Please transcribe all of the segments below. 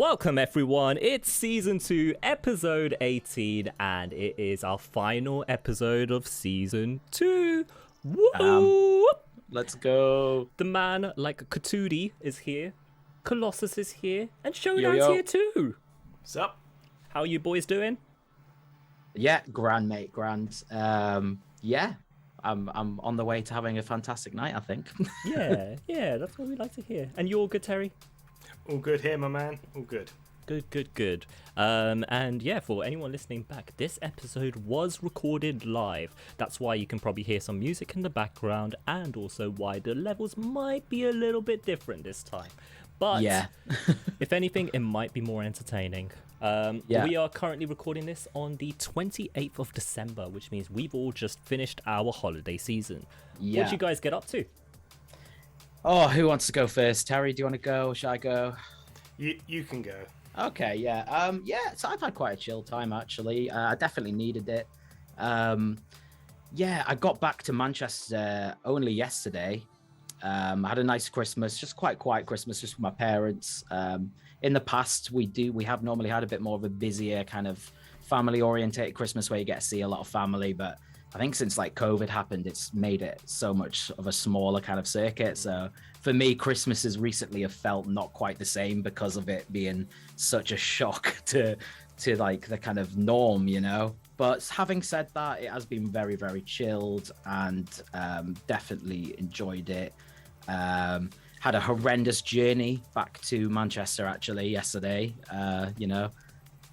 Welcome everyone, it's season 2, episode 18, and it is our final episode of season 2. Woo! Let's go. The man like Katudi is here, Colossus is here, and Showdown's Yo. here too. What's up? How are you boys doing? Yeah, grand, mate, grand. Yeah, I'm on the way to having a fantastic night, I think. Yeah, that's what we like to hear. And you all good, Terry? All good here, my man. All good. Good. And yeah, for anyone listening back, this episode was recorded live. That's why you can probably hear some music in the background, and also why the levels might be a little bit different this time. But Yeah. if anything, it might be more entertaining. Yeah. We are currently recording this on the 28th of December, which means we've all just finished our holiday season. Yeah. What did you guys get up to? Oh, who wants to go first? Terry, do you want to go? Shall I go? You can go. Okay, yeah. So I've had quite a chill time, actually. I definitely needed it. Yeah, I got back to Manchester only yesterday. I had a nice Christmas, just quite quiet Christmas, just with my parents. In the past, we have normally had a bit more of a busier kind of family-orientated Christmas where you get to see a lot of family, but I think since like COVID happened, it's made it so much of a smaller kind of circuit. So for me, Christmas has recently have felt not quite the same because of it being such a shock to like the kind of norm, you know. But having said that, it has been very, very chilled and definitely enjoyed it. Had a horrendous journey back to Manchester actually yesterday. You know,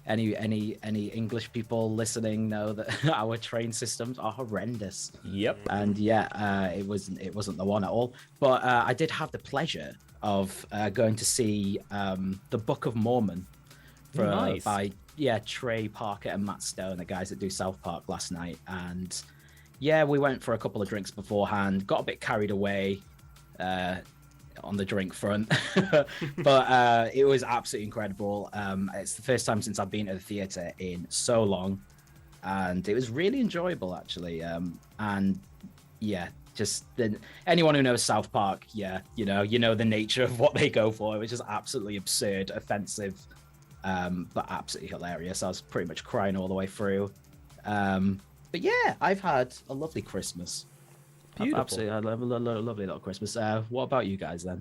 any English people listening know that our train systems are horrendous. Yep. And yeah, it wasn't the one at all. But I did have the pleasure of going to see the Book of Mormon Nice. by Trey Parker and Matt Stone, the guys that do South Park, last night. And yeah, we went for a couple of drinks beforehand, got a bit carried away on the drink front, but it was absolutely incredible. It's the first time since I've been to the theater in so long, and it was really enjoyable actually. And yeah, just anyone who knows South Park, you know the nature of what they go for, which is absolutely absurd, offensive, but absolutely hilarious. I was pretty much crying all the way through. But yeah, I've had a lovely Christmas. Beautiful. Absolutely, I love a lovely little Christmas. What about you guys then?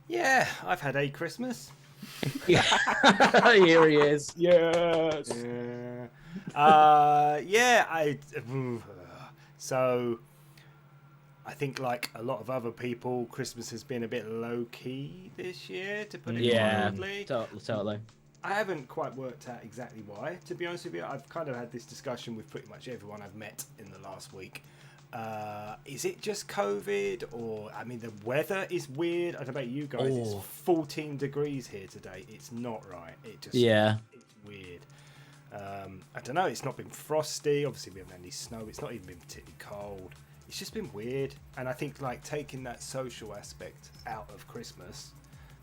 Yeah, I've had a Christmas. Yeah, here he is. Yes. So I think like a lot of other people, Christmas has been a bit low key this year, to put it mildly. Totally. I haven't quite worked out exactly why. To be honest with you, I've kind of had this discussion with pretty much everyone I've met in the last week. Is it just COVID, or I mean the weather is weird? I don't know about you guys. It's 14 degrees here today. It's not right. It's weird. I don't know. It's not been frosty. Obviously, we haven't had any snow. It's not even been particularly cold. It's just been weird. And I think like taking that social aspect out of Christmas,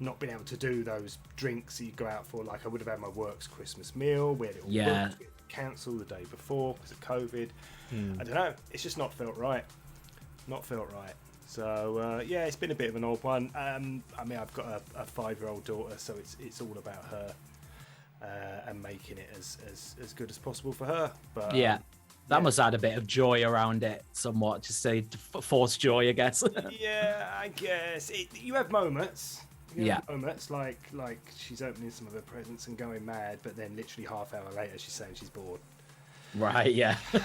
not being able to do those drinks that you go out for, like I would have had my work's Christmas meal. We had it all booked. We had to cancel the day before because of COVID. I don't know. It's just not felt right. So yeah, it's been a bit of an odd one. I mean, I've got a 5-year-old daughter, so it's all about her and making it as good as possible for her. But Yeah. That must add a bit of joy around it, somewhat. Just say forced joy, I guess. Yeah, I guess you have moments. Moments like she's opening some of her presents and going mad, but then literally half hour later she's saying she's bored. Right, yeah. And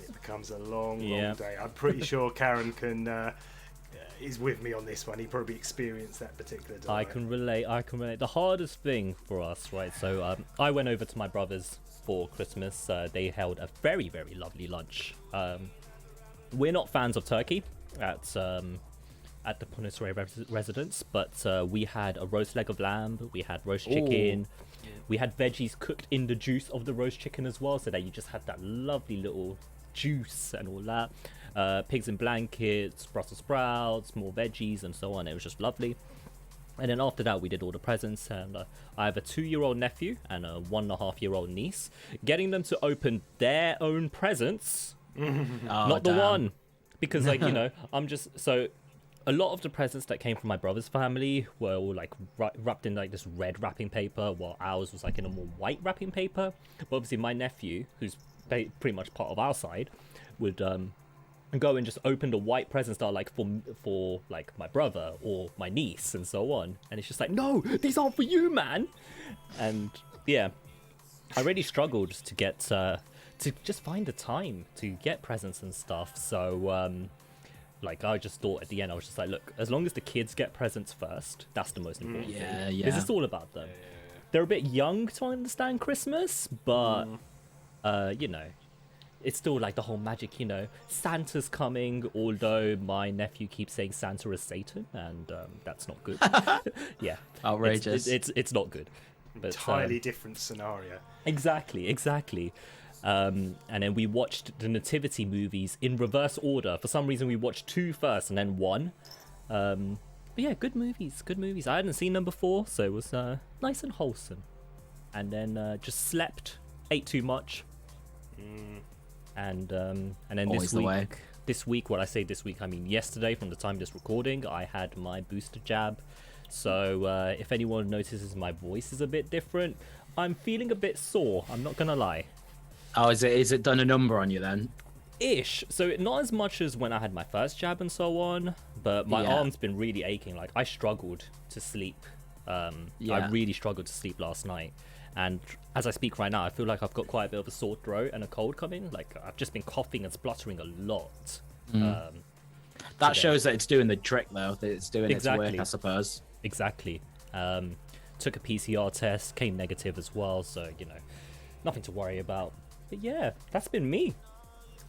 it becomes a long day. I'm pretty sure Karan is with me on this one. He probably experienced that particular day. I can relate. The hardest thing for us, right? So I went over to my brother's for Christmas. They held a very, very lovely lunch. We're not fans of turkey at the Punisway residence, but we had a roast leg of lamb, we had roast chicken, we had veggies cooked in the juice of the roast chicken as well, so that you just had that lovely little juice and all that. Pigs in blankets, Brussels sprouts, more veggies and so on. It was just lovely. And then after that, we did all the presents, and I have a 2-year-old nephew and a 1.5-year-old niece. Getting them to open their own presents, not the one, because like I'm just so a lot of the presents that came from my brother's family were all like wrapped in like this red wrapping paper, while ours was like in a more white wrapping paper. But obviously my nephew, who's pretty much part of our side, would go and just open the white presents that are like for like my brother or my niece and so on. And it's just like, no, these aren't for you, man. And yeah, I really struggled to get to just find the time to get presents and stuff. So like I just thought at the end, I was just like, look, as long as the kids get presents first, that's the most important thing. Yeah. Because it's all about them. They're a bit young to understand Christmas, but you know, it's still like the whole magic, you know, Santa's coming, although my nephew keeps saying Santa is Satan, and that's not good. Yeah. Outrageous. It's not good. But, Entirely different scenario. Exactly. And then we watched the Nativity movies in reverse order. For some reason, we watched 2 first and then 1. But yeah, good movies. I hadn't seen them before, so it was nice and wholesome. And then just slept, ate too much. And then Always the way. this week, when I say this week, I mean yesterday from the time of this recording, I had my booster jab. So if anyone notices my voice is a bit different, I'm feeling a bit sore, I'm not gonna lie. Oh, is it done a number on you then? Ish. So not as much as when I had my first jab and so on, but my arm's been really aching. Like I struggled to sleep. I really struggled to sleep last night. And as I speak right now, I feel like I've got quite a bit of a sore throat and a cold coming. Like I've just been coughing and spluttering a lot. That shows that it's doing the trick though, that it's doing its work, I suppose. Exactly. Took a PCR test, came negative as well, so you know, nothing to worry about. But yeah, that's been me.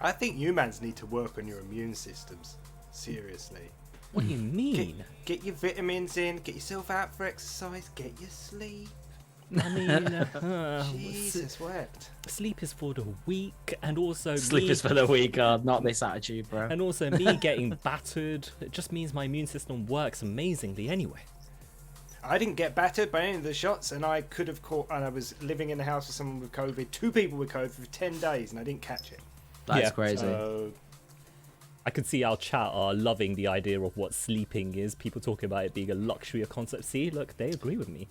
I think humans need to work on your immune systems. Seriously. What do you mean? Get your vitamins in, get yourself out for exercise, get your sleep. I mean, Jesus wept. sleep is for the weak, and also Sleep is for the weak, not this attitude, bro. And also me getting battered. It just means my immune system works amazingly anyway. I didn't get battered by any of the shots, and I could have caught. And I was living in the house with someone with COVID, 2 people with COVID for 10 days, and I didn't catch it. That's crazy. So, I can see our chat are loving the idea of what sleeping is. People talking about it being a luxury, a concept. See, look, they agree with me.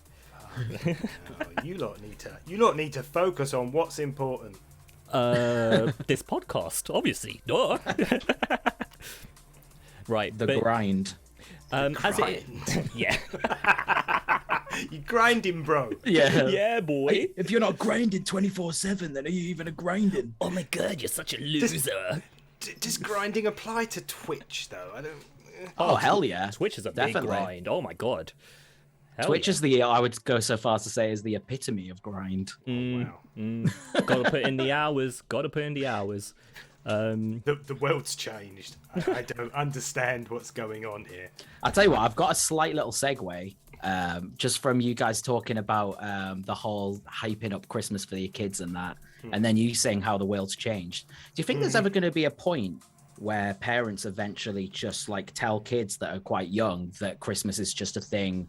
you lot need to focus on what's important. This podcast, obviously. Duh. Right. The grind. As it, yeah. You grinding, bro. Yeah. Yeah, boy. Hey, if you're not grinding 24/7, then are you even a grinding? Oh my god, you're such a loser. Does grinding apply to Twitch though? I don't. Oh hell yeah. Twitch is a Definitely. big grind. Oh my god. Hell Twitch yeah. is I would go so far as to say, is the epitome of grind. Wow. Gotta put in the hours. The world's changed. I don't understand what's going on here. I'll tell you what, I've got a slight little segue, just from you guys talking about the whole hyping up Christmas for your kids and that, and then you saying how the world's changed. Do you think there's ever going to be a point where parents eventually just like tell kids that are quite young that Christmas is just a thing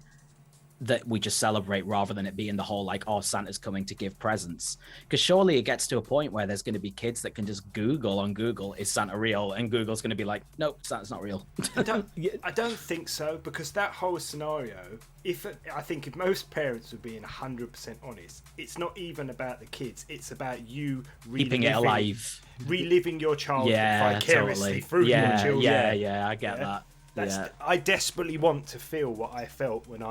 that we just celebrate, rather than it being the whole like, oh, Santa's coming to give presents? Because surely it gets to a point where there's going to be kids that can just Google on Google, is Santa real? And Google's going to be like, nope, Santa's not real. I don't think so, because that whole scenario, I think if most parents were being 100% honest, it's not even about the kids, it's about you Keeping it alive, reliving your childhood vicariously through your children. Yeah, I get that. I desperately want to feel what I felt when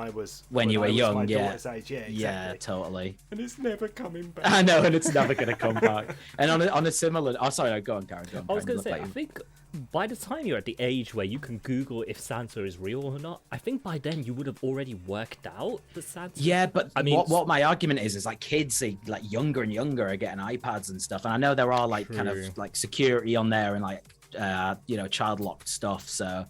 you were young. My Yeah, daughter's age. Yeah, exactly. Yeah, totally. And it's never coming back. I know, and it's never going to come back. And on a similar, oh sorry, go on, Karen. I was going to say, I think by the time you're at the age where you can Google if Santa is real or not, I think by then you would have already worked out the Santa. Yeah, but I mean, what my argument is like kids, like younger and younger, are getting iPads and stuff, and I know there are like kind of like security on there and like child locked stuff, so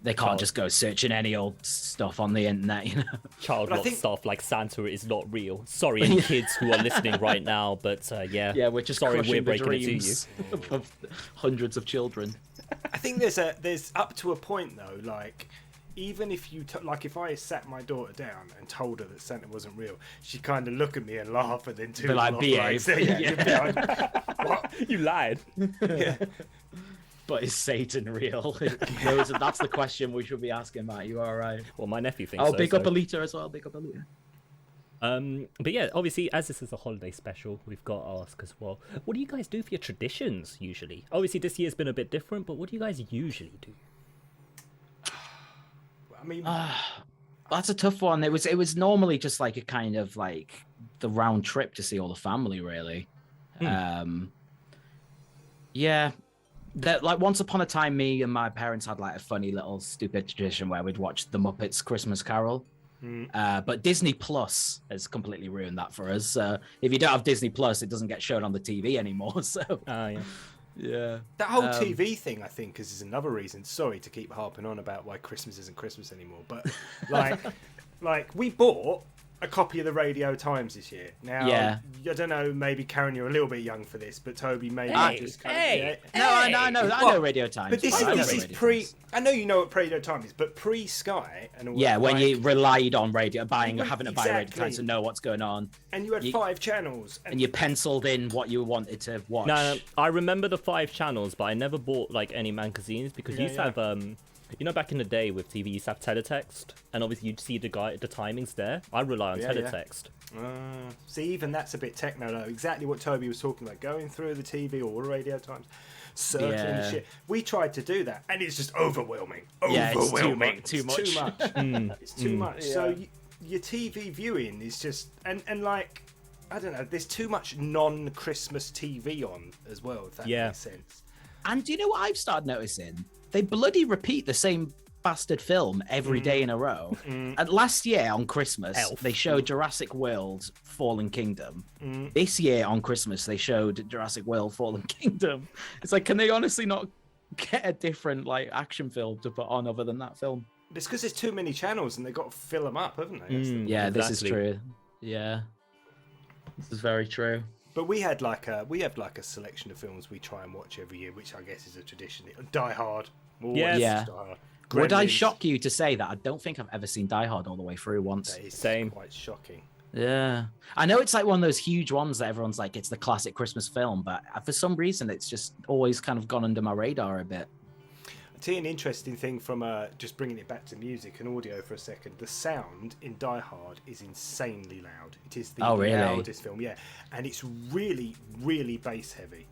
they can't just go searching any old stuff on the internet, you know. Child locked stuff like Santa is not real. Sorry, any kids who are listening right now, but yeah, we're just sorry we're the breaking it to you. dreams of hundreds of children. I think there's up to a point though, like even if you like if I sat my daughter down and told her that Santa wasn't real, she'd kind of look at me and laugh and then behave. What? You lied. Yeah. But is Satan real? That's the question we should be asking, Matt. You are right. Well, my nephew thinks Oh, so. big up Alita as well. Big up Alita. But yeah, obviously, as this is a holiday special, we've got to ask as well, what do you guys do for your traditions usually? Obviously, this year's been a bit different, but what do you guys usually do? I mean, that's a tough one. It was normally just like a kind of like the round trip to see all the family, really. Yeah. That, like, once upon a time, me and my parents had like a funny little stupid tradition where we'd watch the Muppets Christmas Carol. But Disney Plus has completely ruined that for us. If you don't have Disney Plus, it doesn't get shown on the TV anymore. So yeah. That whole TV thing, I think, is another reason. Sorry to keep harping on about why Christmas isn't Christmas anymore, but like we bought a copy of the Radio Times this year. Now, I don't know, maybe Karen, you're a little bit young for this, but Toby, maybe just kind of... No, I know Radio Times. But this is pre... I know you know what Radio Times is, but pre-Sky and all that, when like, you relied on radio, having to buy Radio Times to know what's going on. And you had 5 channels. And you penciled in what you wanted to watch. No, I remember the 5 channels, but I never bought like any magazines because you used to have... You know, back in the day with TV, you used to have teletext, and obviously you'd see the timings there. I rely on teletext. See, even that's a bit techno, though. Exactly what Toby was talking about, going through the TV or Radio Times, circling the shit. We tried to do that, and it's just overwhelming. Overwhelming. It's too much. It's too much. Yeah. So your TV viewing is just, and like, I don't know, there's too much non-Christmas TV on as well, if that makes sense. And do you know what I've started noticing? They bloody repeat the same bastard film every day in a row. And last year on Christmas, they showed Jurassic World Fallen Kingdom. This year on Christmas, they showed Jurassic World Fallen Kingdom. It's like, can they honestly not get a different like action film to put on other than that film? It's because there's too many channels and they've got to fill them up, haven't they? Yeah, exactly. This is true. Yeah, this is very true. But we have like a selection of films we try and watch every year, which I guess is a tradition. Die Hard. Yeah. Would I shock you to say that I don't think I've ever seen Die Hard all the way through once? That is Same. Quite shocking. Yeah. I know it's like one of those huge ones that everyone's like, it's the classic Christmas film, but for some reason it's just always kind of gone under my radar a bit. I'll tell you an interesting thing from just bringing it back to music and audio for a second. The sound in Die Hard is insanely loud. It is the loudest film, and it's really, really bass heavy.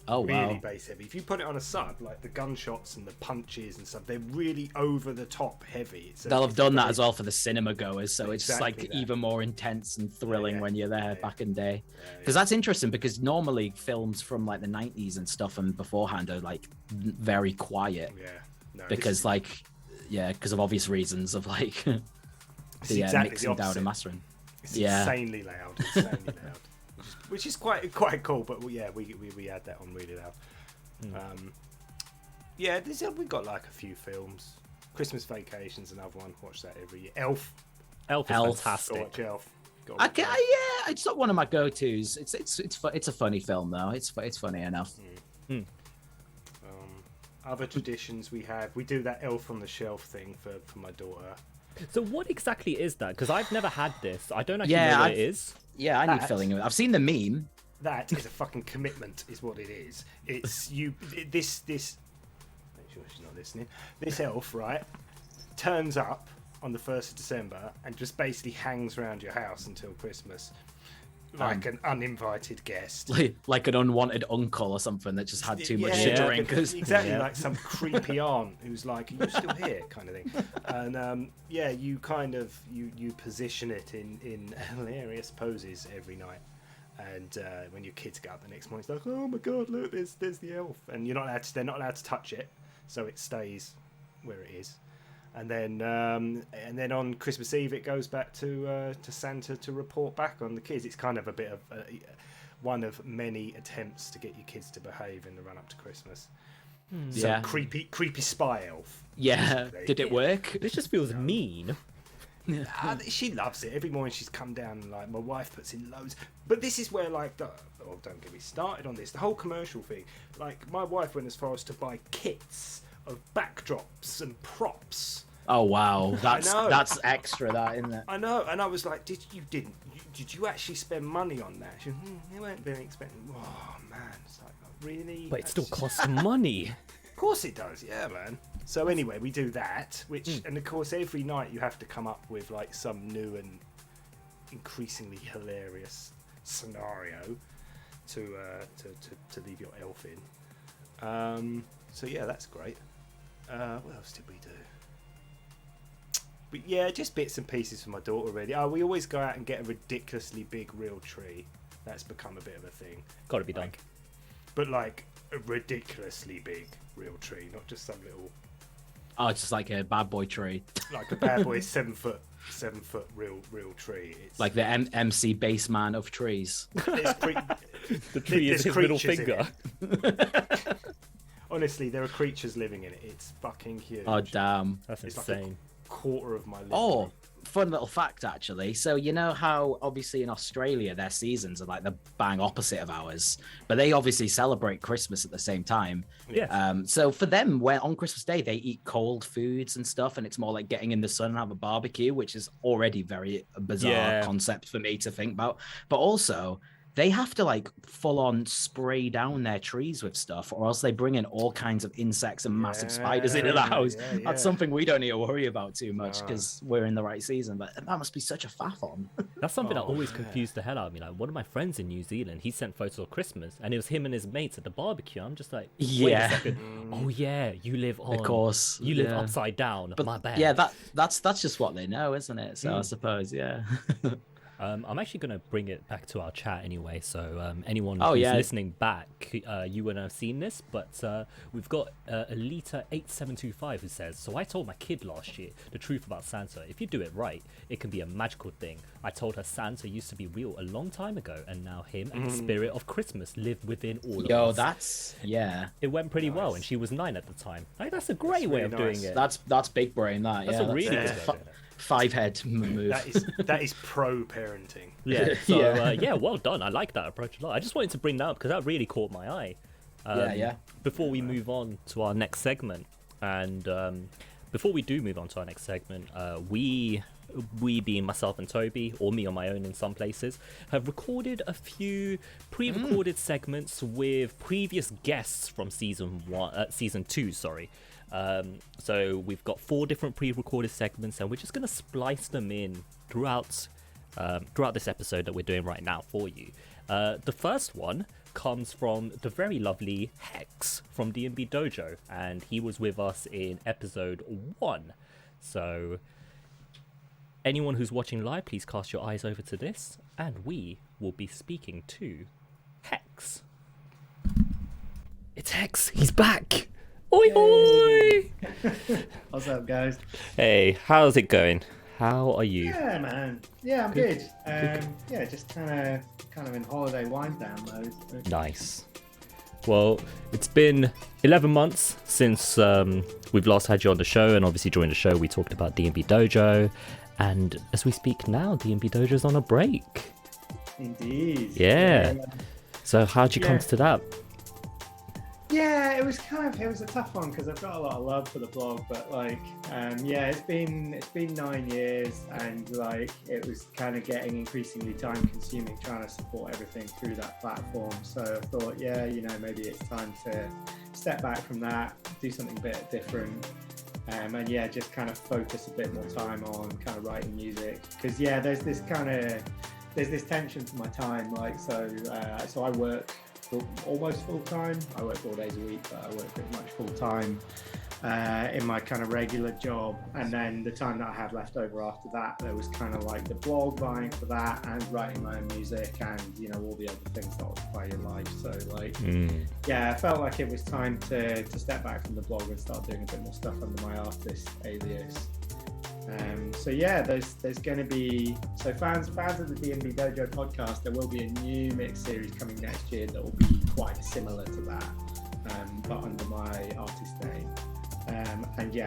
Oh, wow. Really bass heavy. If you put it on a sub, like the gunshots and the punches and stuff, they're really over the top heavy. They'll have done that as well for the cinema goers, so it's like even more intense and thrilling when you're there back in the day. Because that's interesting, because normally films from like the 90s and stuff and beforehand are like very quiet. Because because of obvious reasons of like the mixing down and mastering. It's insanely loud. Which is quite cool, but we had that on really loud. We've got like a few films. Christmas Vacation's another one. Watch that every year. Elf is fantastic. Go watch Elf. It's not one of my go-tos. It's a funny film though. It's funny enough. Other traditions we do that Elf on the Shelf thing for my daughter. So what exactly is that? Because I've never had this. I don't actually know what it is. Yeah, I need filling it. I've seen the meme. That is a fucking commitment, is what it is. It's this. Make sure she's not listening. This elf, right, turns up on the 1st of December and just basically hangs around your house until Christmas, like an uninvited guest, like an unwanted uncle or something that just had too much to drink. Exactly, like some creepy aunt who's like, "Are you still here?" kind of thing. And you kind of you position it in hilarious poses every night. And when your kids get up the next morning, it's like, "Oh my god, look, there's the elf," and they're not allowed to touch it, so it stays where it is. And then on Christmas Eve, it goes back to Santa to report back on the kids. It's kind of a bit of one of many attempts to get your kids to behave in the run up to Christmas. So creepy spy elf. Yeah, basically. Did it work? This just feels mean. She loves it. Every morning she's come down and like my wife puts in loads. But this is where like don't get me started on this. The whole commercial thing. Like my wife went as far as to buy kits of backdrops and props. Oh wow, that's extra, that, isn't it? I know, and I was like, did you actually spend money on that? She went, they weren't very expensive. Oh man, it's like, really? But it still costs money. course it does, yeah, man. So anyway, we do that, which, and of course, every night you have to come up with like some new and increasingly hilarious scenario to leave your elf in. So yeah, that's great. What else did we do? But yeah, just bits and pieces for my daughter, really. We always go out and get a ridiculously big real tree. That's become a bit of a thing. Got to be done. But like a ridiculously big real tree, not just some little. Oh, it's just like a bad boy tree. Like a bad boy 7 foot real tree. It's like the MC baseman of trees. The tree is his middle finger. Honestly, there are creatures living in it. It's fucking huge. Oh damn, that's it's insane. Like a quarter of my living room. Fun little fact, actually. So you know how obviously in Australia their seasons are like the bang opposite of ours, but they obviously celebrate Christmas at the same time. Yeah. So for them, when on Christmas Day they eat cold foods and stuff, and it's more like getting in the sun and have a barbecue, which is already very bizarre concept for me to think about. But also, they have to like full on spray down their trees with stuff, or else they bring in all kinds of insects and massive spiders into the house. That's something we don't need to worry about too much because we're in the right season. But that must be such a faff on. That's something that always confused the hell out of me. Like one of my friends in New Zealand, he sent photos of Christmas, and it was him and his mates at the barbecue. I'm just like, wait a second. Oh yeah, you live on. Of course, you live upside down. But my bad. Yeah, that's just what they know, isn't it? So I suppose, yeah. I'm actually going to bring it back to our chat anyway, so anyone who's listening back, you wouldn't have seen this, but we've got Alita8725 who says, so I told my kid last year the truth about Santa. If you do it right, it can be a magical thing. I told her Santa used to be real a long time ago, and now him and the spirit of Christmas live within all of us. That's, It went pretty well, and she was 9 at the time. Like, that's a great way of doing it. That's big brain, that. That's a really good way. 5-head move. That is pro parenting. Yeah. So well done. I like that approach a lot. I just wanted to bring that up because that really caught my eye. Before we move on to our next segment, and before we do move on to our next segment, we being myself and Toby, or me on my own in some places, have recorded a few pre-recorded segments with previous guests from season 2. So we've got 4 different pre-recorded segments, and we're just going to splice them in throughout this episode that we're doing right now for you. The first one comes from the very lovely Hex from D&B Dojo, and he was with us in episode 1. So anyone who's watching live, please cast your eyes over to this, and we will be speaking to Hex. It's Hex. He's back. Oi, oi! What's up, guys? Hey, how's it going? How are you? Yeah, man. Yeah, I'm good. Yeah, just kind of in holiday wind down mode. Nice. Well, it's been 11 months since we've last had you on the show, and obviously during the show we talked about D&B Dojo, and as we speak now, D&B Dojo's on a break. Indeed. Yeah. So how'd you come to that? Yeah, it was a tough one because I've got a lot of love for the blog, but it's been 9 years, and like it was kind of getting increasingly time consuming trying to support everything through that platform. So I thought, maybe it's time to step back from that, do something a bit different, and just kind of focus a bit more time on kind of writing music, because there's this tension to my time, so I work almost full time. I work 4 days a week, but I work pretty much full time in my kind of regular job, and then the time that I had left over after that, there was kind of like the blog vying for that, and writing my own music, and all the other things that occupy your life. So I felt like it was time to step back from the blog and start doing a bit more stuff under my artist alias. There's going to be fans of the D&B Dojo podcast. There will be a new mix series coming next year that will be quite similar to that, but under my artist name.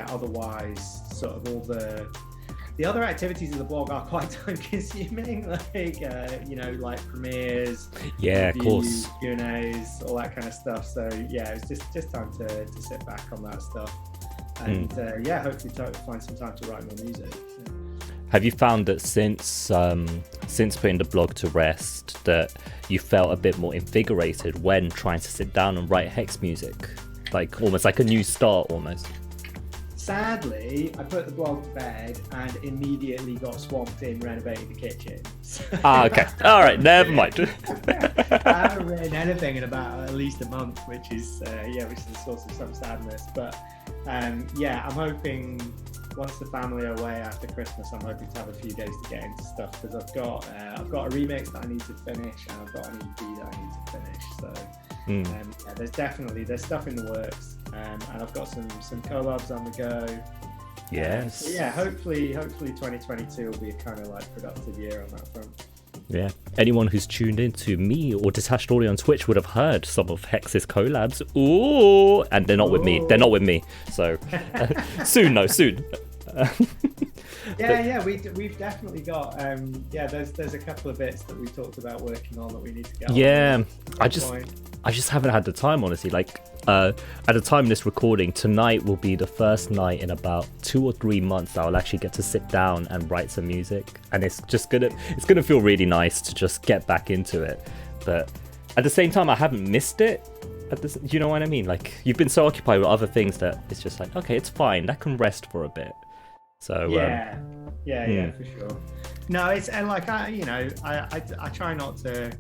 Otherwise, sort of all the other activities of the blog are quite time consuming, like premieres, of course, Q&As, all that kind of stuff. So it's just time to sit back on that stuff. And hopefully find some time to write more music. So. Have you found that since putting the blog to rest, that you felt a bit more invigorated when trying to sit down and write Hex music? Like almost like a new start almost. Sadly, I put the blog to bed and immediately got swamped in renovating the kitchen. Okay. All right. Never mind. I haven't written anything in about at least a month, which is a source of some sadness. But I'm hoping once the family are away after Christmas, I'm hoping to have a few days to get into stuff because I've got a remix that I need to finish and I've got an EP that I need to finish. So there's stuff in the works, and I've got some collabs on the go. Yes. Hopefully 2022 will be a kind of like productive year on that front. Yeah. Anyone who's tuned in to me or Detached Audio on Twitch would have heard some of Hex's collabs. Ooh, and they're not with me. They're not with me. So soon. We've definitely got there's a couple of bits that we talked about working on that we need to get on. Yeah, I just haven't had the time, honestly. Like at the time of this recording, tonight will be the first night in about 2 or 3 months that I'll actually get to sit down and write some music, and it's gonna feel really nice to just get back into it. But at the same time, I haven't missed it. You know what I mean? Like, you've been so occupied with other things that it's just like, okay, it's fine. That can rest for a bit. So yeah, for sure. No, it's and like I try not to,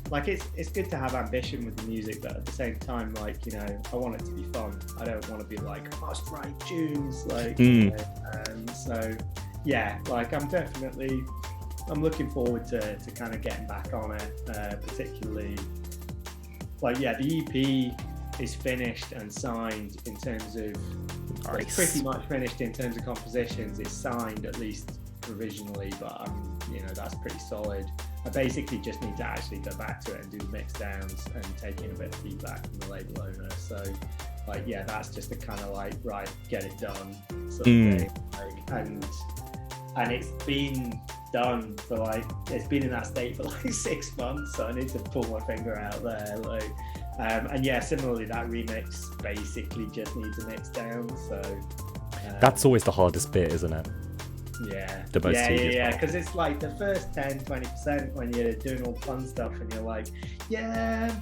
like, it's good to have ambition with the music, but at the same time, like, I want it to be fun. I don't want to be like, I must write tunes, like. So yeah, like I'm looking forward to kind of getting back on it, particularly. Like, the EP is finished and signed in terms of, it's pretty much finished in terms of compositions. It's signed at least provisionally, but that's pretty solid. I basically just need to actually go back to it and do mix downs and take in a bit of feedback from the label owner. So that's just a kind of like, right, get it done sort of thing. Like, and it's been done for like, it's been in that state for like 6 months, so I need to pull my finger out there, like. Similarly, that remix basically just needs a mix down. So that's always the hardest bit, isn't it? Yeah. The most tedious part. Because it's like the first 10-20% when you're doing all fun stuff and you're like,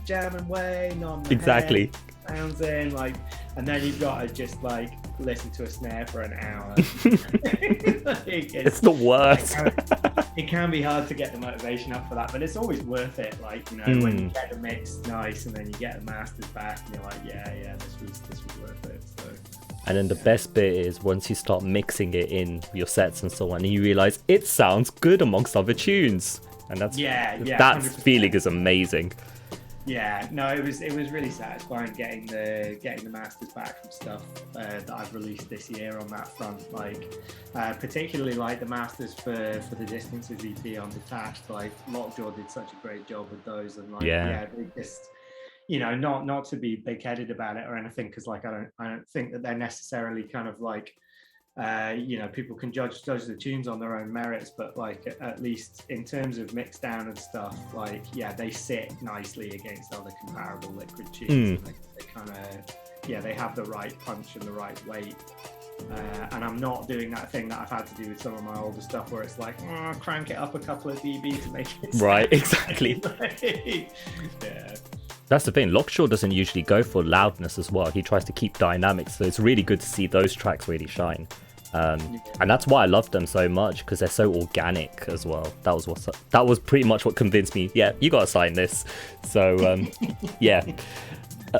jamming away, exactly. Sounds in, like, and then you've got to just like listen to a snare for an hour. It's the worst. It can be hard to get the motivation up for that, but it's always worth it. Like, when you get the mix nice and then you get the masters back and you're like, this was worth it. So. And then the best bit is once you start mixing it in your sets and so on, and you realize it sounds good amongst other tunes, and that's that 100%. Feeling is amazing. Yeah, no, it was really satisfying getting the masters back from stuff that I've released this year on that front. Like, particularly like the masters for the Distances EP on Detached. Like, Lockjaw did such a great job with those, and like they just, not to be big-headed about it or anything, because like I don't think that they're necessarily kind of like. People can judge the tunes on their own merits, but like at least in terms of mix down and stuff, like they sit nicely against other comparable Liquid tunes. And they kind of they have the right punch and the right weight. And I'm not doing that thing that I've had to do with some of my older stuff where it's like, crank it up a couple of dB to make it right, exactly. Yeah. That's the thing. Lockjaw doesn't usually go for loudness as well. He tries to keep dynamics, so it's really good to see those tracks really shine. And that's why I love them so much, because they're so organic as well. That was pretty much what convinced me. Yeah, you gotta sign this. So yeah.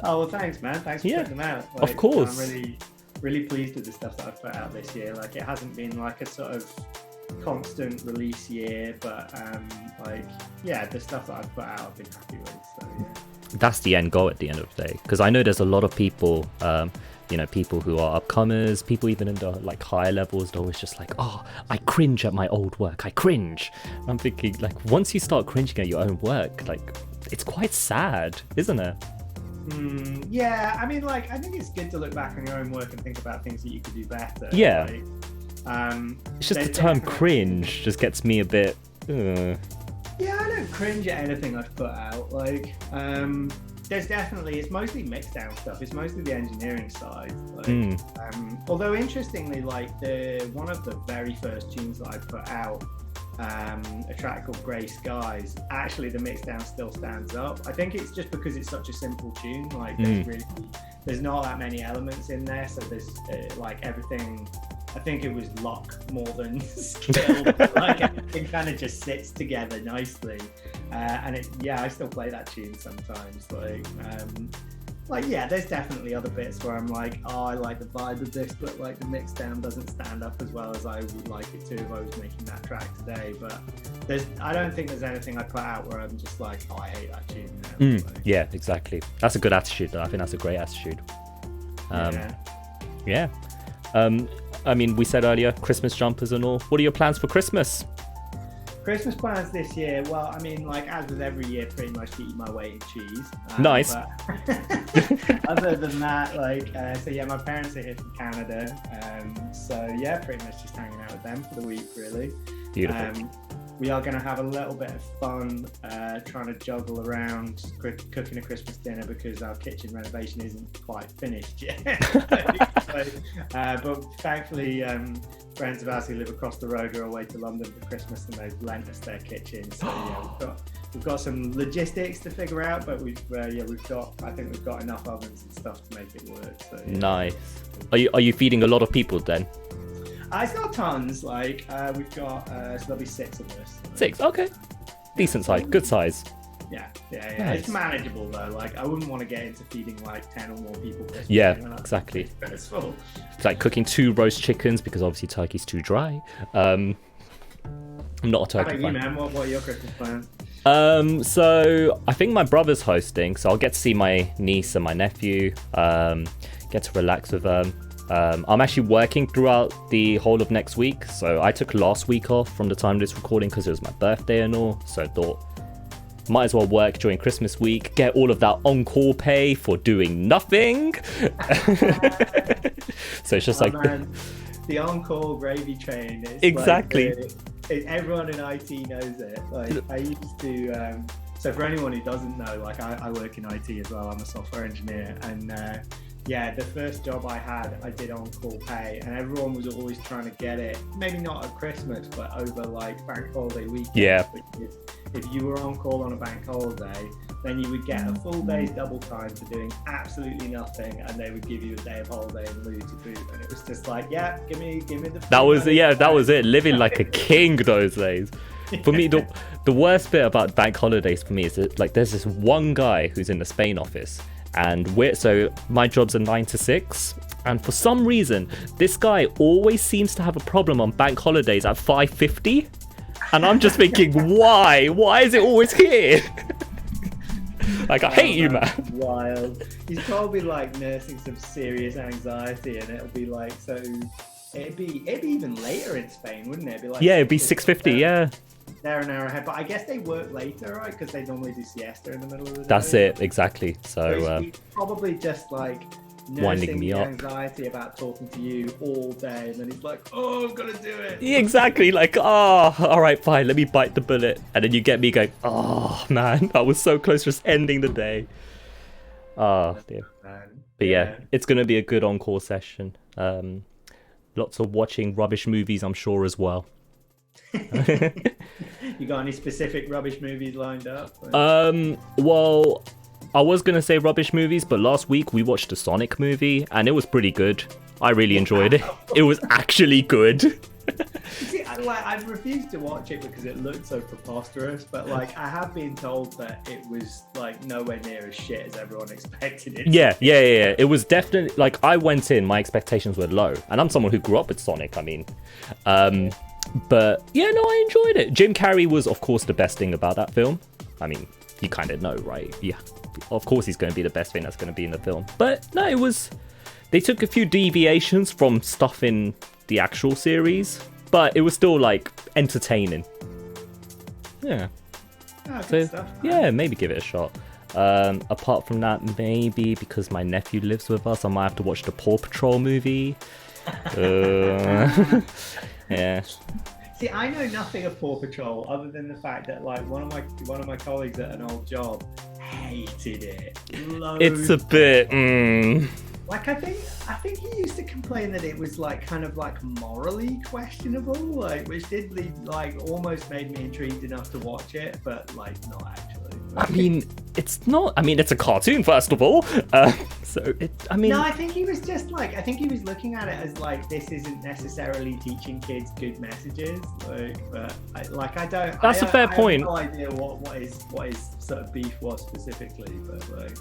Oh well, thanks, man. Thanks for putting them out. Like, of course. I'm really pleased with the stuff that I've put out this year. Like, it hasn't been like a sort of constant release year, but the stuff that I've put out I've been happy with. So yeah. That's the end goal at the end of the day, because I know there's a lot of people people who are upcomers, people even in the like higher levels, they're always just like, I cringe at my old work, I cringe. I'm thinking, like, once you start cringing at your own work, like, it's quite sad, isn't it? I mean, like, I think it's good to look back on your own work and think about things that you could do better. Like, it's just the term cringe just gets me a bit Yeah, I don't cringe at anything I've put out. Like, it's mostly mixed down stuff. It's mostly the engineering side. Like, although interestingly, like one of the very first tunes that I put out a track called Grey Skies. Actually, the mixdown still stands up. I think it's just because it's such a simple tune. Like there's not that many elements in there, so there's like everything. I think it was luck more than skill. Like everything kind of just sits together nicely, and I still play that tune sometimes. Like yeah, there's definitely other bits where I'm like, oh, I like the vibe of this, but like the mix down doesn't stand up as well as I would like it to if I was making that track today. But I don't think there's anything I put out where I'm just like, oh, I hate that tune now. Yeah, exactly. That's a good attitude though. I think that's a great attitude. Yeah. I mean, we said earlier, Christmas jumpers and all. What are your plans for Christmas? Christmas plans this year, well, I mean, like as with every year, pretty much eating my weight in cheese. Nice. Other than that, so yeah, my parents are here from Canada, so yeah, pretty much just hanging out with them for the week, really. Beautiful. We are going to have a little bit of fun trying to juggle around cooking a Christmas dinner because our kitchen renovation isn't quite finished yet. But thankfully, friends of ours who live across the road are away to London for Christmas and they've lent us their kitchen. So yeah, we've got some logistics to figure out, but I think we've got enough ovens and stuff to make it work. So, yeah. Nice. Are you feeding a lot of people then? It's not tons. We've got so there'll be 6 of us. 6, okay. Decent size, good size. Yeah. Nice. It's manageable though. Like I wouldn't want to get into feeding like 10 or more people. Yeah, exactly. It's full. It's like cooking 2 roast chickens because obviously turkey's too dry. I'm not a turkey fan. How about you, man? What are your Christmas plans? So I think my brother's hosting, so I'll get to see my niece and my nephew. Get to relax with them. I'm actually working throughout the whole of next week, so I took last week off from the time of this recording because it was my birthday and all, so I thought might as well work during Christmas week, get all of that on-call pay for doing nothing. So it's just the on-call gravy train is exactly everyone in IT knows it. Like I used to so for anyone who doesn't know, like I work in IT as well. I'm a software engineer, and the first job I had, I did on-call pay, and everyone was always trying to get it, maybe not at Christmas, but over like bank holiday weekend. Yeah. If you were on call on a bank holiday, then you would get a full day's double time for doing absolutely nothing, and they would give you a day of holiday in lieu to boot. And it was just like, yeah, give me the. That was it. Living like a king those days. For me, the worst bit about bank holidays for me is that like there's this one guy who's in the Spain office. And so my job's a 9 to 6, and for some reason this guy always seems to have a problem on bank holidays at 5:50, and I'm just thinking, why is it always here? Like, I hate you, man. Wild. He's probably like nursing some serious anxiety, and it'll be like, so it'd be even later in Spain, wouldn't it? It'd be 6:50. Yeah. They're an hour ahead, but I guess they work later, right? Because they normally do siesta in the middle of the day. That's it, exactly. So he's probably just like winding me up, anxiety about talking to you all day, and then he's like, "Oh, I've got to do it." Yeah, exactly. Like, all right, fine, let me bite the bullet, and then you get me going, "Oh man, I was so close to just ending the day." Oh dear. But yeah, it's gonna be a good on-call session. Lots of watching rubbish movies, I'm sure, as well. You got any specific rubbish movies lined up? Well, I was gonna say rubbish movies, but last week we watched the Sonic movie and it was pretty good. I really enjoyed it. It was actually good. See, I refused to watch it because it looked so preposterous, but like I have been told that it was like nowhere near as shit as everyone expected it. Yeah. It was definitely, like, I went in, my expectations were low, and I'm someone who grew up with Sonic. I mean, but yeah, no, I enjoyed it. Jim Carrey was, of course, the best thing about that film. I mean, you kind of know, right? Yeah, of course he's going to be the best thing that's going to be in the film. But no, it was, they took a few deviations from stuff in the actual series, but it was still like entertaining. Yeah. Oh, good stuff, yeah, maybe give it a shot. Apart from that, maybe because my nephew lives with us, I might have to watch the Paw Patrol movie. Yeah. See, I know nothing of Paw Patrol other than the fact that like one of my colleagues at an old job hated it. It's a bit. Like I think he used to complain that it was like kind of like morally questionable, like which did lead, like almost made me intrigued enough to watch it, but like not actually. I mean, it's not. I mean, it's a cartoon, first of all. So it. I mean, No, I think he was just like, I think he was looking at it as like this isn't necessarily teaching kids good messages. Like, but I don't. That's a fair point. I have no idea what his sort of beef was specifically, but like.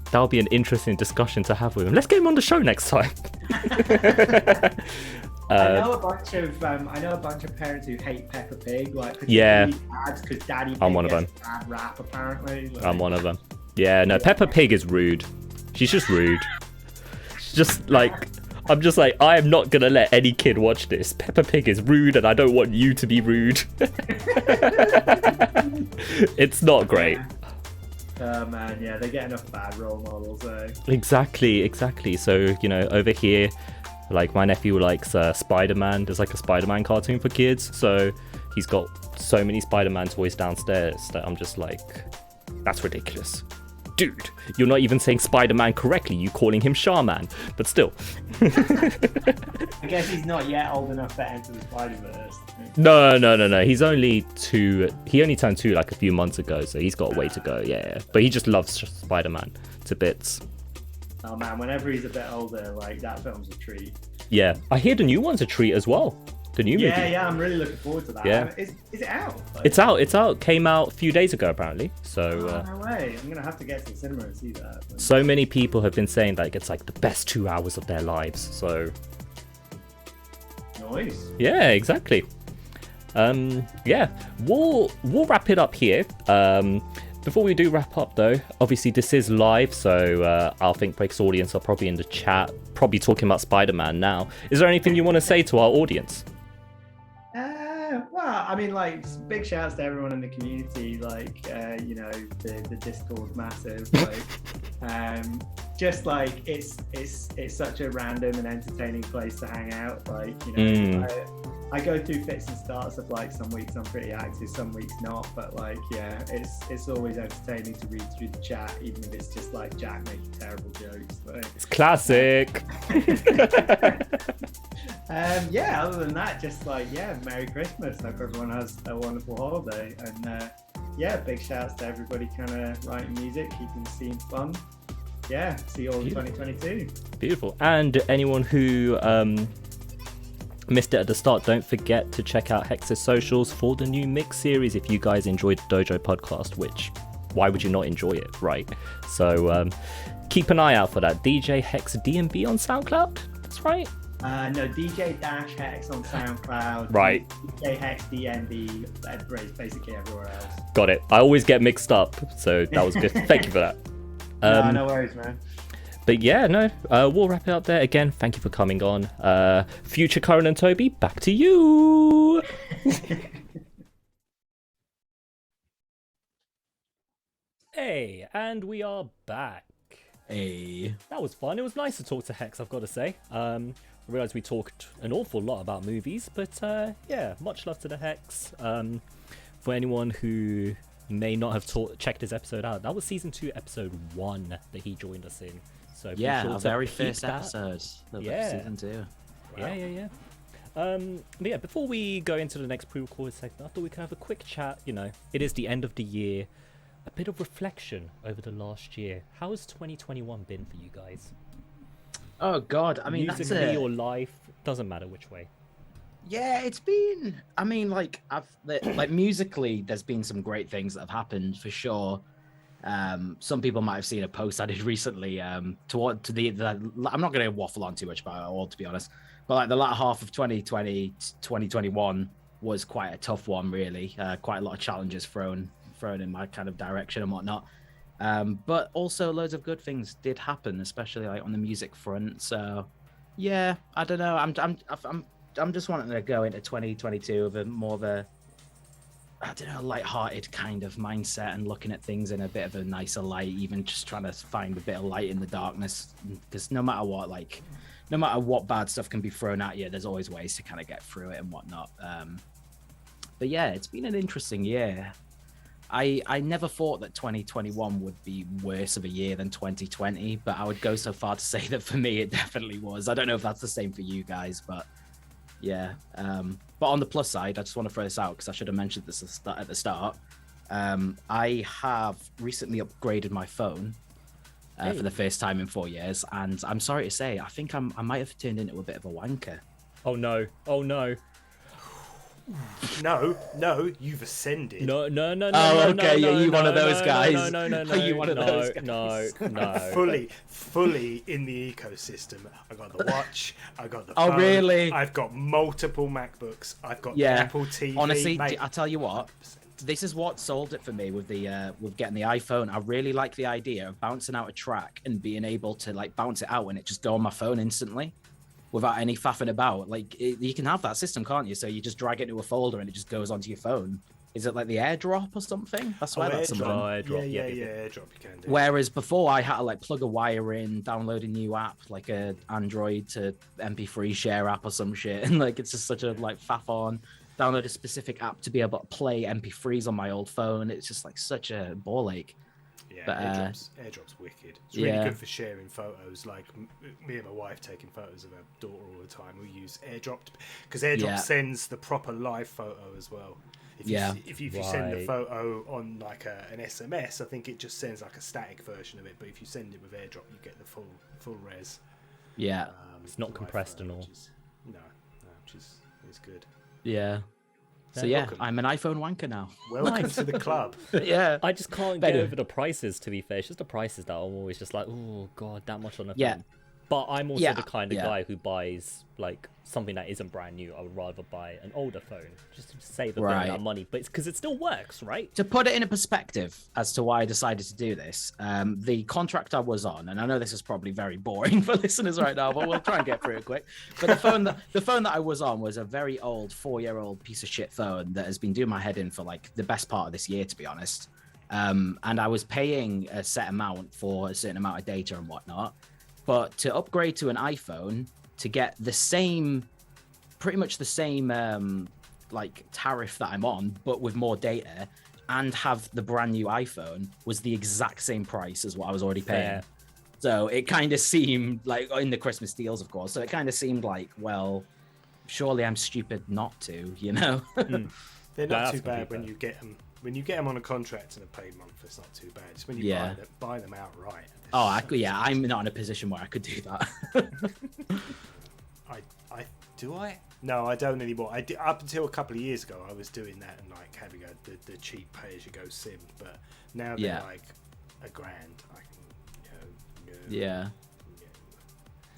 That'll be an interesting discussion to have with him. Let's get him on the show next time. I know a bunch of parents who hate Peppa Pig, like yeah, because Daddy Pig I'm one of them. Bad rap apparently. Like, I'm one of them. Yeah, no, Peppa Pig is rude. She's just rude. She's just like, I'm just like, I am not gonna let any kid watch this. Peppa Pig is rude, and I don't want you to be rude. It's not great. Oh man, yeah, they get enough bad role models, eh? Exactly. So, you know, over here, like my nephew likes Spider-Man. There's like a Spider-Man cartoon for kids. So he's got so many Spider-Man toys downstairs that I'm just like, that's ridiculous. Dude, you're not even saying Spider-Man correctly. You calling him Shaman, but still. I guess he's not yet old enough to enter the Spider-Verse. No. He's only 2. He only turned 2 like a few months ago, so he's got a way to go. Yeah, but he just loves Spider-Man to bits. Oh man, whenever he's a bit older, like that film's a treat. Yeah, I hear the new one's a treat as well. The new movie. Yeah, I'm really looking forward to that. Yeah. Is it out? Like, It's out. Came out a few days ago, apparently. So. No way. I'm gonna have to get to the cinema and see that. So many people have been saying that it's like the best 2 hours of their lives. So. Nice. Yeah, exactly. Yeah, we'll wrap it up here. Before we do wrap up, though, obviously this is live, so our Think Breaks audience are probably in the chat, probably talking about Spider-Man now. Is there anything you want to say to our audience? Well, I mean, like, big shouts to everyone in the community. Like, you know, the Discord's massive. Like, just like it's such a random and entertaining place to hang out. Like, you know, I go through fits and starts of like some weeks I'm pretty active, some weeks not. But like, yeah, it's always entertaining to read through the chat, even if it's just like Jack making terrible jokes. Like, It's classic. Yeah, other than that, just like, yeah, Merry Christmas. Hope everyone has a wonderful holiday. And yeah, big shouts to everybody kind of writing music, keeping the scene fun. Yeah, see you all in 2022. Beautiful. And anyone who missed it at the start, don't forget to check out Hex's socials for the new mix series if you guys enjoyed the Dojo podcast, which why would you not enjoy it, right? So keep an eye out for that. DJ Hex DMB on SoundCloud, that's right. No, DJ Hex on SoundCloud. Right. DJ Hex DNB, basically everywhere else. Got it. I always get mixed up, so that was good. Thank you for that. No worries, man. But yeah, no, we'll wrap it up there. Again, thank you for coming on. Future Karan and Toby, back to you. Hey, and we are back. Hey. That was fun. It was nice to talk to Hex, I've got to say. I realised we talked an awful lot about movies, but yeah, much love to the Hex. For anyone who may not have checked his episode out, that was season 2, episode 1 that he joined us in. So yeah, sure our to very peep first that. episode of Yeah. season 2. Wow. Yeah. But yeah, before we go into the next pre-recorded segment, I thought we could have a quick chat. You know, it is the end of the year. A bit of reflection over the last year. How has 2021 been for you guys? Oh God, I mean, musically that's or life, doesn't matter which way. Yeah, it's been. I mean, like like musically, there's been some great things that have happened for sure. Some people might have seen a post I did recently. I'm not going to waffle on too much about it all, to be honest. But like the latter half of 2020, 2021 was quite a tough one, really. Quite a lot of challenges thrown in my kind of direction and whatnot. But also loads of good things did happen, especially like on the music front. So yeah, I don't know. I'm just wanting to go into 2022 with a more of a, I don't know, light-hearted kind of mindset and looking at things in a bit of a nicer light, even just trying to find a bit of light in the darkness. Because no matter what bad stuff can be thrown at you, there's always ways to kind of get through it and whatnot. But yeah, it's been an interesting year. I never thought that 2021 would be worse of a year than 2020, but I would go so far to say that for me it definitely was. I don't know if that's the same for you guys, but yeah. But on the plus side, I just want to throw this out because I should have mentioned this at the start. I have recently upgraded my phone for the first time in 4 years, and I'm sorry to say, I think I might have turned into a bit of a wanker. Oh no! Oh no! No, you've ascended. No! Oh, okay, yeah, you one of those guys. No! Are you one of those guys? No. Fully in the ecosystem. I got the watch. I got the phone. Oh, really? I've got multiple MacBooks. I've got the Yeah. Apple TV. Honestly, mate. I tell you what, this is what sold it for me with the with getting the iPhone. I really like the idea of bouncing out a track and being able to like bounce it out and it just go on my phone instantly without any faffing about. Like you can have that system, can't you? So you just drag it to a folder and it just goes onto your phone. Is it like the AirDrop or something? I swear that's something. AirDrop. Yeah, AirDrop you can do. Whereas before I had to like plug a wire in, download a new app, like a Android to MP3 share app or some shit. And like, it's just such a like faff on. Download a specific app to be able to play MP3s on my old phone. It's just like such a ball ache. Yeah, but, AirDrop's wicked. It's really good for sharing photos. Like me and my wife taking photos of our daughter all the time. We use AirDrop because AirDrop sends the proper live photo as well. If you send the photo on like an SMS, I think it just sends like a static version of it. But if you send it with AirDrop, you get the full res. Yeah, it's not compressed and all. Which is good. Yeah. So welcome. I'm an iPhone wanker now. Welcome to the club. Yeah. I just can't get over the prices, to be fair. It's just the prices that I'm always just like, oh god, that much on a phone. But I'm also the kind of guy who buys like something that isn't brand new. I would rather buy an older phone just to save a bit of that money. But it's because it still works, right? To put it in a perspective as to why I decided to do this, the contract I was on, and I know this is probably very boring for listeners right now, but we'll try and get through it quick. But the phone that I was on was a very old 4-year-old piece of shit phone that has been doing my head in for like the best part of this year, to be honest. And I was paying a set amount for a certain amount of data and whatnot. But to upgrade to an iPhone to get the same, pretty much the same like tariff that I'm on, but with more data, and have the brand new iPhone was the exact same price as what I was already paying. So it kind of seemed like, in the Christmas deals, of course. So it kind of seemed like, well, surely I'm stupid not to, you know? They're not too bad when you get them. When you get them on a contract and a paid month, it's not too bad. It's when you buy them outright. I'm not in a position where I could do that. I? No, I don't anymore. I did, up until a couple of years ago, I was doing that and like having the cheap pay-as-you-go SIM. But now they're like $1,000. Yeah.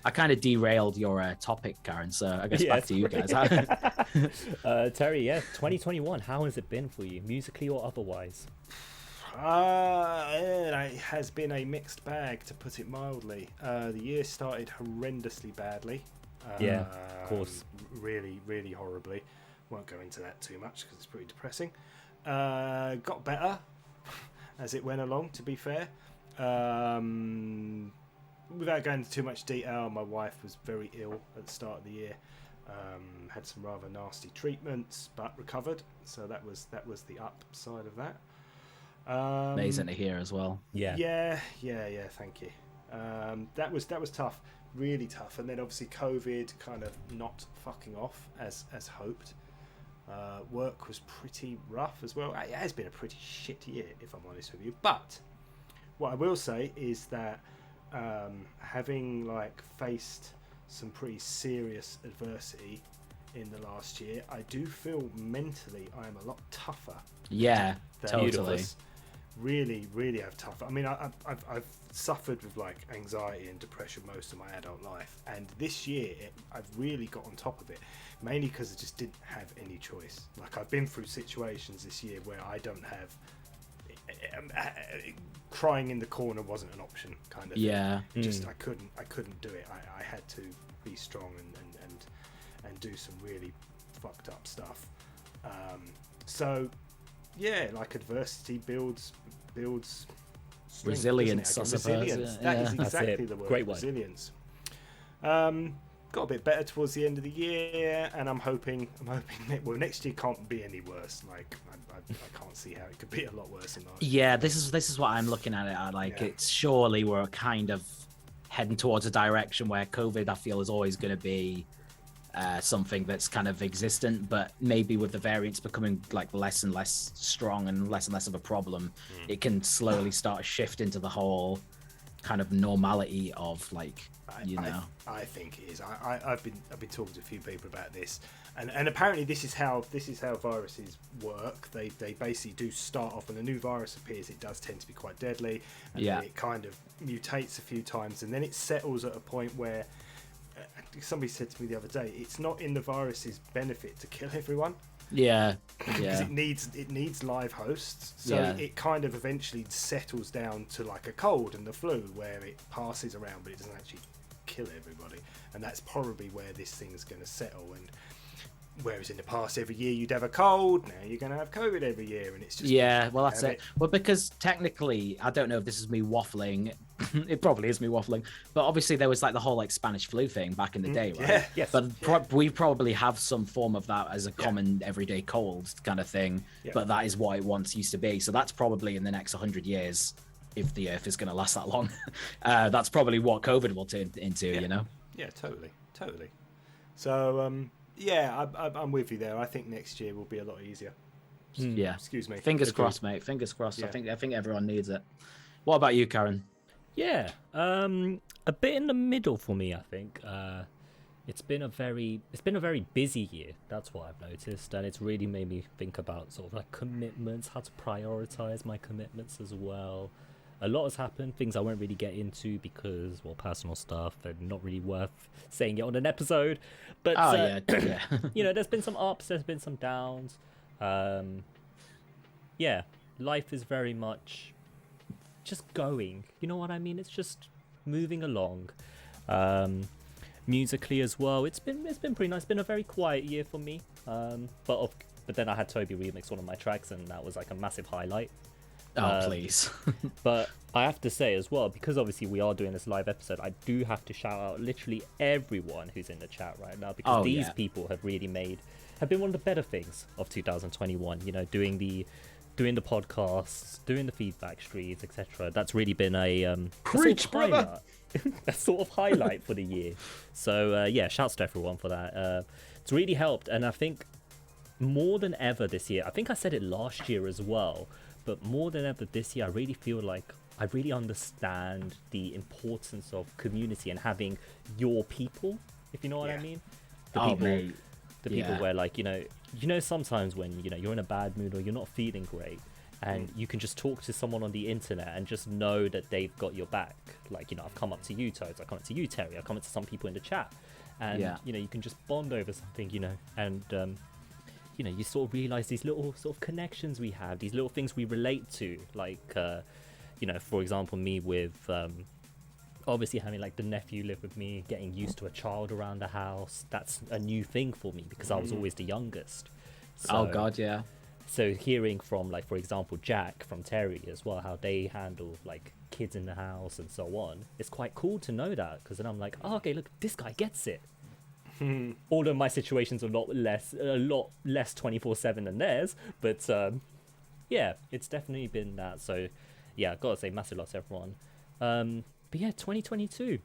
I kind of derailed your topic, Karen, so I guess back to you guys. Terry, 2021, how has it been for you, musically or otherwise? It has been a mixed bag, to put it mildly. The year started horrendously badly. Of course. Really, really horribly. Won't go into that too much because it's pretty depressing. Got better as it went along, to be fair. Without going into too much detail, my wife was very ill at the start of the year. Had some rather nasty treatments, but recovered. So that was the upside of that. Amazing to hear as well. Yeah. Thank you. That was tough, really tough. And then obviously COVID kind of not fucking off as hoped. Work was pretty rough as well. It has been a pretty shit year, if I'm honest with you. But what I will say is that having like faced some pretty serious adversity in the last year, I do feel mentally I am a lot tougher. Yeah, totally. Really have tough. I mean, I've suffered with like anxiety and depression most of my adult life, and this year I've really got on top of it, mainly because I just didn't have any choice. Like I've been through situations this year where I don't have. Crying in the corner wasn't an option, kind of. Yeah. Thing. Just I couldn't do it. I had to be strong and do some really fucked up stuff. So yeah, like adversity builds resilience. Resilience. That is exactly the word. Great word. Resilience. got a bit better towards the end of the year, and I'm hoping well, next year can't be any worse. Like I can't see how it could be a lot worse than that. Yeah, this is what I'm looking at it at. Like, it's surely we're kind of heading towards a direction where COVID, I feel, is always going to be something that's kind of existent, but maybe with the variants becoming like less and less strong and less of a problem, it can slowly start to shift into the whole kind of normality of like, I think it is. I've been talking to a few people about this, and apparently this is how viruses work. They basically do start off when a new virus appears. It does tend to be quite deadly, and then it kind of mutates a few times, and then it settles at a point where somebody said to me the other day, it's not in the virus's benefit to kill everyone. Yeah. Because it needs live hosts, so it kind of eventually settles down to like a cold and the flu, where it passes around but it doesn't actually kill everybody, and that's probably where this thing's going to settle. And whereas in the past every year you'd have a cold, now you're going to have COVID every year, and it's just that's it. Well, because technically, I don't know if this is me waffling. It probably is me waffling, but obviously there was like the whole like Spanish flu thing back in the day, right? But we probably have some form of that as a common everyday cold kind of thing. But that is what it once used to be. So that's probably in the next 100 years, if the Earth is going to last that long. That's probably what COVID will turn into. You know? Yeah, totally. So I'm with you there. I think next year will be a lot easier. Yeah. Excuse me. Fingers crossed, mate. Fingers crossed. I think everyone needs it. What about you, Karen? Yeah, a bit in the middle for me, I think. It's been a very busy year. That's what I've noticed, and it's really made me think about sort of like commitments, how to prioritize my commitments as well. A lot has happened, things I won't really get into because, well, personal stuff and not really worth saying it on an episode. But you know, there's been some ups, there's been some downs. Life is very much just going, you know what I mean? It's just moving along. Musically as well, it's been pretty nice. It's been a very quiet year for me, but then I had Toby remix one of my tracks, and that was like a massive highlight. Please. But I have to say as well, because obviously we are doing this live episode, I do have to shout out literally everyone who's in the chat right now, because these people have been one of the better things of 2021, you know, doing the podcasts, doing the feedback streams, etc. That's really been a sort of highlight for the year. So shouts to everyone for that. It's really helped, and I think more than ever this year, I think I said it last year as well, but more than ever this year, I really feel like I really understand the importance of community and having your people, if you know what I mean. The people where, like, you know sometimes when you're in a bad mood or you're not feeling great, and you can just talk to someone on the internet and just know that they've got your back. Like, I've come up to you, Toads, I've come up to you, Terry, I've come up to some people in the chat, and you can just bond over something, and you sort of realize these little sort of connections we have, these little things we relate to, like for example, me with obviously having like the nephew live with me, getting used to a child around the house. That's a new thing for me because I was always the youngest. So hearing from, like, for example, Jack from Terry as well, how they handle like kids in the house and so on, it's quite cool to know that, because then I'm like, oh, okay, look, this guy gets it. All of my situations are a lot less 24/7 than theirs, but it's definitely been that. So I've got to say massive lots to everyone. But 2022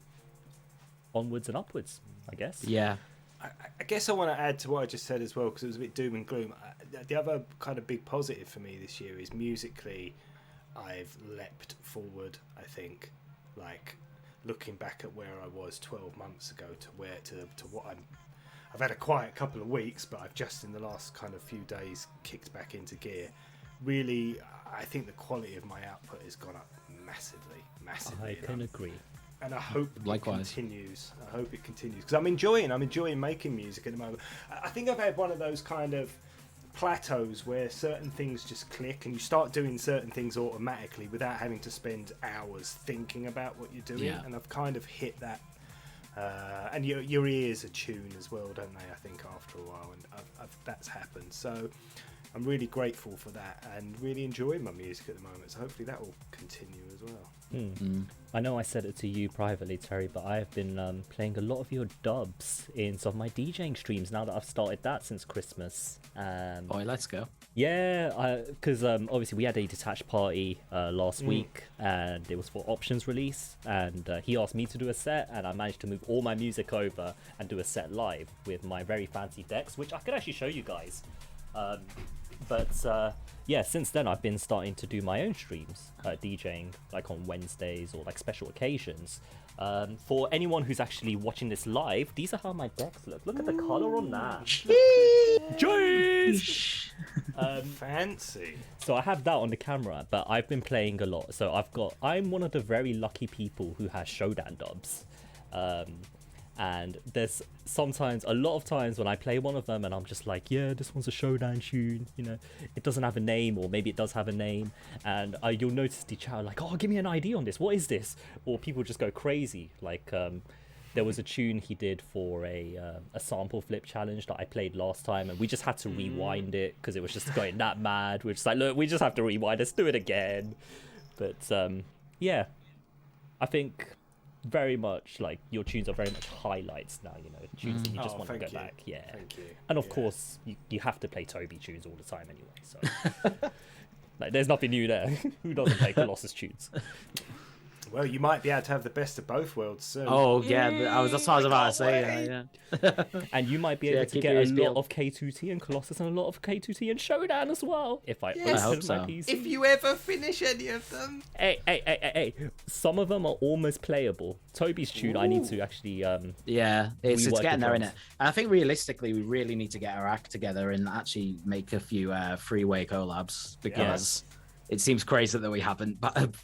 onwards and upwards, I guess. I guess I want to add to what I just said as well, because it was a bit doom and gloom. The other kind of big positive for me this year is musically I've leapt forward, I think. Like, looking back at where I was 12 months ago to what I've had a quiet couple of weeks, but I've just in the last kind of few days kicked back into gear. Really, I think the quality of my output has gone up massively. I can agree. And I hope Likewise. it continues. Because I'm enjoying making music at the moment. I think I've had one of those kind of plateaus where certain things just click and you start doing certain things automatically without having to spend hours thinking about what you're doing. And I've kind of hit that. And your ears attune as well, don't they? I think after a while, and that's happened. So I'm really grateful for that and really enjoying my music at the moment. So hopefully that will continue as well. I know I said it to you privately, Terry, but I have been playing a lot of your dubs in some of my DJing streams now that I've started that since Christmas. Boy, let's go. Yeah, because obviously we had a detached party last week, and it was for Options release, and he asked me to do a set, and I managed to move all my music over and do a set live with my very fancy decks, which I could actually show you guys. But yeah, since then I've been starting to do my own streams, DJing like on Wednesdays or like special occasions. For anyone who's actually watching this live, these are how my decks look. Look at the color on that. Jeez! Fancy. So I have that on the camera, but I've been playing a lot. So I'm one of the very lucky people who has Shodan dubs. And there's a lot of times when I play one of them and I'm just like, yeah, this one's a Shodan tune, you know, it doesn't have a name, or maybe it does have a name, and you'll notice the chat like, oh, give me an idea on this, what is this? Or people just go crazy. Like there was a tune he did for a sample flip challenge that I played last time, and we just had to rewind it because it was just going that mad. We're just like, look, we just have to rewind, let's do it again. But yeah, I think very much like your tunes are very much highlights now, you know, tunes that you just want to go back. Yeah, thank you. And of course you have to play Toby tunes all the time anyway, so like there's nothing new there. Who doesn't play Colossus tunes? Well, you might be able to have the best of both worlds soon. Oh yeah, that's what I was about to say. Yeah. And you might be able to get a lot of K2T and Colossus and a lot of K2T and Shodan as well. If I hope open so. my PC. If you ever finish any of them. Hey. Some of them are almost playable. Toby's tune, I need to actually Yeah, it's rework getting the there, drums. innit? And I think realistically, we really need to get our act together and actually make a few freeway collabs, because it seems crazy that we haven't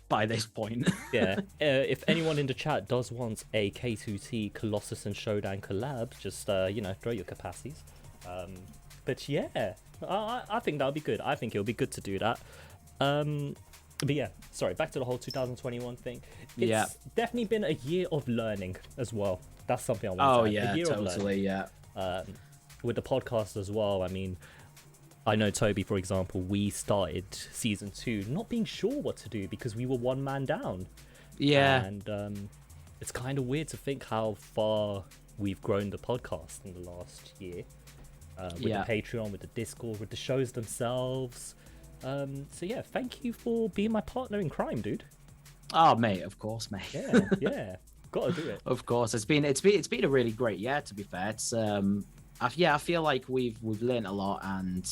by this point. Yeah, if anyone in the chat does want a K2T Colossus and Shodan collab, just you know, throw your capacities. But yeah, I think that would be good. I think it'll be good to do that. But yeah, sorry, back to the whole 2021 thing. It's definitely been a year of learning as well. That's something I want to add. A year of learning. With the podcast as well, I mean, I know Toby, for example, we started season 2 not being sure what to do because we were one man down. Yeah. And it's kind of weird to think how far we've grown the podcast in the last year. With the Patreon, with the Discord, with the shows themselves. So yeah, thank you for being my partner in crime, dude. Oh, mate, of course, mate. Yeah, gotta do it. Of course, it's been a really great year. To be fair, it's I feel like we've learned a lot, and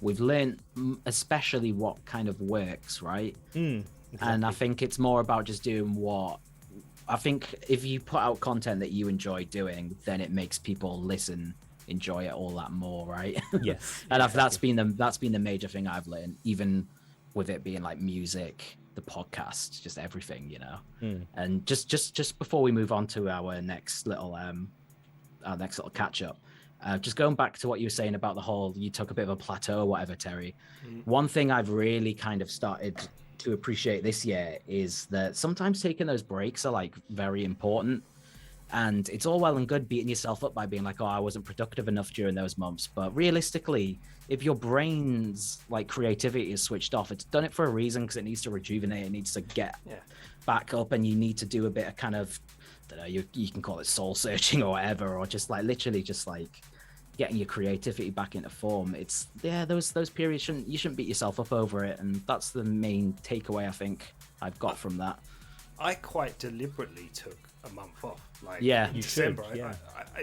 we've learned especially what kind of works, right? Exactly. And I think it's more about just doing what. I think if you put out content that you enjoy doing, then it makes people enjoy it all that more, right? Yes. And that's been the major thing I've learned, even with it being like music, the podcast, just everything, you know. And just before we move on to our next little catch up, just going back to what you were saying about the whole, you took a bit of a plateau or whatever, Terry. One thing I've really kind of started to appreciate this year is that sometimes taking those breaks are like very important. And it's all well and good beating yourself up by being like, oh, I wasn't productive enough during those months. But realistically, if your brain's like creativity is switched off, it's done it for a reason, because it needs to rejuvenate, it needs to get back up, and you need to do a bit of kind of, I don't know, you can call it soul searching or whatever, or just like literally just like getting your creativity back into form. It's those periods you shouldn't beat yourself up over it, and that's the main takeaway I think I've got from that. I quite deliberately took a month off. Like Yeah. in You December, should, yeah.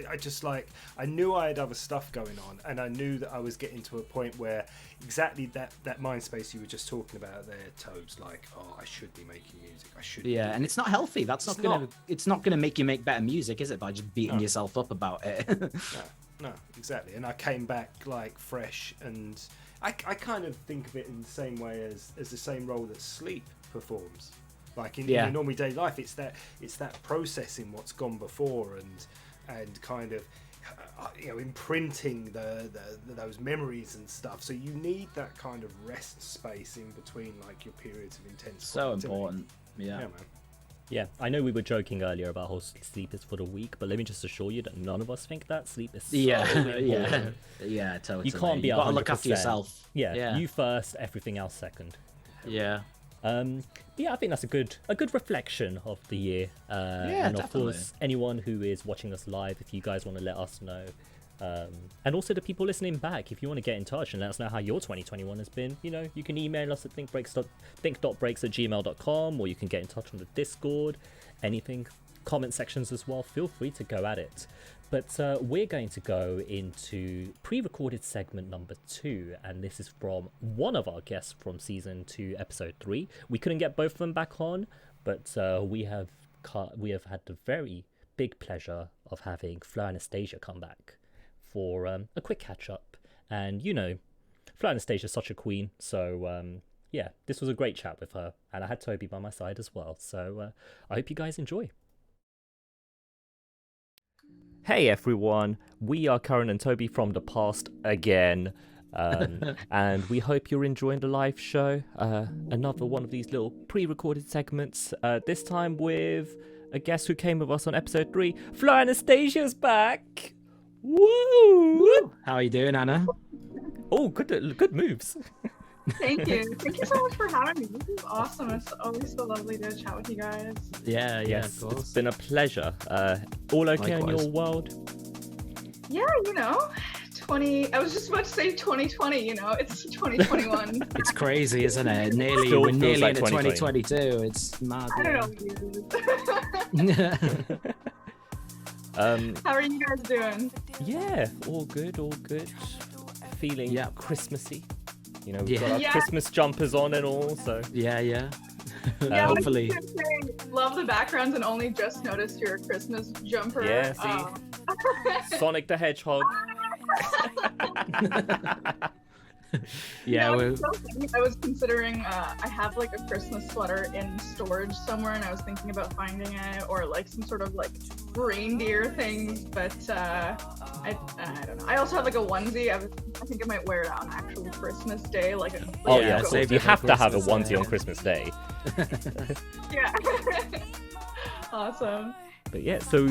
I just like, I knew I had other stuff going on, and I knew that I was getting to a point where exactly that mind space you were just talking about there, Tobes, like, oh, I should be making music. I should. Yeah, and it's not healthy. That's it's not gonna make you make better music, is it? By just beating yourself up about it. No, exactly. And I came back like fresh, and I kind of think of it in the same way as the same role that sleep performs. Like in your normal day life, it's that processing what's gone before, and kind of imprinting those memories and stuff. So you need that kind of rest space in between like your periods of intense. So productivity. important. Yeah. Man. Yeah, I know we were joking earlier about how sleep is for the weak, but let me just assure you that none of us think that. Sleep is so important. Yeah, totally. You can't be 100%. You gotta look after yourself. Yeah, you first, everything else second. Yeah. Yeah, I think that's a good reflection of the year. And of course, anyone who is watching us live, if you guys want to let us know, and also the people listening back, if you want to get in touch and let us know how your 2021 has been, you know, you can email us at think.breaks@gmail.com, or you can get in touch on the Discord, anything, comment sections as well. Feel free to go at it. But we're going to go into pre-recorded segment number 2, and this is from one of our guests from season 2, episode 3. We couldn't get both of them back on, but we have had the very big pleasure of having Fleur Anastasia come back for a quick catch-up. And you know, Fleur Anastasia is such a queen, so yeah, this was a great chat with her, and I had Toby by my side as well. So I hope you guys enjoy. Hey everyone, we are Karan and Toby from the past again, and we hope you're enjoying the live show. Another one of these little pre-recorded segments, this time with a guest who came with us on episode 3. Fleur Anastasia's back! Woo! How are you doing, Anna? Oh, good moves. Thank you. Thank you so much for having me. This is awesome. It's always so lovely to chat with you guys. Yeah, Yes, of course. it's been a pleasure. All okay in Likewise. your world? Yeah, you know, I was just about to say 2020, you know, it's 2021. It's crazy, isn't it? Still We're feels nearly like into 2020. 2022. It's mad. I don't know what it is. How are you guys doing? Yeah, all good. Feeling Christmassy. You know, we've got our Yeah. Christmas jumpers on and all, so... Yeah. Yeah, Hopefully. I was gonna say, love the backgrounds and only just noticed your Christmas jumper. Yeah, see? Sonic the Hedgehog. Yeah, No, we're... it's so funny. I was considering, I have like a Christmas sweater in storage somewhere, and I was thinking about finding it, or like some sort of like reindeer things, but I don't know. I also have like a onesie. I think I might wear it on actual Christmas Day. Like, Oh Yeah, yeah, of save course. it You for have to have a Christmas, onesie on Christmas Day. yeah. Awesome. But yeah, so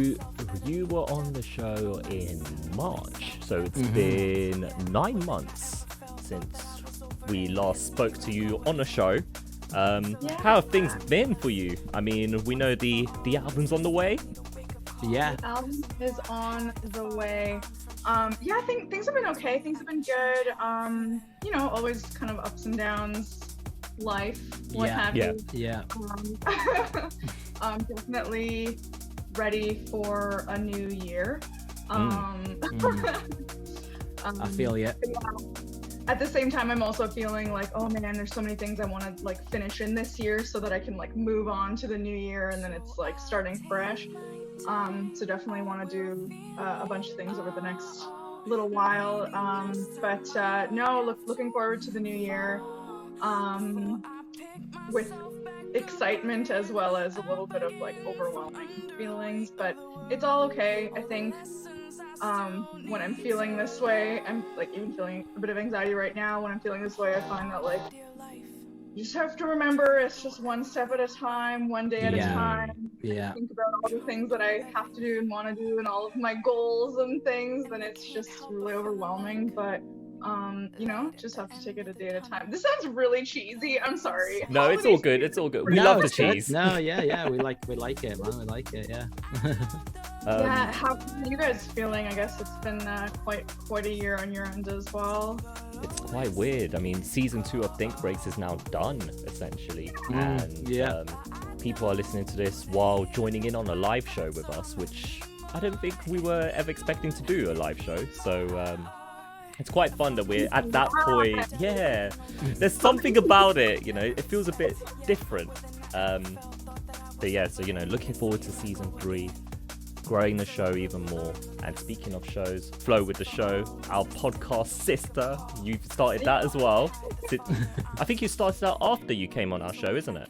you were on the show in March, so it's been 9 months since we last spoke to you on the show. How have things been for you? I mean, we know the album's on the way. Yeah. The album is on the way. Yeah, I think things have been okay. Things have been good. You know, always kind of ups and downs, life, what have you. Yeah. Definitely ready for a new year. I feel you. At the same time, I'm also feeling like, oh man, there's so many things I want to like finish in this year so that I can like move on to the new year, and then it's like starting fresh. So definitely want to do a bunch of things over the next little while. But looking forward to the new year with excitement as well as a little bit of like overwhelming feelings, but it's all okay. I think when I'm feeling this way, I'm like even feeling a bit of anxiety right now. When I'm feeling this way, I find that like you just have to remember it's just one step at a time, one day at a time. Yeah. Think about all the things that I have to do and want to do and all of my goals and things, then it's just really overwhelming. But you know, just have to take it a day at a time. This sounds really cheesy. I'm sorry. No, it's all good. It's all good. We love the it's good. cheese. No, yeah. We like it, man. We like it, yeah. Yeah, how are you guys feeling? I guess it's been quite a year on your end as well. It's quite weird. I mean, season 2 of Think Breaks is now done, essentially. And people are listening to this while joining in on a live show with us, which I don't think we were ever expecting to do a live show. So it's quite fun that we're at that point. Yeah, there's something about it, you know, it feels a bit different. But yeah, so, you know, looking forward to season 3. Growing the show even more. And speaking of shows, Flow with the Show, our podcast sister, you've started that as well. I think you started out after you came on our show, isn't it?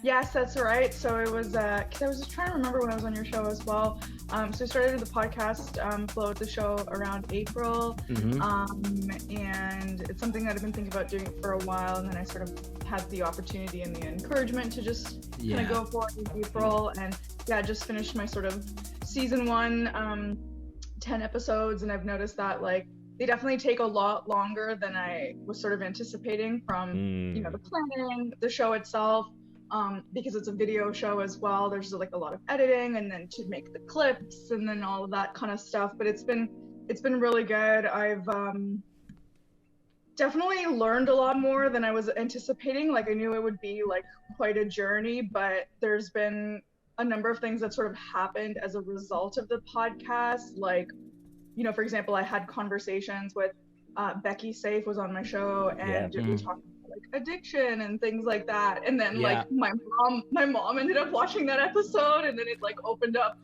Yes, that's right. So it was, because I was just trying to remember when I was on your show as well. So I started the podcast, flow with the show around April. And it's something that I've been thinking about doing for a while. And then I sort of had the opportunity and the encouragement to just kind of go for it in April. And yeah, just finished my sort of season 1, 10 episodes. And I've noticed that like, they definitely take a lot longer than I was sort of anticipating from, you know, the planning, the show itself. Because it's a video show as well, there's like a lot of editing and then to make the clips and then all of that kind of stuff. But it's been really good. I've definitely learned a lot more than I was anticipating. Like I knew it would be like quite a journey, but there's been a number of things that sort of happened as a result of the podcast. Like, you know, for example, I had conversations with Becky Safe was on my show, and we talked like addiction and things like that, and then like my mom ended up watching that episode, and then it like opened up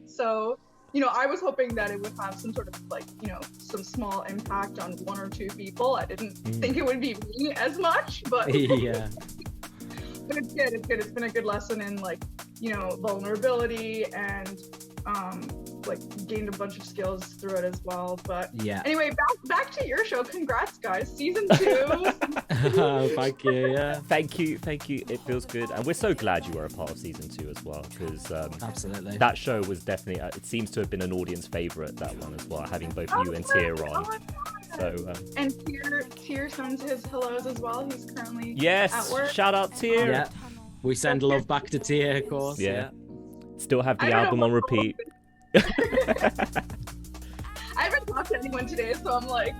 so you know, I was hoping that it would have some sort of like, you know, some small impact on 1 or 2 people. I didn't think it would be me as much, but but it's good. It's been a good lesson in like, you know, vulnerability, and like gained a bunch of skills through it as well. But anyway, back to your show. Congrats, guys, season 2. Thank you. Thank you. It feels good, and we're so glad you were a part of season 2 as well, because absolutely, that show was definitely it seems to have been an audience favorite, that one as well, having both you and Tier on. So and Tier sends his hellos as well. He's currently at work. Shout out Tier. We send love back to Tier, of course. Still have the album on repeat. I haven't talked to anyone today, so I'm like,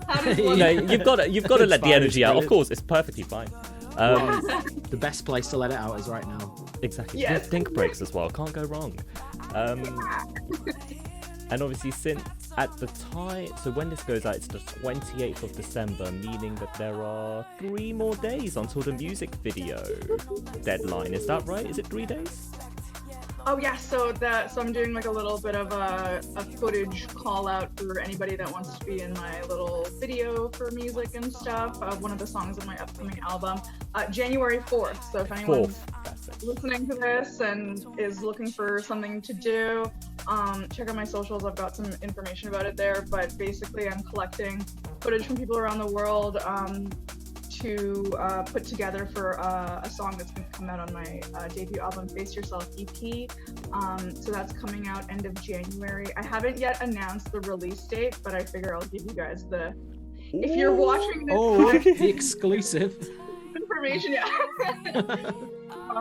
how does one... you've got to let the energy out. Of course, it's perfectly fine. The best place to let it out is right now. Exactly. Think breaks as well. Can't go wrong. And obviously, since at the time, so when this goes out, it's the 28th of December, meaning that there are 3 more days until the music video deadline. Is that right? Is it 3 days? Oh yeah, so I'm doing like a little bit of a footage call out for anybody that wants to be in my little video for music and stuff. One of the songs on my upcoming album, January 4th. So if anyone's listening to this and is looking for something to do, check out my socials. I've got some information about it there. But basically, I'm collecting footage from people around the world to put together for a song that's going to come out on my debut album, Face Yourself EP. So that's coming out end of January. I haven't yet announced the release date, but I figure I'll give you guys if you're watching this, the exclusive information.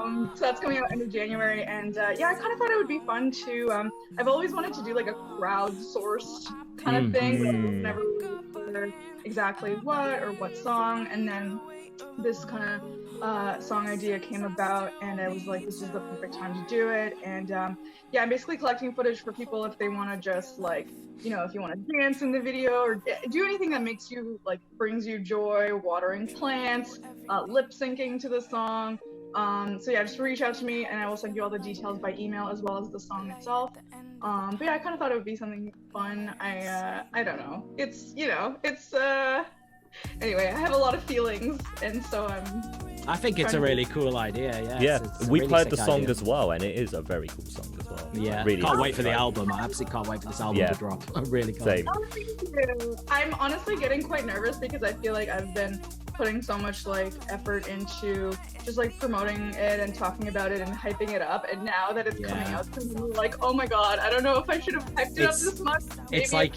So that's coming out end of January, and I kind of thought it would be fun to. I've always wanted to do like a crowdsourced kind of thing, but I've never really heard exactly what song, and then this kind of song idea came about, and I was like, this is the perfect time to do it. And I'm basically collecting footage for people if they want to just like, you know, if you want to dance in the video or do anything that makes you like brings you joy, watering plants, lip syncing to the song. So just reach out to me and I will send you all the details by email as well as the song itself. But I kind of thought it would be something fun. I don't know. Anyway, I have a lot of feelings, and so I think it's a really cool idea. We've really heard the song as well, and it is a very cool song as well. Really can't wait for the album. I absolutely can't wait for this album to drop. I really can't. Same. Oh, thank you. I'm honestly getting quite nervous because I feel like I've been putting so much like effort into just like promoting it and talking about it and hyping it up, and now that it's coming out, I'm like, oh my god, I don't know if I should have hyped it up this much. Maybe it's like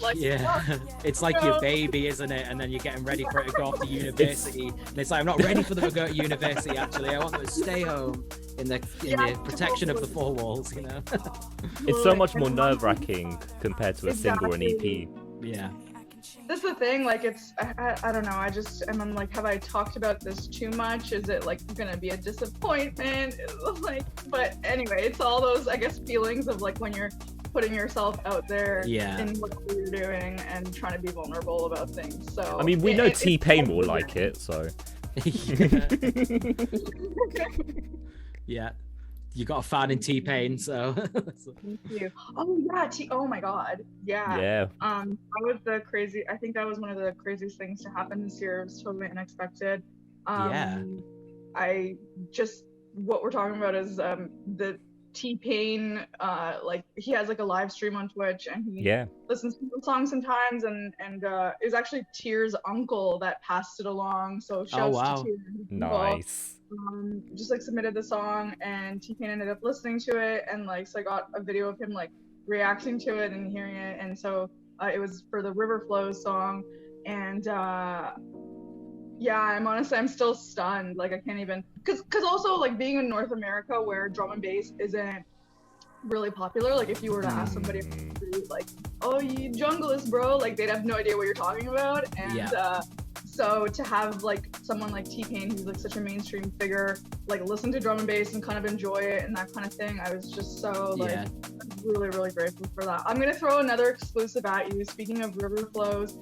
it's like your baby, isn't it? And then you're getting ready for it to go off to university, and it's like, I'm not ready for them to go to university. Actually, I want them to stay home in the protection of the 4 walls. You know, it's so much more nerve-wracking compared to a single or an EP. Yeah. That's the thing, like I don't know, I'm like, have I talked about this too much? Is it like gonna be a disappointment? Like, but anyway, it's all those, I guess, feelings of like when you're putting yourself out there in what you're doing and trying to be vulnerable about things. So I mean, we know T-Pain will like it, so yeah. you got a fan in T-Pain, so. Thank you. Oh yeah, oh my God, yeah. Yeah. That was the crazy. I think that was one of the craziest things to happen this year. It was totally unexpected. Yeah. I just what we're talking about is the T-Pain, like he has like a live stream on Twitch, and he listens to the song sometimes, and it was actually Tears' uncle that passed it along. So shouts to Tears' nice. just like submitted the song, and T-Pain ended up listening to it, and like so I got a video of him like reacting to it and hearing it, and so it was for the River Flows song, and yeah, I'm still stunned. Like I can't even, cause also like being in North America where drum and bass isn't really popular. Like if you were to ask somebody like, oh, you junglist, bro, like they'd have no idea what you're talking about. And so to have like someone like T-Pain, who's like such a mainstream figure, like listen to drum and bass and kind of enjoy it and that kind of thing, I was just so like really, really grateful for that. I'm gonna throw another exclusive at you. Speaking of River Flows,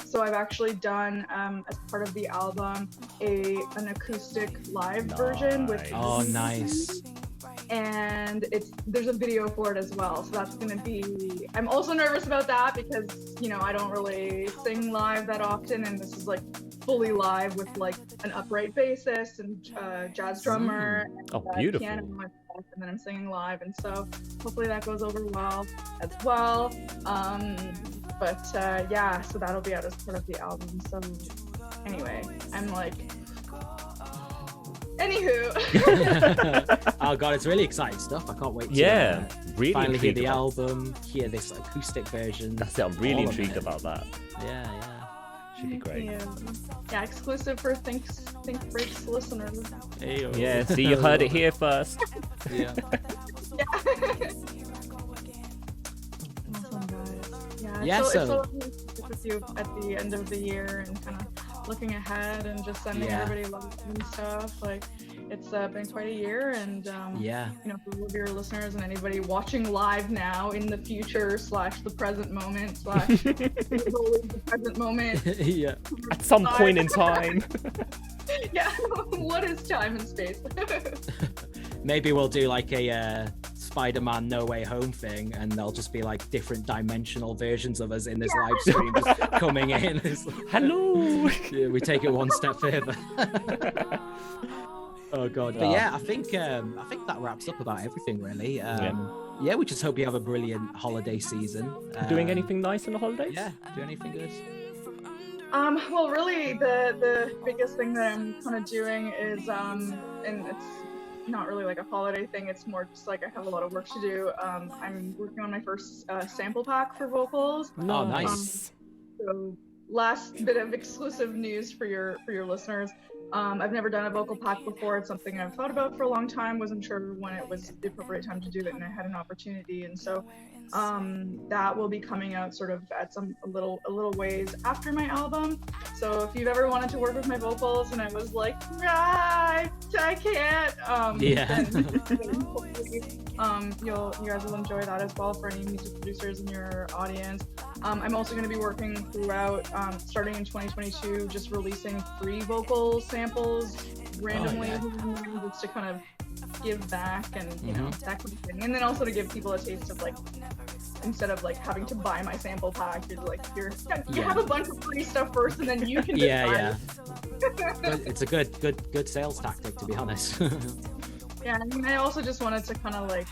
so I've actually done as part of the album an acoustic live version with nice. And there's a video for it as well, so that's gonna be, I'm also nervous about that because you know I don't really sing live that often, and this is like fully live with like an upright bassist and jazz drummer and beautiful. Piano and stuff, and then I'm singing live, and so hopefully that goes over well as well. But yeah, so that'll be out as part of the album. So anyway, I'm like, anywho. Oh god, it's really exciting stuff. I can't wait to really finally hear the album, hear this acoustic version. That's it, I'm really intrigued about that. Yeah. Should be great. Yeah, exclusive for Think Breaks listeners. Hey-o. Yeah, see, you heard it here first. Yeah. Awesome, guys. Yeah, so it's so with you at the end of the year and kind of looking ahead and just sending everybody love and stuff. Like it's been quite a year, and you know, for all of your listeners and anybody watching live now in the future / the present moment / the present moment. At some point in time. What is time and space? Maybe we'll do like a Spider-Man No Way Home thing, and there'll just be like different dimensional versions of us in this live stream just coming in. Hello. Yeah, we take it one step further. Oh god. But yeah, I think that wraps up about everything really. Yeah, we just hope you have a brilliant holiday season. Doing anything nice in the holidays? Yeah, do anything good? Well, really, the biggest thing that I'm kind of doing is, and it's not really like a holiday thing, it's more just like I have a lot of work to do. I'm working on my first sample pack for vocals. Oh, nice. So last bit of exclusive news for your listeners. I've never done a vocal pack before. It's something I've thought about for a long time. Wasn't sure when it was the appropriate time to do it, and I had an opportunity. And so that will be coming out sort of at a little ways after my album. So if you've ever wanted to work with my vocals and I was like, I can't, then you guys will enjoy that as well for any music producers in your audience. I'm also going to be working throughout, starting in 2022, just releasing free vocal samples randomly, just to kind of give back and you know that kind of thing, and then also to give people a taste of like, instead of like having to buy my sample pack, you're like you have a bunch of free stuff first, and then you can It's a good sales tactic, to be honest. Yeah, I mean, I also just wanted to kind of like,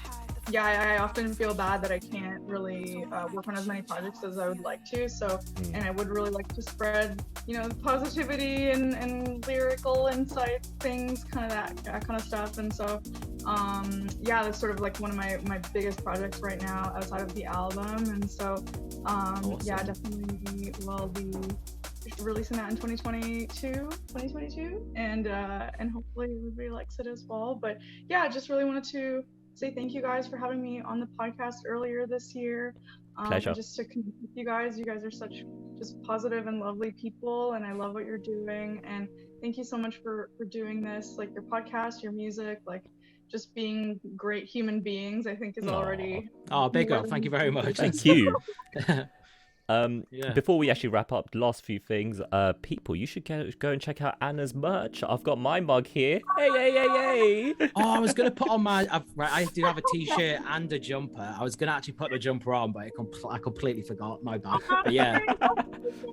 I often feel bad that I can't really work on as many projects as I would like to. So, and I would really like to spread, you know, positivity and lyrical insight things, kind of that kind of stuff. And so, that's sort of like one of my biggest projects right now outside of the album. And so, awesome. Definitely will be releasing that in 2022, and hopefully everybody likes it as well. But yeah, I just really wanted to say thank you guys for having me on the podcast earlier this year. Pleasure. Just to connect with you guys are such just positive and lovely people, and I love what you're doing, and thank you so much for doing this, like your podcast, your music, like just being great human beings, I think is already big up. Thank you very much. Thank you. Yeah. Before we actually wrap up, the last few things. People, you should go and check out Anna's merch. I've got my mug here. Hey. Oh, I was gonna put on right. I do have a t-shirt and a jumper. I was gonna actually put the jumper on, but I completely forgot. My bad. But yeah,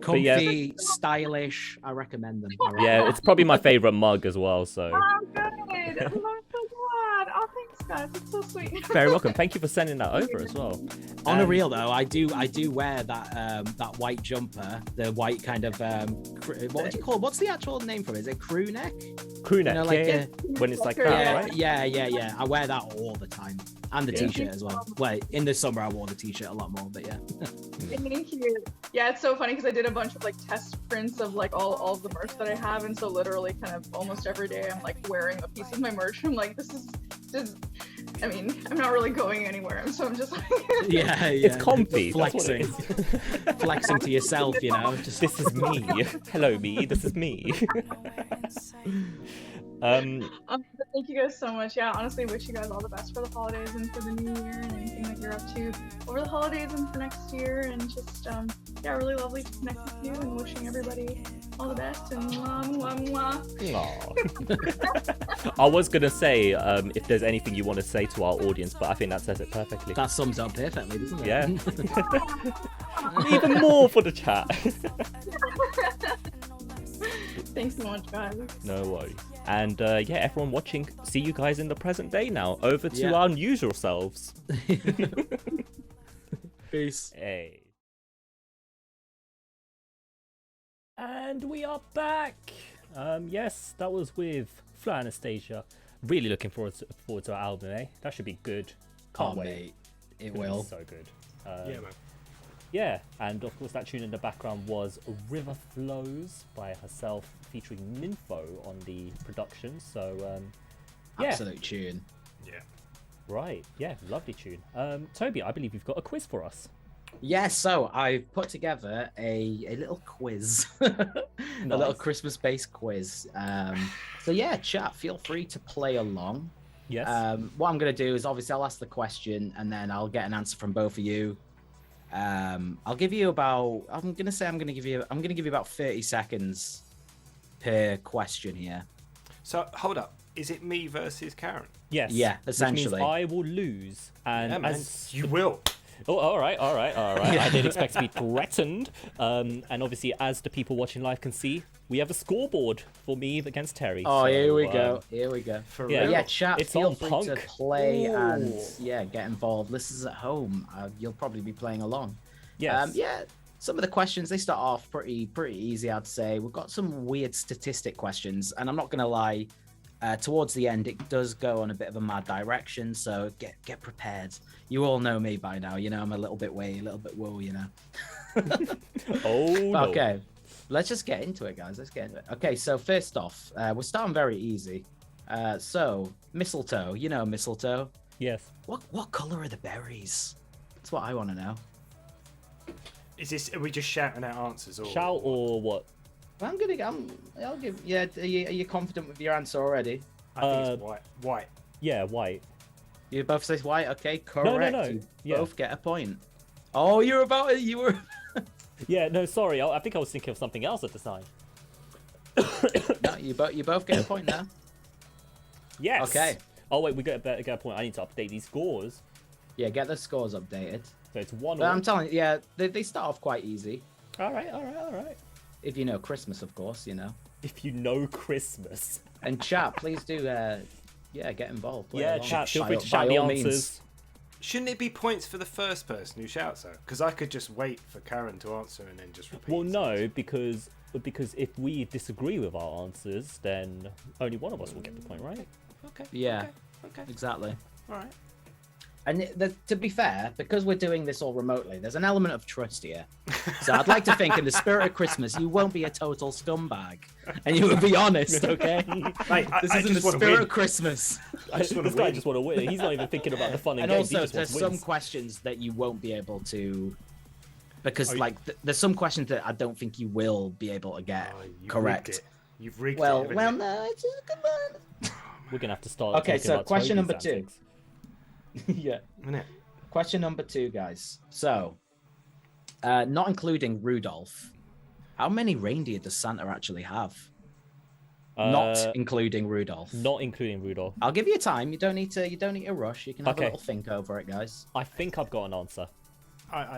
comfy, stylish. I recommend them. Yeah, it's probably my favorite mug as well. So. Oh, good. I'm so glad. Oh, thanks, guys. It's so sweet. Very welcome. Thank you for sending that over as well. On a real though, I do wear that white jumper, the white kind of what would you call it? What's the actual name for it? Is it crew neck? Crew neck, You know, like yeah. When it's like that, right? Yeah. I wear that all the time, and the t-shirt as well. Well, in the summer I wore the t-shirt a lot more, but yeah. Thank you. Yeah, it's so funny because I did a bunch of like test prints of like all of the merch that I have, and so literally kind of almost every day I'm like wearing a piece of my merch. I'm like, this is just. I mean, I'm not really going anywhere, so I'm just like. yeah. It's comfy. Flexing, flexing to yourself, you know. Just this is me. Hello, me. This is me. Thank you guys so much. Yeah, honestly, wish you guys all the best for the holidays and for the new year and anything that you're up to over the holidays and for next year. And just, yeah, really lovely to connect with you and wishing everybody all the best and mwah. I was gonna say if there's anything you want to say to our audience, but I think that says it perfectly. That sums up perfectly, doesn't it? Yeah. Even more for the chat. Thanks so much, guys. No worries. And yeah, everyone watching, see you guys in the present day now. Over to Yeah. our usual selves. Peace. Hey. And we are back. Yes, that was with Flo Anastasia. Really looking forward to our album, eh? That should be good. Can't wait. Mate, it It's gonna be will. so good. Yeah, man. Yeah, and of course that tune in the background was River Flows by herself, featuring Ninfo on the production. So yeah, Absolute tune. Yeah. right, yeah, lovely tune. Toby, I believe you've got a quiz for us. Yeah, so I've put together a little quiz, a little Christmas-based quiz. So yeah, chat, feel free to play along. Yes. What I'm gonna do is obviously I'll ask the question and then I'll get an answer from both of you. I'll give you about. I'm gonna give you about 30 seconds per question here. So hold up. Is it me versus Karen? Yes. Yeah, Which essentially. means I will lose, and Yeah, man. as You will. Oh, all right. I didn't expect to be threatened. And obviously, as the people watching live can see, we have a scoreboard for me against Terry. Oh, so, here we go. Here we go. For Yeah. real. Yeah, chat. It's Feel on free Punk. to play and Ooh. yeah, get involved. Listeners at home, you'll probably be playing along. Yes. Yeah, some of the questions they start off pretty easy, I'd say. We've got some weird statistic questions, and I'm not gonna lie. Towards the end, it does go on a bit of a mad direction, so get prepared. You all know me by now. You know I'm a little bit way, a little bit woo. You know. Oh. No. Okay, let's just get into it, guys. Let's get into it. Okay, so first off, we're starting very easy. So mistletoe, you know mistletoe. Yes. What color are the berries? That's what I want to know. Is this? Are we just shouting out answers? Or Shout or what? I'll give. Yeah, are you confident with your answer already? I think it's white. White. Yeah, white. You both say white. Okay, correct. No. You Yeah. both get a point. Oh, you were. Yeah. No, sorry. I think I was thinking of something else at the time. No, you both get a point now. Yes. Okay. Oh wait, we get a point. I need to update these scores. Yeah, get the scores updated. So it's 1 But I'm all. telling you, yeah, they start off quite easy. All right. If you know Christmas, of course, you know. If you know Christmas. And chat, please do, yeah, get involved. Play Yeah, along. chat. Feel By- free to by shout the all means. answers. Shouldn't it be points for the first person who shouts out? Because I could just wait for Karen to answer and then just repeat. Well, no, because if we disagree with our answers, then only one of us will get the point, right? Okay. Yeah, Okay. exactly. All right. And to be fair, because we're doing this all remotely, there's an element of trust here. So I'd like to think, in the spirit of Christmas, you won't be a total scumbag, and you will be honest, okay? Mate, This I is in the just wanna spirit win. of Christmas. just wanna This guy win. just want to win. He's not even thinking about the fun and And games. also, he just there's wants some wins. questions that you won't be able to, because Oh, you- like there's some questions that I don't think you will be able to get Oh, you've correct. rigged it. You've rigged Well, it. well, no, it's just a good one. We're gonna have to start. Okay, talking so about question Toby's number 2. antics. Yeah. Isn't it? Question number 2, guys. So, Not including Rudolph. How many reindeer does Santa actually have? Not including Rudolph. Not including Rudolph. I'll give you time. You don't need to rush. You can have a Okay. little think over it, guys. I think I've got an answer.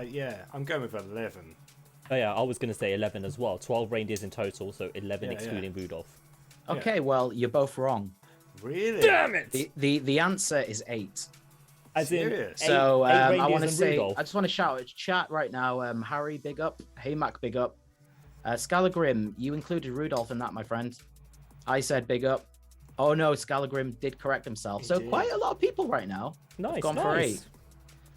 Yeah, I'm going with 11. Oh yeah, I was gonna say 11 as well. 12 reindeers in total, so 11 Yeah, excluding Rudolph. Okay, well, you're both wrong. Really? Damn it! The answer is 8. As in, Serious? So eight I reindeers want to and say, Rudolph. I just want to shout at chat right now. Harry, big up. Hey, Mac, big up. Scalagrim, you included Rudolph in that, my friend. I said big up. Oh no, Scalagrim did correct himself. He So did. quite a lot of people right now. Nice, have gone nice. for 8.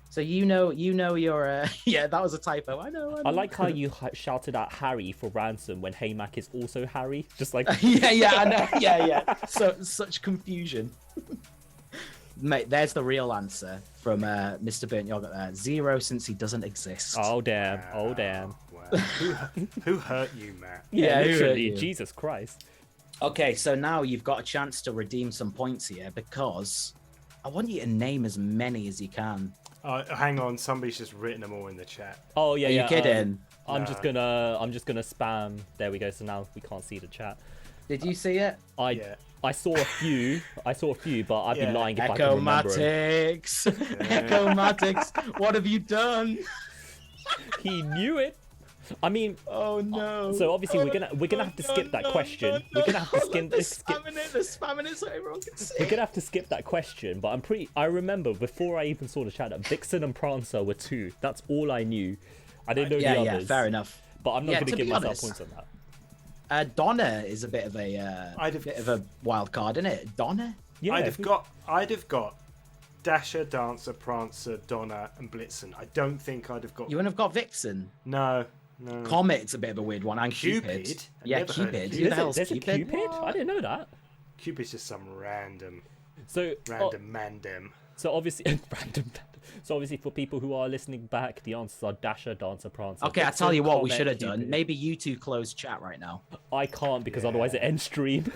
So you know your yeah, that was a typo. I know. I like how you shouted at Harry for ransom when Haymack is also Harry. Just like, yeah, I know. Yeah. So such confusion. Mate, there's the real answer from Mr. Burnt Yogurt there. 0 since he doesn't exist. oh damn, oh damn. Wow. Who hurt you, Matt? Yeah, who hurt literally, you? Jesus Christ. Okay, so now you've got a chance to redeem some points here because I want you to name as many as you can. Hang on, somebody's just written them all in the chat. Oh yeah, Are you yeah. kidding? I'm just gonna spam. There we go. So now we can't see the chat. Did you see it? Yeah. I saw a few. but I'd be lying if I can remember 'em. Echomatics. Echomatics. What have you done? He knew it. I mean, Oh no. so obviously we're gonna have to skip that question. We're gonna have to skip. They're spamming it so everyone can see. We're gonna have to skip that question. But I remember before I even saw the chat that Vixen and Prancer were 2. That's all I knew. I didn't know the Yeah, others. fair enough. But I'm not Yeah, gonna to give be myself honest, points on that. Donna is a bit of a wild card, isn't it? Donna? Yeah, I'd have got Dasher, Dancer, Prancer, Donna, and Blitzen. I don't think I'd have got. You wouldn't have got Vixen. No. Comet's a bit of a weird one, and Cupid. Cupid? I've Yeah, never heard of Cupid. Cupid. Who the hell's There's a Cupid? Cupid? I didn't know that. Cupid's just some random mandem. So obviously, random. So obviously, for people who are listening back, the answers are Dasher, Dancer, Prancer. Okay, I Vixen, tell you what we Comet, should have done. Cupid. Maybe you two close chat right now. I can't because otherwise it ends stream.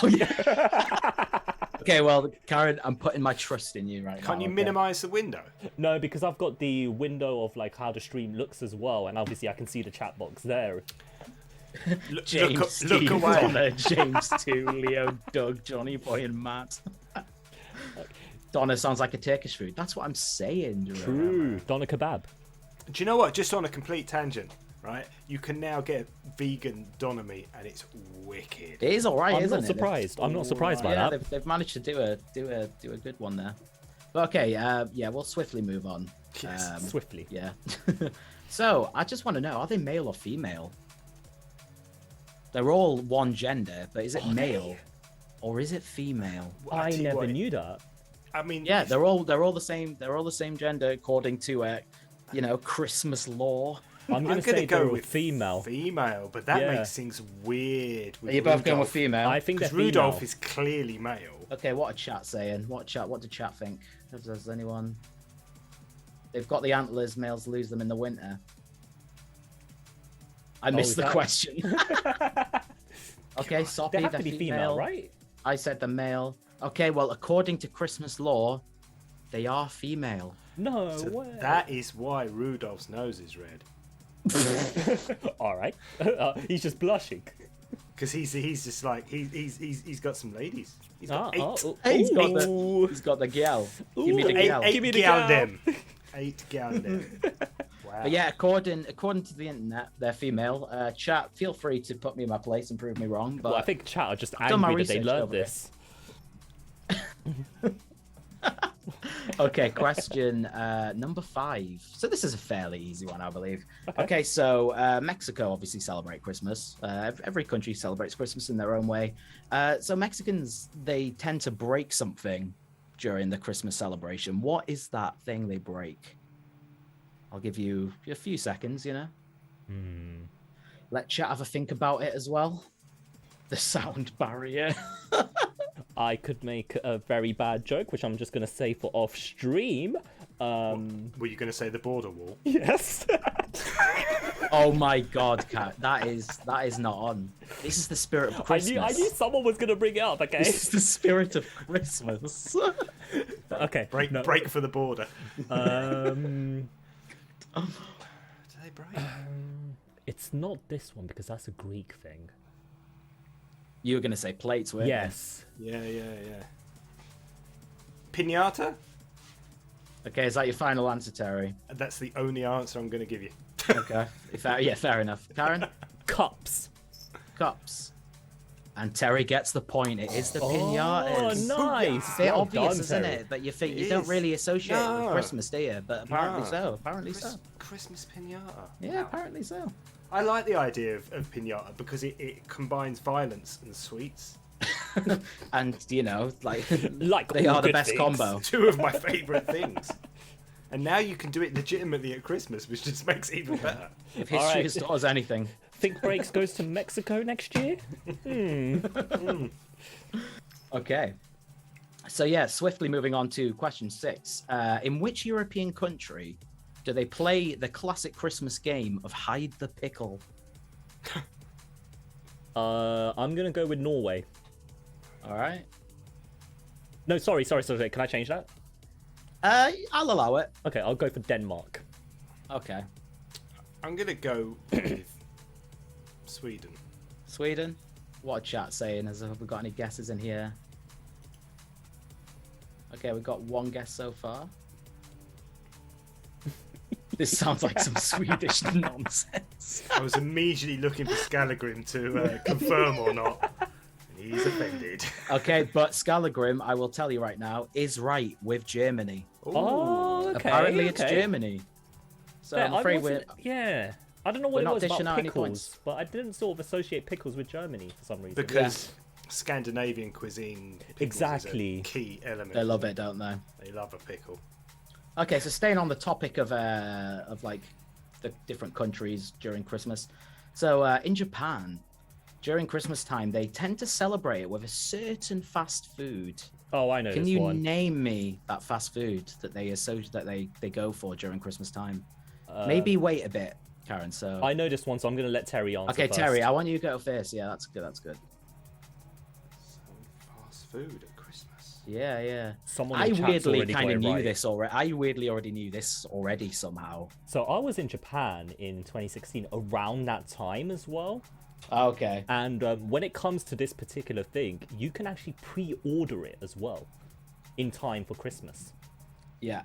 Oh yeah. Okay, well, Karen, I'm putting my trust in you right now. Can't you okay? minimize the window? No, because I've got the window of like how the stream looks as well, and obviously I can see the chat box there. James, look Steve, away. Donna, James, 2, Leo, Doug, Johnny Boy, and Matt. Donna sounds like a Turkish food. That's what I'm saying. Jerome. True. Doner kebab. Do you know what? Just on a complete tangent, right? You can now get vegan doner meat, and it's wicked. It is all right, I'm isn't not it? surprised. I'm not surprised by Yeah, that. they've managed to do a good one there. But okay, yeah, we'll swiftly move on. Yes. Swiftly. Yeah. So I just want to know: are they male or female? They're all one gender, but is it male or is it female? Well, I tell you never what, knew that. I mean, Yeah, they're all the same. They're all the same gender according to Christmas law. I'm gonna I'm say gonna they're go with female. Female, but that Yeah. makes things weird. Are you both going with female? I think they're Because Rudolph female. is clearly male. Okay, what are chat saying? What did chat think? Does anyone? They've got the antlers. Males lose them in the winter. I missed is the that- question. Okay, Soppy, They have they're to be female, right? I said the male. Okay, well, according to Christmas law, they are female. No So way. that is why Rudolph's nose is red. All right. He's just blushing. Because he's just like he's got some ladies. He's got eight. Hey, he's got the Ooh. he's got the gal. Give me the Eight- gal. eight- Give me the gal. them. 8 gal them. Wow. But yeah, according to the internet, they're female. Chat, feel free to put me in my place and prove me wrong. But Well, I think chat are just done my angry that they research learned over here. this. Okay, question number 5. So this is a fairly easy one, I believe. Okay, so Mexico obviously celebrate Christmas. Every country celebrates Christmas in their own way. So Mexicans, they tend to break something during the Christmas celebration. What is that thing they break? I'll give you a few seconds, Let chat have a think about it as well. The sound barrier. I could make a very bad joke, which I'm just going to say for off stream. Were you going to say the border wall? Yes. Oh my god, Kat, that is not on. This is the spirit of Christmas. I knew someone was going to bring it up, okay? This is the spirit of Christmas. Okay. Break for the border. Um, Do they brain. It's not this one because that's a Greek thing. You were going to say plates, weren't you? Yes. Yeah. Pinata? Okay, is that your final answer, Terry? That's the only answer I'm going to give you. Okay. Fair enough. Karen? Cups. Cups. And Terry gets the point. It is the pinatas. Oh, nice. It's a bit Well obvious, done, isn't Terry. it? But you think It you don't is. really associate it with No. Christmas, do you? But apparently No. so. Apparently so. Christmas pinata. Yeah, apparently so. I like the idea of pinata because it combines violence and sweets. And you know, like Like they all are the good best things. combo. Two of my favourite things. And now you can do it legitimately at Christmas, which just makes it even better. If history Alright. has taught us anything. Think Breaks goes to Mexico next year? Okay. So yeah, swiftly moving on to question 6. In which European country do they play the classic Christmas game of hide the pickle? I'm gonna go with Norway. All right. No, sorry. Can I change that? I'll allow it. Okay, I'll go for Denmark. Okay. I'm going to go with Sweden. Sweden. What a chat saying. Have we got any guesses in here? Okay, we've got one guess so far. This sounds like some Swedish nonsense. I was immediately looking for Skallagrim to confirm or not. And he's offended. Okay, but Skallagrim, I will tell you right now, is right with Germany. Oh, okay. Apparently it's okay. Germany. So Yeah, I'm afraid Yeah. I don't know we're what it not was dishing about out any pickles, points. but I didn't sort of associate pickles with Germany for some reason. Because Scandinavian cuisine pickles Exactly. is a key element. they love it, don't they? They love a pickle. Okay, so staying on the topic of like the different countries during Christmas. So in Japan, during Christmas time, they tend to celebrate it with a certain fast food. Oh, I know Can this you one. name me that fast food that they they go for during Christmas time? Maybe wait a bit, Karen. So I know this one, so I'm going to let Terry answer okay, first. Terry, I want you to go first. Yeah, that's good. That's good. So fast food at Christmas. Yeah. Someone I in chat's weirdly already kind got of it knew right. this already. I weirdly already knew this already somehow. So I was in Japan in 2016, around that time as well. Okay. And when it comes to this particular thing, you can actually pre-order it as well in time for Christmas. Yeah.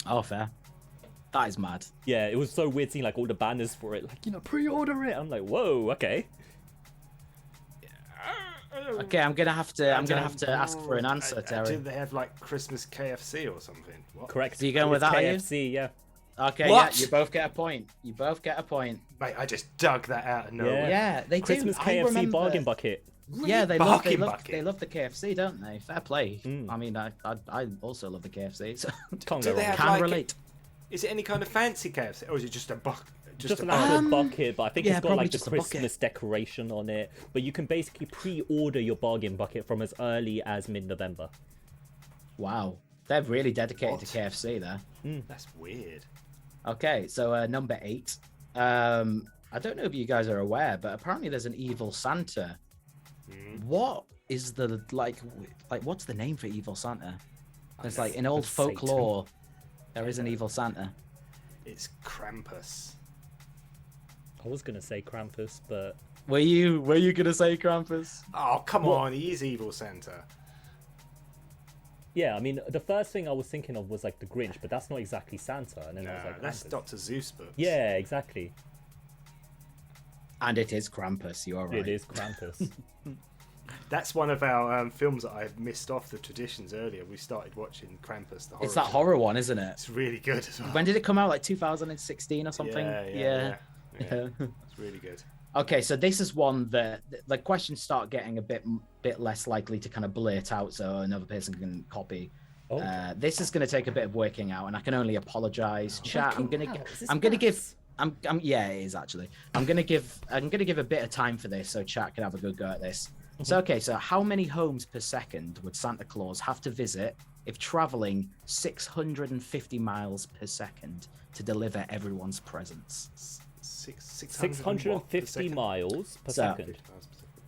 Oh, fair. That is mad. Yeah, it was so weird seeing like all the banners for it, like, pre-order it. I'm like, whoa, okay. Okay, I'm gonna have to ask for an answer, Terry. Do they have like Christmas KFC or something? What? Correct. So you going with It's that, are you? KFC, yeah. Okay, What? yeah, you both get a point. You both get a point. Mate, I just dug that out of nowhere. Yeah, they Christmas do. I KFC remember- bargain bucket. Yeah, they love Bucket. they love the KFC, don't they? Fair play. Mm. I mean, I also love the KFC, so Can't Do go they wrong. have can like- relate. Is it any kind of fancy KFC, or is it just a bucket? Just a an bucket? actual bucket, but I think yeah, it's got probably like the just a bucket. Christmas decoration on it. But you can basically pre-order your bargain bucket from as early as mid-November. Wow, they're really dedicated What? to KFC there. That's weird. Okay, so number 8. I don't know if you guys are aware, but apparently there's an evil Santa. What is the like what's the name for evil Santa? It's like in old That's Satan. folklore, there is an evil Santa. It's Krampus. I was gonna say Krampus, but Were you gonna say Krampus? Oh, come on, he is evil Santa. yeah, I mean, the first thing I was thinking of was like the Grinch, but that's not exactly Santa. And then I was Nah, like, that's Krampus. Dr. Zeus books. Yeah, exactly. And it is Krampus. You are right. It is Krampus. That's one of our films that I missed off the traditions earlier. We started watching Krampus, the horror. It's that film. horror one, isn't it? It's really good as well. When did it come out? Like 2016 or something? Yeah. It's really good. Okay, so this is one that the questions start getting a bit less likely to kind of blurt out, so another person can copy. Oh. This is going to take a bit of working out, and I can only apologize. Chat, I'm gonna Is this I'm gonna give maths? I'm yeah, it is actually. I'm gonna give a bit of time for this, so chat can have a good go at this. So okay, so how many homes per second would Santa Claus have to visit if traveling 650 miles per second to deliver everyone's presents? 650 miles per So- second.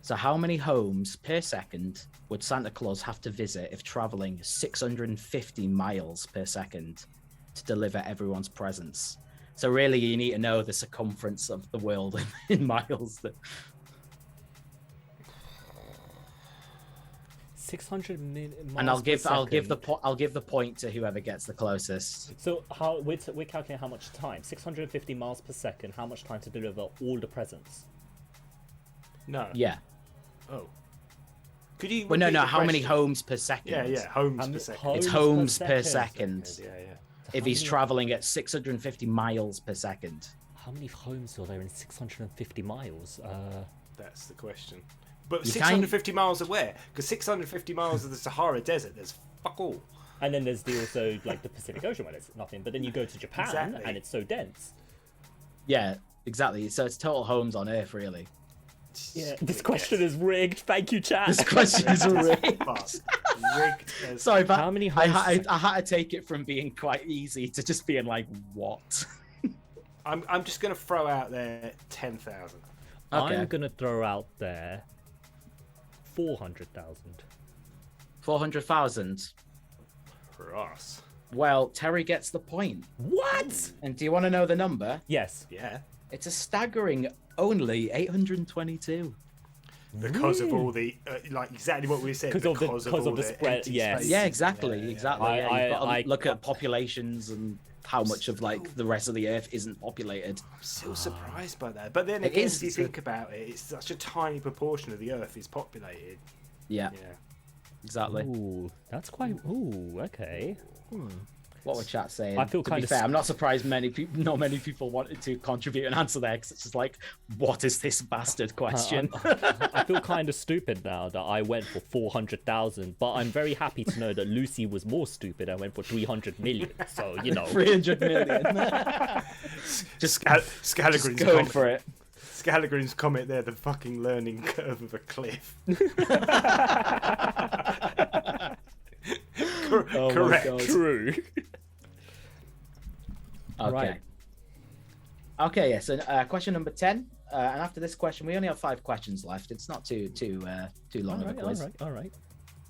So how many homes per second would Santa Claus have to visit if traveling 650 miles per second to deliver everyone's presents? So really, you need to know the circumference of the world in miles. 600 miles And I'll give per the point to whoever gets the closest. So we're calculating how much time? 650 miles per second. How much time to deliver all the presents? No. Yeah. Oh. Could you? Well, no. repeat the How many question? homes per second? Yeah. Homes per second. It's homes per second. Yeah. If he's traveling at 650 miles per second. How many homes are there in 650 miles? That's the question. But You 650 miles of where? Because 650 miles of the Sahara Desert, there's fuck all. And then there's also like the Pacific Ocean where there's nothing. But then you go to Japan Exactly. and it's so dense. Yeah, exactly. So it's total homes on Earth, really. Yeah. This question is rigged. Thank you, chat. This question is rigged. Rigged as... Sorry, but How many I homes? had to take it from being quite easy to just being like, what? I'm just going to throw out there 10,000. Okay. I'm gonna throw out there 400,000. 400,000. For us. Well, Terry gets the point. What? And do you want to know the number? Yes. Yeah. It's a staggering only 822. Because of all the, like exactly what we said. Because Because of all the spread, empty yes. spaces. Yeah, exactly, Yeah. exactly. I- Yeah, you've got to I- look at populations and how much of like the rest of the Earth isn't populated. I'm still surprised by that. But then It again, is, if you it's a- think about it, it's such a tiny proportion of the Earth is populated. Yeah, Yeah. exactly. Ooh, that's quite. Ooh, okay. What were chat saying? I feel to kinda be fair, s- I'm not surprised not many people wanted to contribute and answer there because it's just like, what is this bastard question? I feel kind of stupid now that I went for 400,000, but I'm very happy to know that Lucy was more stupid and went for 300 million. So you know. 300 million. just Scalagrin's go comment. for it. Scalagrin's comment there, the fucking learning curve of a cliff. Oh my Correct. God. True. Okay. Right. Okay, yeah. So question number 10. And after this question, we only have 5 questions left. It's not too long of a quiz. All right.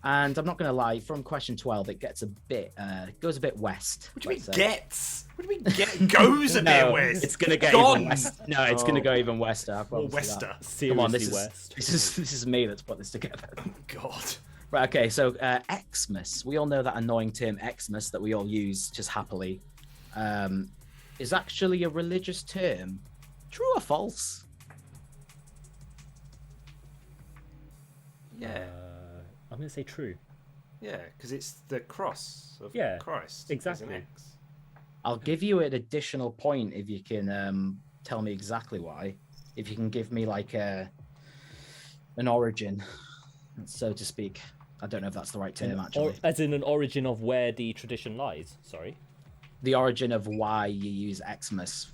And I'm not going to lie, from question 12, it gets a bit, goes a bit west. What do you mean let's say. gets? What do you mean get? Goes a bit No, west. it's going to get Gone. even west. No, it's going to go even wester. I Or promise you wester. that. Seriously, Come on, this West. is me that's put this together. God. Right, okay, so Xmas. We all know that annoying term Xmas that we all use just happily is actually a religious term. True or false? Yeah. I'm gonna say true. Yeah, because it's the cross of Yeah, Christ. as an exactly. X. I'll give you an additional point if you can tell me exactly why. If you can give me like an origin, so to speak. I don't know if that's the right term, actually. As in an origin of where the tradition lies. Sorry. The origin of why you use Xmas.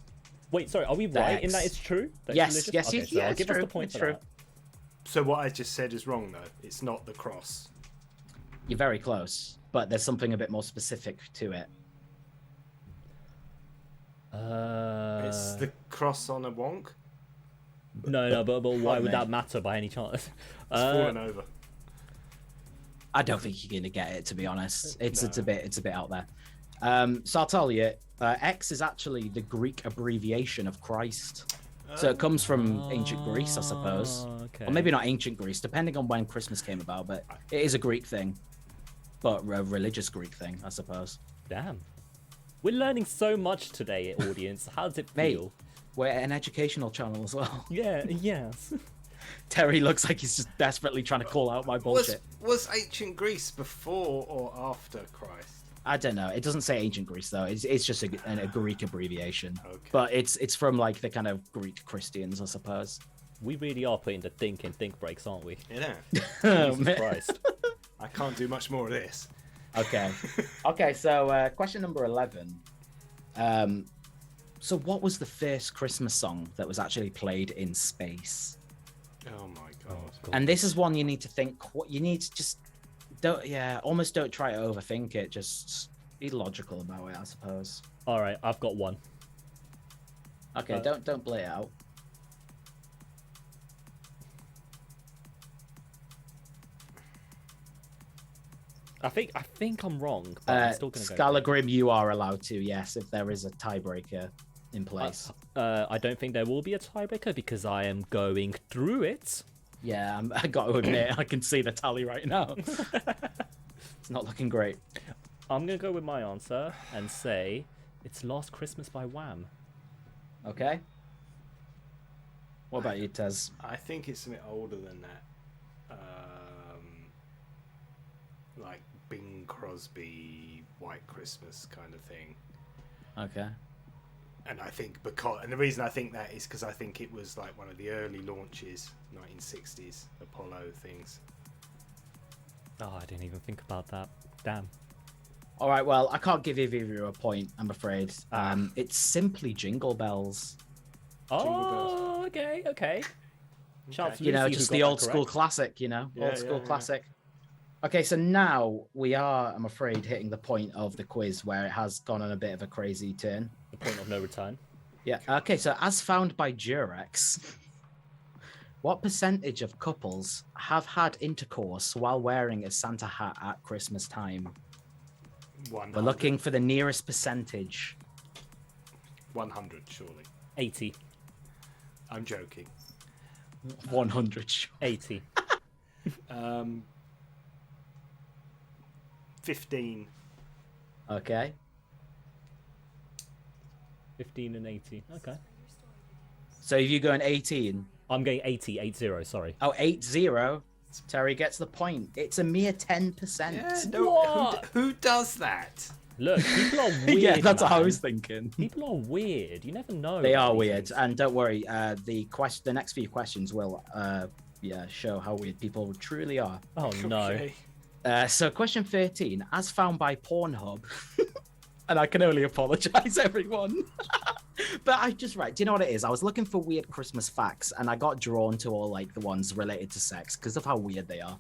Wait, sorry. Are we The right in X. that it's true? That Yes, it's religious? yes, Okay, yes, so yeah, I'll it's give us true, the point it's for true. that. So what I just said is wrong, though. It's not the cross. You're very close, but there's something a bit more specific to it. It's the cross on a wonk. No, but why would me. that matter by any chance? It's fallen over. I don't think you're gonna get it, to be honest. It's a bit out there. So I'll tell you, X is actually the Greek abbreviation of Christ. So it comes from ancient Greece, I suppose. Okay. Or maybe not ancient Greece, depending on when Christmas came about, but it is a Greek thing. But a religious Greek thing, I suppose. Damn. We're learning so much today, audience. How does it Mate. feel? We're an educational channel as well. Yeah, yes. Terry looks like he's just desperately trying to call out my bullshit. Was ancient Greece before or after Christ? I don't know. It doesn't say ancient Greece though. It's just a Greek abbreviation. Okay. But it's from like the kind of Greek Christians, I suppose. We really are putting the think breaks, aren't we? Yeah. Jesus Christ. I can't do much more of this. Okay. Okay. So question number 11. So what was the first Christmas song that was actually played in space? Oh my god. And this is one you need to think. What you need to just almost don't try to overthink it. Just be logical about it, I suppose. All right, I've got one. Okay, don't play it out. I think I'm wrong, but I'm still gonna go. Scalagrim, you are allowed to, yes, if there is a tiebreaker. in place. I don't think there will be a tiebreaker because I am going through it. Yeah, I got to admit, I can see the tally right now. It's not looking great. I'm going to go with my answer and say it's Last Christmas by Wham. Okay. What about you, Tez? I think it's something older than that. Like Bing Crosby, White Christmas kind of thing. Okay. And I think and the reason I think that is because I think it was like one of the early launches, 1960s Apollo things. Oh, I didn't even think about that. Damn. All right, well, I can't give either of you a point, I'm afraid. It's simply Jingle Bells. Oh, okay. Shout out to You know, Lucy, who just got the that old school correct. classic, you know? Yeah, Old school yeah. classic. Okay, so now we are, I'm afraid, hitting the point of the quiz where it has gone on a bit of a crazy turn. The point of no return. Yeah, okay, so as found by Durex, what percentage of couples have had intercourse while wearing a Santa hat at Christmas time? 100. We're looking for the nearest percentage. 100, surely. 80. I'm joking. 100. 80. 15. Okay. 15 and 80. Okay. So if you go an 18, I'm going 80. 80, sorry. oh, 80, Terry gets the point. It's a mere 10%. Yeah, no, What? who does that? Look, people are weird. Yeah, that's what I man. was thinking. People are weird. You never know. They about are these weird, things. and don't worry. The next few questions will, show how weird people truly are. Oh no. Okay. So, question 13, as found by Pornhub, and I can only apologize, everyone. But I just do you know what it is? I was looking for weird Christmas facts, and I got drawn to all like the ones related to sex because of how weird they are.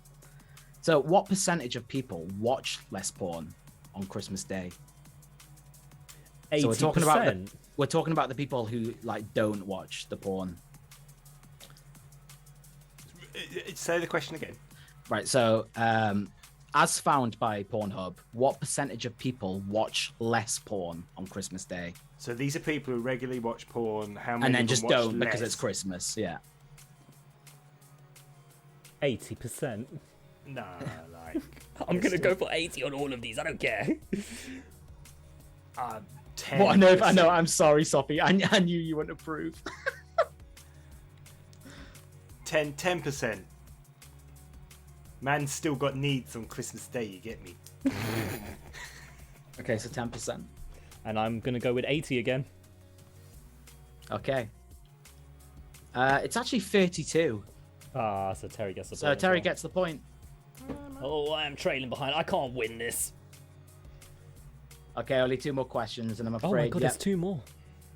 So, what percentage of people watch less porn on Christmas Day? 80%. So we're talking about the people who like don't watch the porn. Say the question again. Right. So, as found by Pornhub, what percentage of people watch less porn on Christmas Day? So these are people who regularly watch porn. How many And then of them just watch don't because less? it's Christmas. Yeah. 80%. No, like I'm gonna go for 80 on all of these. I don't care. 10. Well, I know. I'm sorry, Sophie. I knew you wouldn't approve. 10%. Man's still got needs on Christmas Day. You get me? Okay, so 10%. And I'm gonna go with 80 again. Okay. It's actually 32. Ah, so Terry gets the point. So as Terry well. gets the point. Oh, I am trailing behind. I can't win this. Okay, only 2 more questions, and I'm afraid. Oh my god, yep, there's 2 more.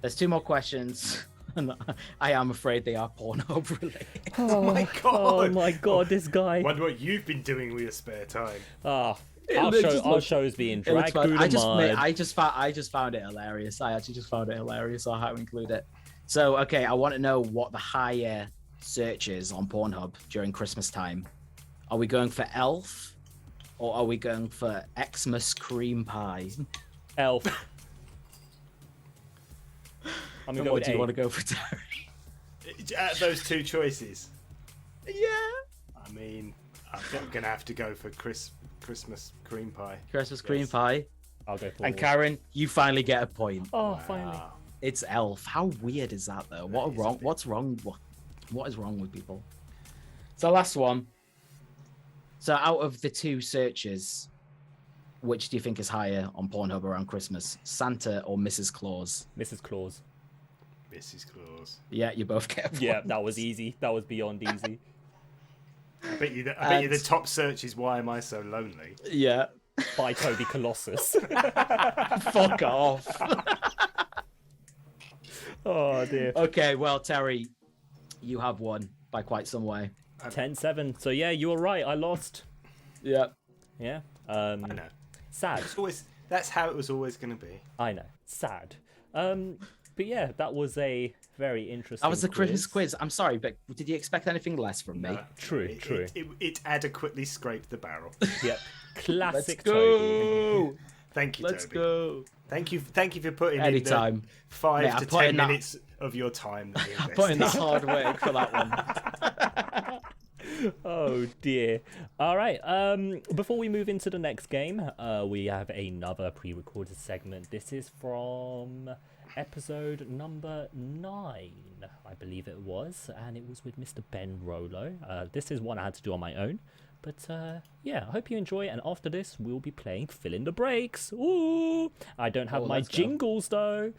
there's 2 more questions. And I am afraid they are Pornhub related. Oh my god! Oh my god, this guy. Wonder what you've been doing with your spare time. Ah, looks- our show is being It looks dragged through fun. the mud. I just found it hilarious. I actually just found it hilarious, so I had to include it. So, okay, I want to know what the higher search is on Pornhub during Christmas time. Are we going for Elf, or are we going for Xmas cream pie? Elf. I'm gonna go What with do you 8. want to go for, Terry? Out of those two choices, Yeah. I mean, I'm gonna have to go for Christmas cream pie. Christmas cream Yes. pie. I'll go for And Karen, you finally get a point. Oh, finally. Wow. It's Elf. How weird is that, though? That is a bit- What's wrong? What is wrong with people? So last one. So out of the 2 searches, which do you think is higher on Pornhub around Christmas? Santa or Mrs. Claus? Mrs. Claus. Mrs. Claus. Yeah, you both get a point. Yeah, that was easy. That was beyond easy. I bet you the top search is "Why am I so lonely?" Yeah. By Toby Colossus. Fuck off. Oh dear. Okay, well, Terry, you have won by quite some way. 10-7. So yeah, you were right. I lost. Yeah. Yeah. I know. Sad. That's how it was always going to be. I know. Sad. But yeah, that was a very interesting. That was the Christmas quiz. I'm sorry, but did you expect anything less from me? No, True, it, true. It adequately scraped the barrel. Yep. Classic Let's Toby. go. Thank you, Let's Toby. go. Thank you for putting Anytime. in the 5 Mate, to I put 10 in that- minutes of your time that we I put in the invested. hard work for that one. Oh dear. All right. Before we move into the next game, we have another pre-recorded segment. This is from episode number 9, I believe it was, and it was with Mr. Ben Rolo. This is one I had to do on my own, but yeah, I hope you enjoy it. And after this, we'll be playing Fill in the Breaks. Ooh, I don't have my let's go. jingles though.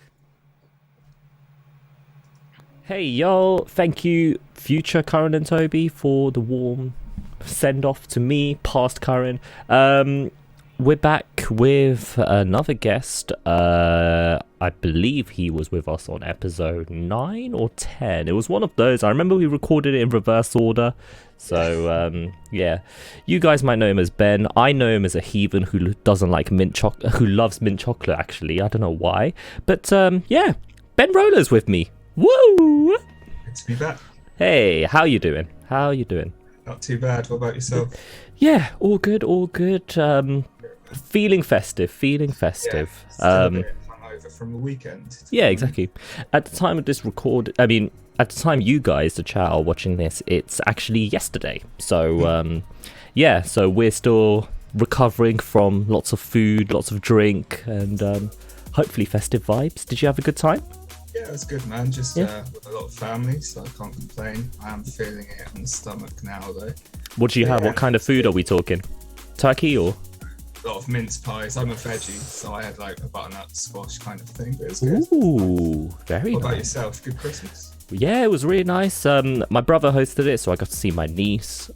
Hey yo, thank you future Karan and Toby for the warm send off to me, past Karan. We're back with another guest. I believe he was with us on episode 9 or 10. It was one of those. I remember we recorded it in reverse order. So yeah, you guys might know him as Ben. I know him as a heathen who doesn't like mint chocolate, who loves mint chocolate actually. I don't know why, but yeah, Ben Roller's with me. Woo! Good to be back. Hey, how you doing? How you doing? Not too bad. What about yourself? Yeah, all good, all good. Feeling festive, feeling festive. Yeah, still a bit hungover from the weekend. Yeah, exactly. At the time of this at the time you guys, the chat, are watching this, it's actually yesterday. So, yeah, so we're still recovering from lots of food, lots of drink, and hopefully festive vibes. Did you have a good time? Yeah, it was good, man. Just with a lot of family, so I can't complain. I am feeling it on the stomach now, though. What do you have? Yeah, What kind of food are we talking? Turkey or? A lot of mince pies. I'm a veggie, so I had like a butternut squash kind of thing, but it was good. Ooh, very What about nice. yourself? Good Christmas? Yeah, it was really nice. My brother hosted it, so I got to see my niece.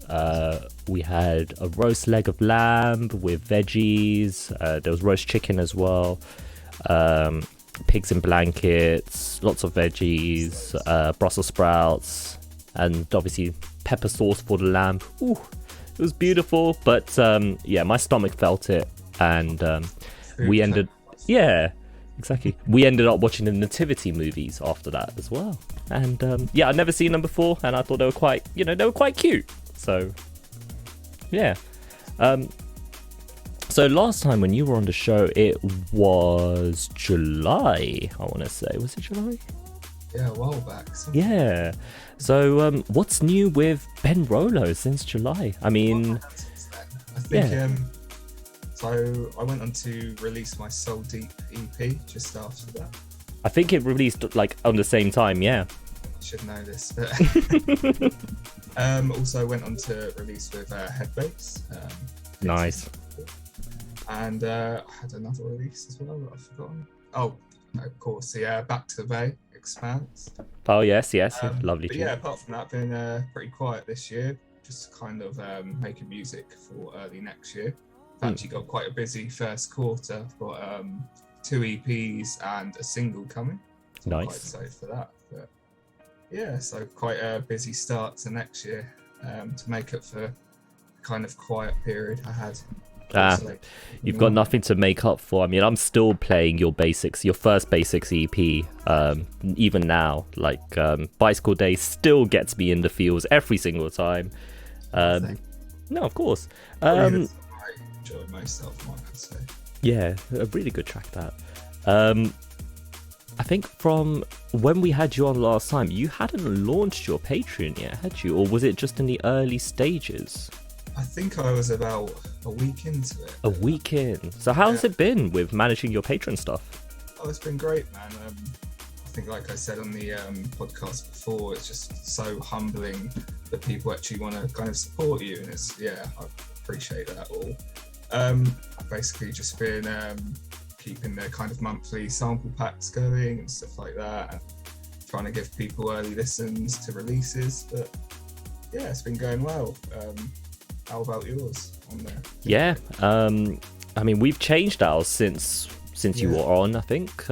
We had a roast leg of lamb with veggies. There was roast chicken as well. Pigs in blankets, lots of veggies, Brussels sprouts, and obviously pepper sauce for the lamb. Ooh, it was beautiful, but yeah, my stomach felt it, and we ended, yeah, exactly. We ended up watching the nativity movies after that as well, and yeah, I'd never seen them before, and I thought they were quite, they were quite cute. So yeah. So last time when you were on the show, it was July, I want to say. Was it July? Yeah, a while back. Yeah. So what's new with Ben Rolo since July? I mean, I think so I went on to release my Soul Deep EP just after that. I think it released like on the same time, yeah. I should know this, but also went on to release with Headbase. Nice. And I had another release as well that I've forgotten. Oh, of course, the Back to the Bay Expanse. Oh, yes, lovely. But yeah, apart from that, been pretty quiet this year. Just kind of making music for early next year. I've actually got quite a busy first quarter. I've got 2 EPs and a single coming. So I'm quite Nice. excited for that. But yeah, so quite a busy start to next year to make up for the kind of quiet period I had. You've got nothing to make up for. I mean, I'm still playing your first basics EP, even now. Like, Bicycle Day still gets me in the feels every single time. No, of course. I enjoy myself, I could say. Yeah, a really good track, that. I think from when we had you on last time, you hadn't launched your Patreon yet, had you? Or was it just in the early stages? I think I was about a week into it. A week in. So how's it been with managing your Patreon stuff? Oh, it's been great, man. I think, like I said on the podcast before, it's just so humbling that people actually want to kind of support you, and I appreciate that all. I've basically just been keeping the kind of monthly sample packs going and stuff like that, and trying to give people early listens to releases. But yeah, it's been going well. How about yours on there? Yeah, I mean, we've changed ours since you were on, I think.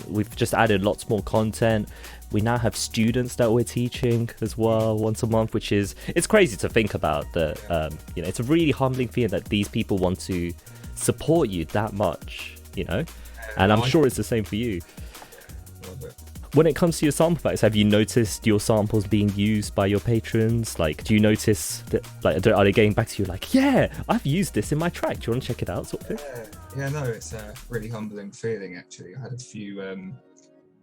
We've just added lots more content. We now have students that we're teaching as well once a month, which it's crazy to think about that. It's a really humbling feeling that these people want to support you that much, and I'm sure it's the same for you. Love it. When it comes to your sample packs, have you noticed your samples being used by your patrons? Like, do you notice that, like, are they getting back to you like, yeah, I've used this in my track, do you want to check it out, sort of thing? Yeah, no, it's a really humbling feeling, actually. I had a few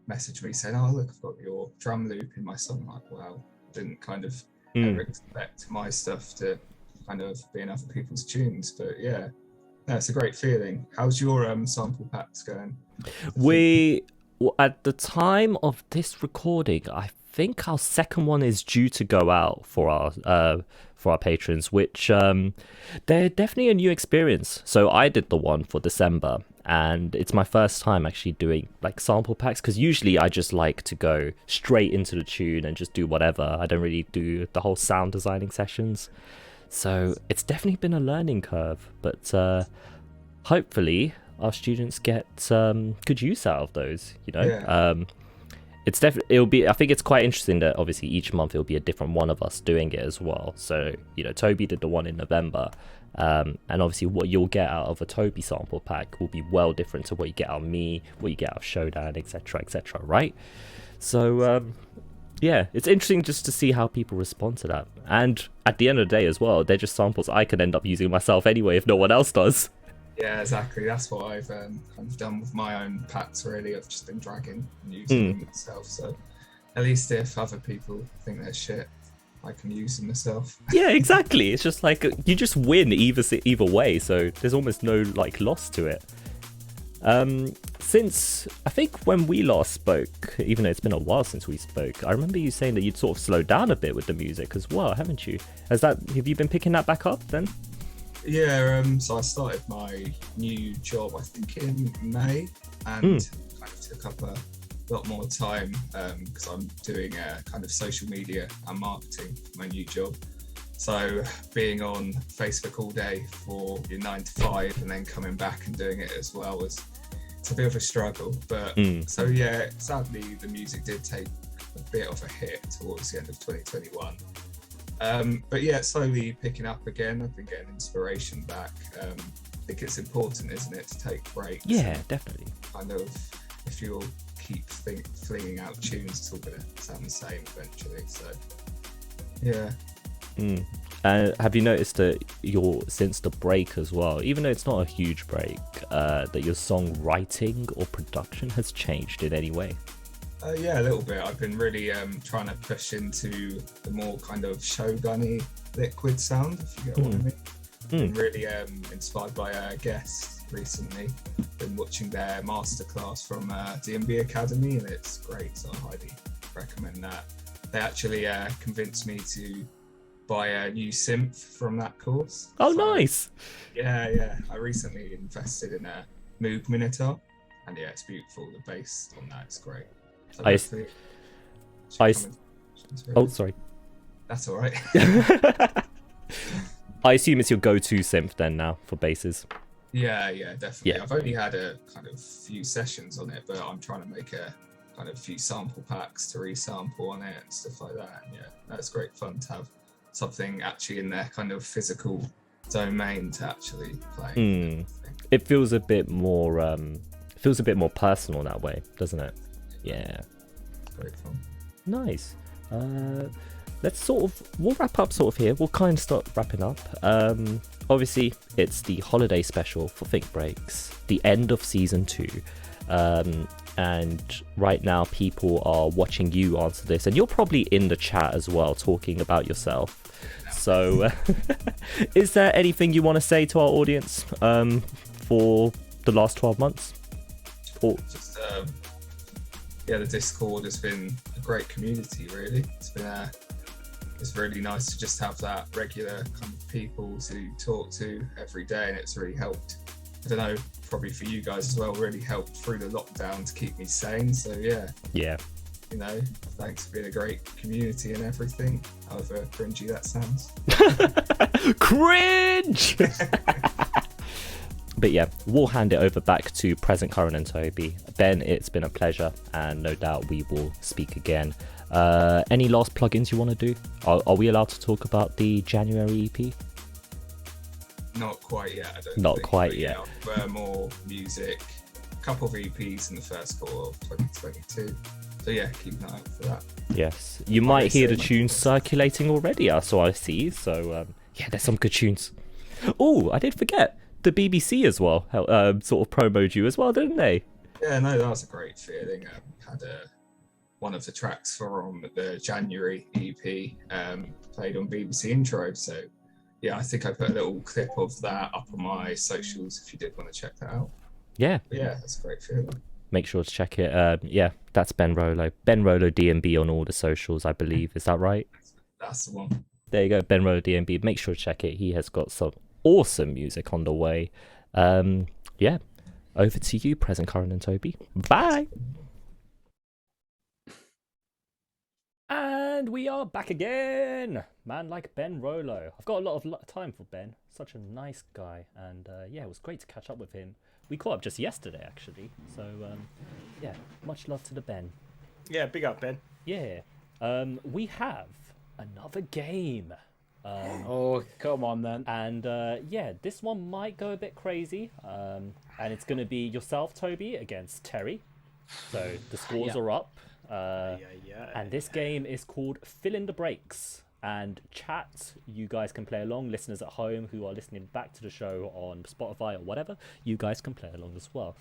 message me saying, oh, look, I've got your drum loop in my song. I'm like, wow, didn't kind of ever expect my stuff to kind of be in other people's tunes. But yeah, no, it's a great feeling. How's your sample packs going? At the time of this recording, I think our second one is due to go out for our patrons, which they're definitely a new experience. So I did the one for December, and it's my first time actually doing like sample packs, because usually I just like to go straight into the tune and just do whatever. I don't really do the whole sound designing sessions. So it's definitely been a learning curve, but hopefully our students get good use out of those, you know. Yeah. It's definitely, it'll be, I think it's quite interesting that obviously each month it'll be a different one of us doing it as well. So, you know, Toby did the one in November, and obviously what you'll get out of a Toby sample pack will be well different to what you get out of me, what you get out of Showdown, etc., right? So yeah, it's interesting just to see how people respond to that. And at the end of the day as well, they're just samples I could end up using myself anyway if no one else does. Yeah, exactly. That's what I've kind of done with my own packs, really. I've just been dragging and using them myself. So at least if other people think they're shit, I can use them myself. Yeah, exactly. It's just like you just win either way. So there's almost no like loss to it. Since I think when we last spoke, even though it's been a while since we spoke, I remember you saying that you'd sort of slowed down a bit with the music as well, haven't you? Have you been picking that back up then? Yeah, so I started my new job, I think, in May, and kind of took up a lot more time because I'm doing kind of social media and marketing for my new job. So being on Facebook all day for your 9 to 5 and then coming back and doing it as well it's a bit of a struggle. But so yeah, sadly the music did take a bit of a hit towards the end of 2021. But yeah, slowly picking up again. I've been getting inspiration back. I think it's important, isn't it, to take breaks? Yeah, definitely. Kind of, if you'll keep flinging out tunes, it's all going to sound the same eventually. So, yeah. Have you noticed that since the break as well, even though it's not a huge break, that your songwriting or production has changed in any way? Yeah, a little bit. I've been really trying to push into the more kind of showgunny liquid sound, if you get what I mean. Been really inspired by a guest recently. Been watching their masterclass from D&B Academy, and it's great, so I highly recommend that. They actually convinced me to buy a new synth from that course. Oh, so, nice! Yeah. I recently invested in a Moog Minotaur, and yeah, it's beautiful. The bass on that is great. So oh, sorry. That's all right. I assume it's your go-to synth then now for basses. Yeah, definitely. Yeah. I've only had a kind of few sessions on it, but I'm trying to make a kind of few sample packs to resample on it and stuff like that. And yeah, that's great fun to have something actually in their kind of physical domain to actually play. It feels a bit more personal that way, doesn't it? Yeah. Great fun. Nice. We'll wrap up sort of here. We'll kind of start wrapping up. Obviously, it's the holiday special for Think Breaks, the end of season 2. And right now, people are watching you answer this, and you're probably in the chat as well, talking about yourself. So, is there anything you want to say to our audience for the last 12 months? Or just the Discord has been a great community, really. It's really nice to just have that regular kind of people to talk to every day, and it's really helped. I don't know, probably for you guys as well, really helped through the lockdown to keep me sane. So yeah, you know, thanks for being a great community and everything, however cringy that sounds. Cringe. But yeah, we'll hand it over back to present Karan and Toby. Ben, it's been a pleasure, and no doubt we will speak again. Any last plugins you want to do? Are we allowed to talk about the January EP? Not quite yet, I don't Not think, quite but, yet. Yeah, more music, a couple of EPs in the first quarter of 2022. So yeah, keep an eye out for that. Yes, you might hear the tunes circulating already, so I see. So yeah, there's some good tunes. Oh, I did forget. the BBC as well sort of promoted you as well, didn't they? Yeah, no, that was a great feeling. Had one of the tracks from the January EP played on BBC Intro. So, yeah, I think I put a little clip of that up on my socials if you did want to check that out. Yeah. But yeah, that's a great feeling. Make sure to check it. Yeah, that's Ben Rolo. Ben Rolo DMB on all the socials, I believe. Is that right? That's the one. There you go, Ben Rolo DMB. Make sure to check it. He has got some awesome music on the way. Yeah, over to you, present Karan and Toby. Bye. And we are back again. Man like Ben Rolo. I've got a lot of time for Ben. Such a nice guy. And yeah, it was great to catch up with him. We caught up just yesterday, actually. So, yeah, much love to the Ben. Yeah, big up, Ben. Yeah. We have another game. Oh, come on then. And yeah, this one might go a bit crazy. And it's going to be yourself, Toby, against Terry. So the scores are up. And this game is called Fill in the Breaks. And chat, you guys can play along. Listeners at home who are listening back to the show on Spotify or whatever, you guys can play along as well.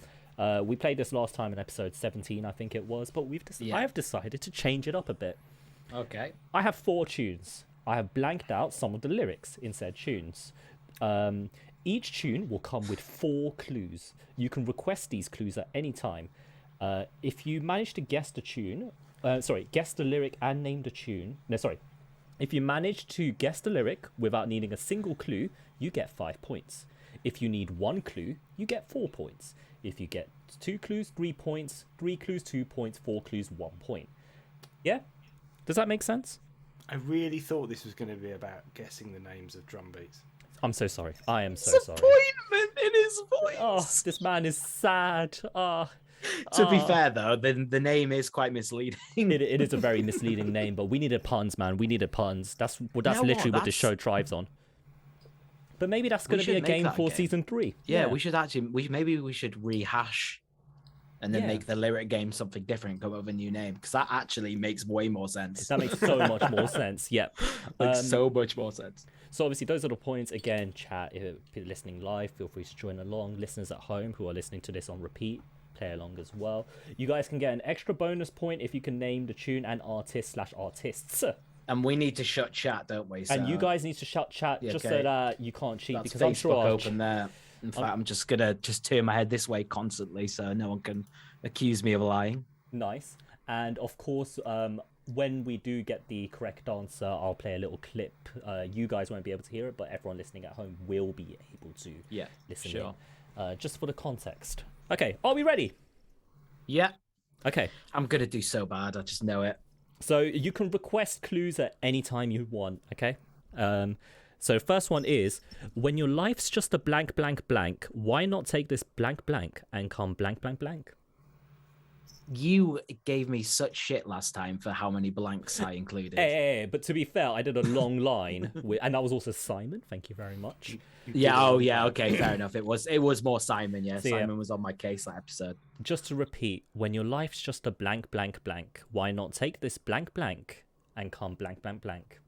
We played this last time in episode 17, I think it was, but I have decided to change it up a bit. Okay. I have 4 tunes. I have blanked out some of the lyrics in said tunes. Each tune will come with 4 clues. You can request these clues at any time. If you manage to guess the tune, guess the lyric and name the tune. If you manage to guess the lyric without needing a single clue, you get 5 points. If you need 1 clue, you get 4 points. If you get 2 clues, 3 points, 3 clues, 2 points, 4 clues, 1 point. Yeah? Does that make sense? I really thought this was going to be about guessing the names of drum beats. I'm so sorry. I am so sorry. Disappointment in his voice. Oh, this man is sad. To be fair, though, the name is quite misleading. It is a very misleading name, but we needed puns, man. We needed puns. That's literally what the show thrives on. But maybe that's going to be a game for season 3. Yeah, we should actually. Maybe we should rehash, and then make the lyric game something different. Come up with a new name, because that actually makes way more sense. That makes so much more sense. Yep, so much more sense. So obviously, those are the points. Again, chat. If you're listening live, feel free to join along. Listeners at home who are listening to this on repeat, play along as well. You guys can get an extra bonus point if you can name the tune and artist/artists. And we need to shut chat, don't we? So... And you guys need to shut chat just so that you can't cheat. That's because Facebook I'm sure open there. In fact, I'm just gonna turn my head this way constantly, so no one can accuse me of lying. Nice. And of course, when we do get the correct answer, I'll play a little clip. You guys won't be able to hear it, but everyone listening at home will be able to listen in. Just for the context. Okay, are we ready? Yeah. Okay. I'm gonna do so bad, I just know it. So you can request clues at any time you want, okay? So the first one is, when your life's just a blank, blank, blank, why not take this blank, blank and come blank, blank, blank? You gave me such shit last time for how many blanks I included. Hey, but to be fair, I did a long line, and that was also Simon. Thank you very much. Okay, fair enough. It was more Simon, So, Simon was on my case that episode. Just to repeat, when your life's just a blank, blank, blank, why not take this blank, blank and come blank, blank, blank?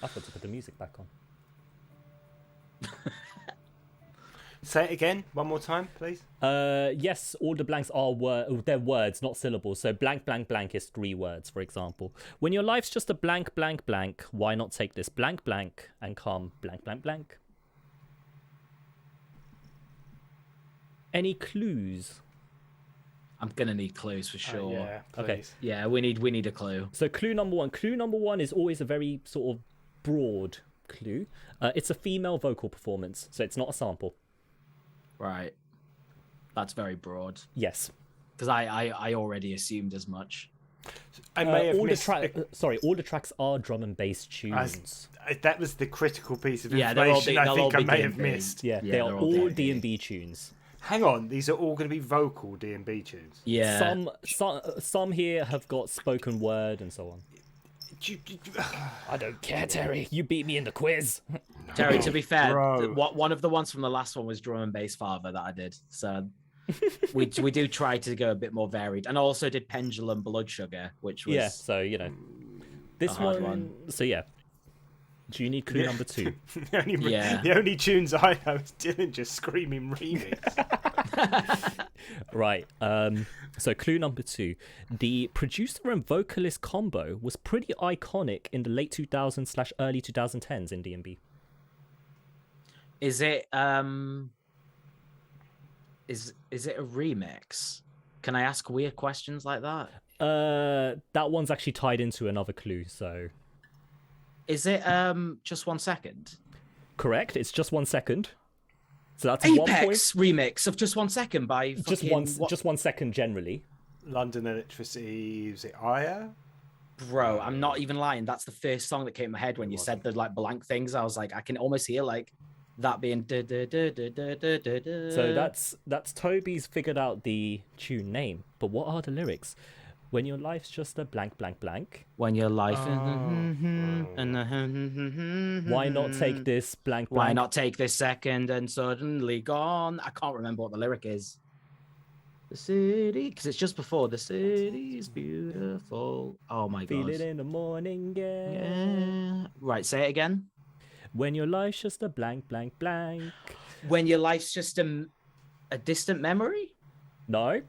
I forgot to put the music back on. Say it again, one more time, please. Yes, all the blanks are they're words, not syllables. So blank, blank, blank is 3 words, for example. When your life's just a blank, blank, blank, why not take this blank, blank and come blank, blank, blank? Any clues? I'm gonna need clues for sure. Yeah, please. Okay. Yeah, we need a clue. So clue number 1. Clue number 1 is always a very sort of broad clue. It's a female vocal performance, so it's not a sample. Right. That's very broad. Yes. Because I already assumed as much. I may have all missed... all the tracks are drum and bass tunes. That was the critical piece of Yeah, information I they'll think all I be may have D&B. missed. Yeah, they are all D&B tunes. Hang on, these are all going to be vocal D&B tunes. Yeah. Some here have got spoken word and so on. I don't care, Terry. You beat me in the quiz. Terry, to be fair, Bro. one of the ones from the last one was drum and bass father that I did. So we do try to go a bit more varied. And I also did pendulum blood sugar, which was so this hard one. So yeah. Do you need clue number 2? The only tunes I know is Dylan just screaming remix. Right. So clue number 2. The producer and vocalist combo was pretty iconic in the late 2000s/early 2010s in D&B. Is it is it a remix? Can I ask weird questions like that? That one's actually tied into another clue, so Is it just 1 second? correct. It's just 1 second. So that's 1 point. Apex remix of Just 1 Second by Just fucking 1 second generally. London Electricity, is it Aya? Bro, I'm not even lying. That's the first song that came in my head when you said the like blank things. I was like, I can almost hear like that being. So that's Toby's figured out the tune name, but what are the lyrics? When your life's just a blank, blank, blank. When your life. Why not take this blank, blank? Why not take this second and suddenly gone? I can't remember what the lyric is. The city, because it's just before the city's beautiful. Oh my god. Feel it in the morning, Yeah. Right, say it again. When your life's just a blank, blank, blank. When your life's just a distant memory. No.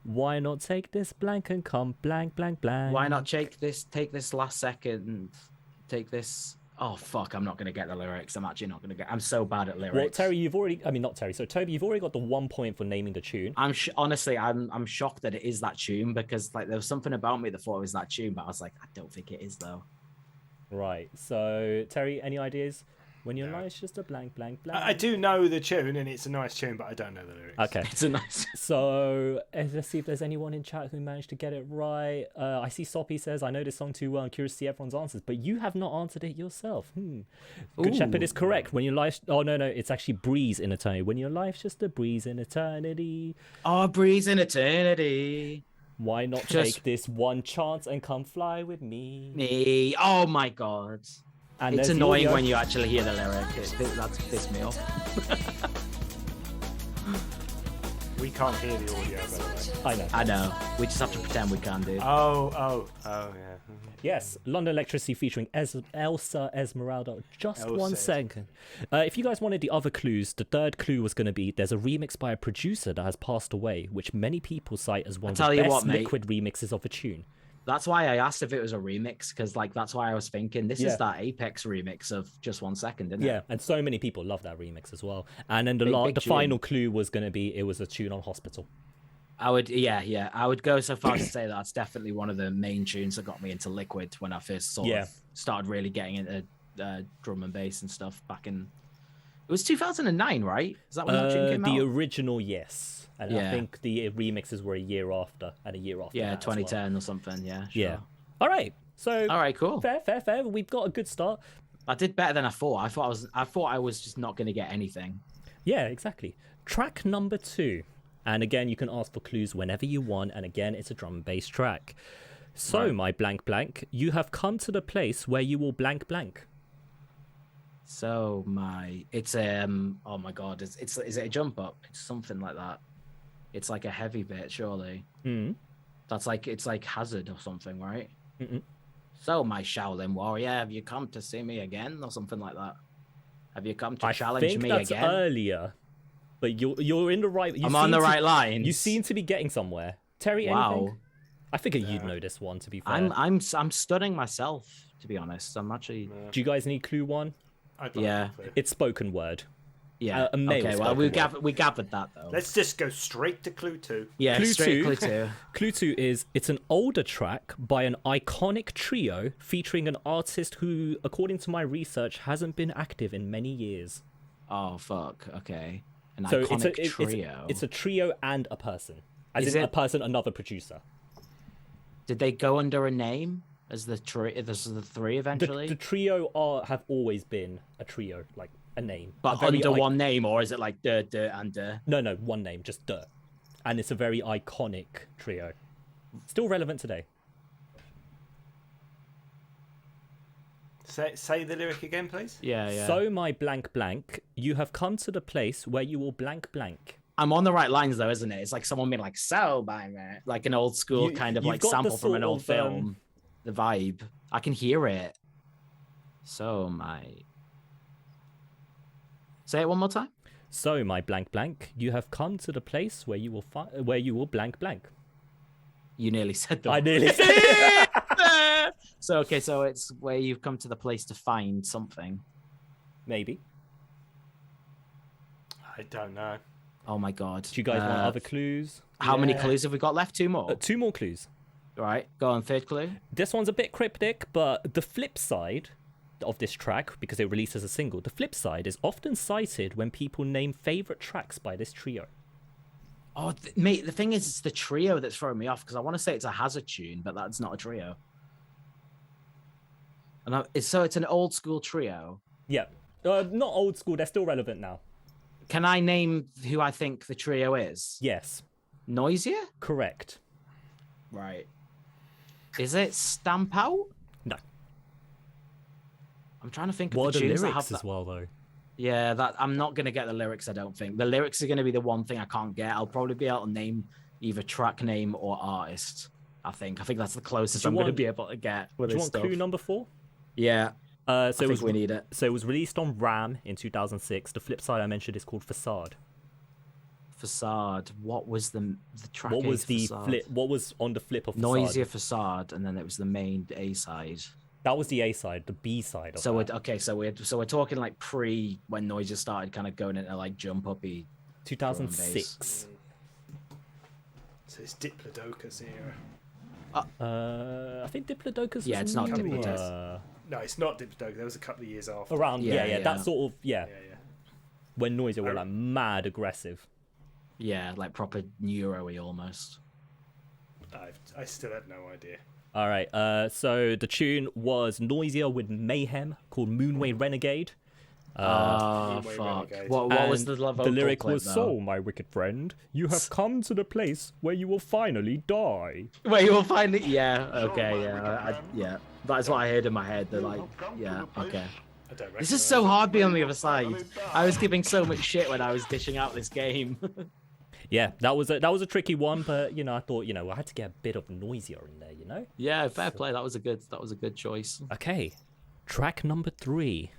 Why not take this blank and come blank, blank, blank? Why not take this last second? Take this. Oh fuck! I'm not gonna get the lyrics. I'm actually not gonna get. I'm so bad at lyrics. Well, Terry, not Terry. So Toby, you've already got the 1 point for naming the tune. Honestly, I'm shocked that it is that tune because like there was something about me that thought it was that tune, but I was like, I don't think it is though. Right. So Terry, any ideas? When your life's just a blank, blank, blank. I do know the tune, and it's a nice tune, but I don't know the lyrics. Okay. It's a nice. So let's see if there's anyone in chat who managed to get it right. I see Soppy says, I know this song too well. I'm curious to see everyone's answers, but you have not answered it yourself. Good Shepherd is correct. When your life... Oh, no, it's actually Breeze in Eternity. When your life's just a breeze in eternity. Oh, breeze in eternity. Why not take this one chance and come fly with me? Me. Oh my god. And it's annoying when you actually hear the lyric. That's pissed me off. We can't hear the audio, by the way. I know. We just have to pretend we can do. Oh, yeah. Yes, London Electricity featuring Elsa Esmeralda. Just 1 second. If you guys wanted the other clues, the third clue was going to be there's a remix by a producer that has passed away, which many people cite as one of the best liquid remixes of a tune. That's why I asked if it was a remix, because like that's why I was thinking this is that Apex remix of Just 1 Second, isn't it? Yeah, and so many people love that remix as well. And then the final clue was going to be it was a tune on Hospital. I would go so far as to say that that's definitely one of the main tunes that got me into liquid when I first started really getting into drum and bass and stuff back in. It was 2009, right? Is that when that tune came out? The original, yes. And I think the remixes were a year after and a year after. Yeah, that 2010 or something. Yeah. Sure. Yeah. All right. So. All right. Cool. Fair. We've got a good start. I did better than I thought. I thought I was just not going to get anything. Yeah, exactly. Track number 2, and again you can ask for clues whenever you want. And again, it's a drum and bass track. So my blank blank, you have come to the place where you will blank blank. So it's oh my god, is it a jump up? It's something like that. It's like a heavy bit, surely. That's like it's like Hazard or something, right? So my Shaolin warrior, have you come to see me again, or something like that? Have you come to challenge me again? I think that's earlier, but you're in the right. I'm on the right line. You seem to be getting somewhere, Terry. Anything? I figure you'd know this one. To be fair, I'm studying myself. To be honest, I'm actually. Do you guys need clue 1? It's spoken word. Yeah. Okay. Well, we gathered that though. Let's just go straight to clue 2. Yeah. Clue straight 2. Clue 2. Clue 2 is it's an older track by an iconic trio featuring an artist who, according to my research, hasn't been active in many years. Oh fuck. Okay. An so iconic trio. It's a trio and a person. As in a person, another producer. Did they go under a name as the three? This is the three eventually. The trio have always been a trio, like a name. But under one name, or is it like Dirt and Dirt? No, one name, just Dirt. And it's a very iconic trio. Still relevant today. Say the lyric again, please. Yeah. So my blank blank, you have come to the place where you will blank blank. I'm on the right lines though, isn't it? It's like someone being like, so by that, like an old school kind of like sample from an old film. The vibe. I can hear it. So my. Say it one more time. So my blank blank, you have come to the place where you will blank blank. You nearly said that. I nearly said it. So it's where you've come to the place to find something. Maybe. I don't know. Oh my god. Do you guys want other clues? How many clues have we got left? 2 more. 2 more clues. All right, go on. Third clue. This one's a bit cryptic, but the flip side of this track, because it released as a single, the flip side is often cited when people name favorite tracks by this trio. Oh, mate, the thing is, it's the trio that's throwing me off because I want to say it's a Hazard tune, but that's not a trio. And it's an old school trio. Yeah, not old school. They're still relevant now. Can I name who I think the trio is? Yes. Noisier? Correct. Right. Is it Stamp Out? No. I'm trying to think What of are the the tunes that lyrics have as well, though? Yeah, that I'm not gonna get the lyrics. I don't think the lyrics are gonna be the one thing I can't get. I'll probably be able to name either track name or artist. I think that's the closest I'm gonna be able to get with Do you this want stuff. clue number 4? Yeah. So I think we need it. So it was released on RAM in 2006. The flip side I mentioned is called Facade. Facade. What was the track? What A was the Facade? flip? What was on the flip of Facade? Noisier Facade, and then it was the main A side. That was the A side. The B side of So that. we're talking like pre when Noisier started kind of going into like jump uppy. 2006. So it's Diplodocus era. I think Diplodocus. Yeah, was it's not newer. Diplodocus. No, it's not Diplodocus. That was a couple of years after. Around, Yeah. that sort of, Yeah. when Noisier were like mad aggressive. Yeah, like proper neuro-y almost. I still have no idea. All right, so the tune was Noisier with Mayhem called Moonway Renegade. Oh Moonway fuck! Renegade. What was the And vocal the lyric clip, was, though? "So, my wicked friend, you have come to the place where you will finally die." Wait, you will find it. Yeah. Okay. Yeah. That's what I heard in my head. They're like, yeah. Okay. I don't This is so hard being on the other side. I was giving so much shit when I was dishing out this game. Yeah, that was a tricky one, but I thought I had to get a bit of Noisier in there, Yeah, fair play. That was a good choice. Okay, track number 3.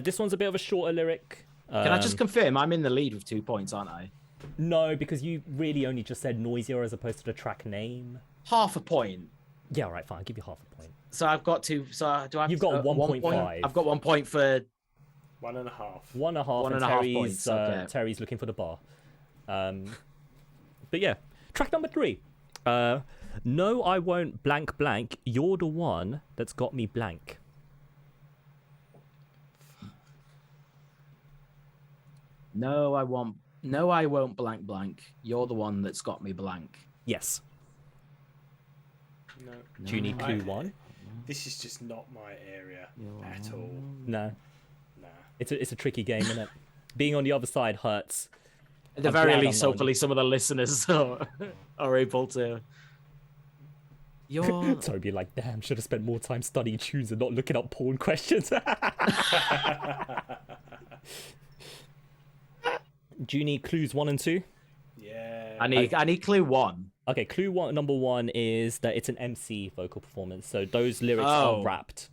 This one's a bit of a shorter lyric. Can I just confirm I'm in the lead with 2 points, aren't I? No, because you really only just said Noisier as opposed to the track name. Half a point. Yeah, all right, fine. I'll give you half a point. So I've got 2. So do I? Have You've got 1.5. I've got 1 point for 1.5. 1.5. One and a half points, okay. Terry's looking for the bar. But yeah, track number 3. No, I won't blank blank. You're the one that's got me blank. No, I won't blank blank. You're the one that's got me blank. Yes. No. Do you need clue 1? This is just not my area at all. No. Nah. It's a tricky game, isn't it? Being on the other side hurts. At the I'm very glad least, I'm not. hopefully, some of the listeners are able to. You're Toby, like, damn, should have spent more time studying tunes and not looking up porn questions. Do you need clues 1 and 2? Yeah. I need clue 1. Okay, clue 1, number 1 is that it's an MC vocal performance, so those lyrics Oh. are rapped.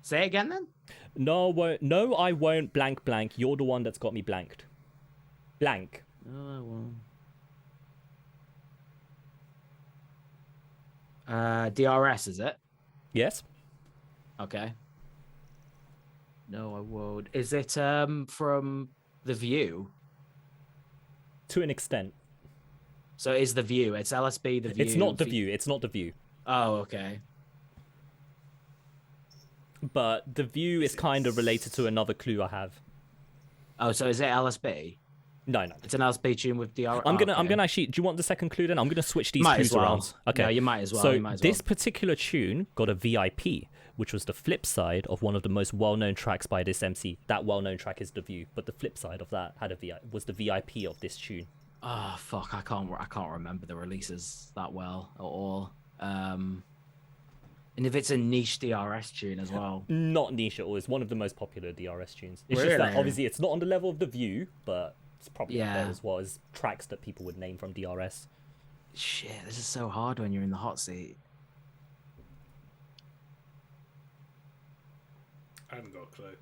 Say it again then. No, I won't blank blank. You're the one that's got me blanked. Blank. No, I won't. DRS, is it? Yes. Okay. No, I won't. Is it from The View? To an extent. So is The View? It's LSB, The View. It's not The View. It's not The View. Oh, okay. But The View is kind of related to another clue I have. Oh, so is it LSB? No. It's an LSB tune with DRS. I'm gonna actually. Do you want the second clue then? I'm gonna switch these Might clues as well. around. Okay. No, you might as well. So you might as this well. particular tune got a VIP, which was the flip side of one of the most well-known tracks by this MC. That well-known track is The View, but the flip side of that was the VIP of this tune. Oh fuck! I can't remember the releases that well at all. And if it's a niche DRS tune as well. Not niche at all. It's one of the most popular DRS tunes. It's just that Really? obviously it's not on the level of The View, but it's probably up Yeah. there as well as tracks that people would name from DRS. Shit, this is so hard when you're in the hot seat. I haven't got a clue.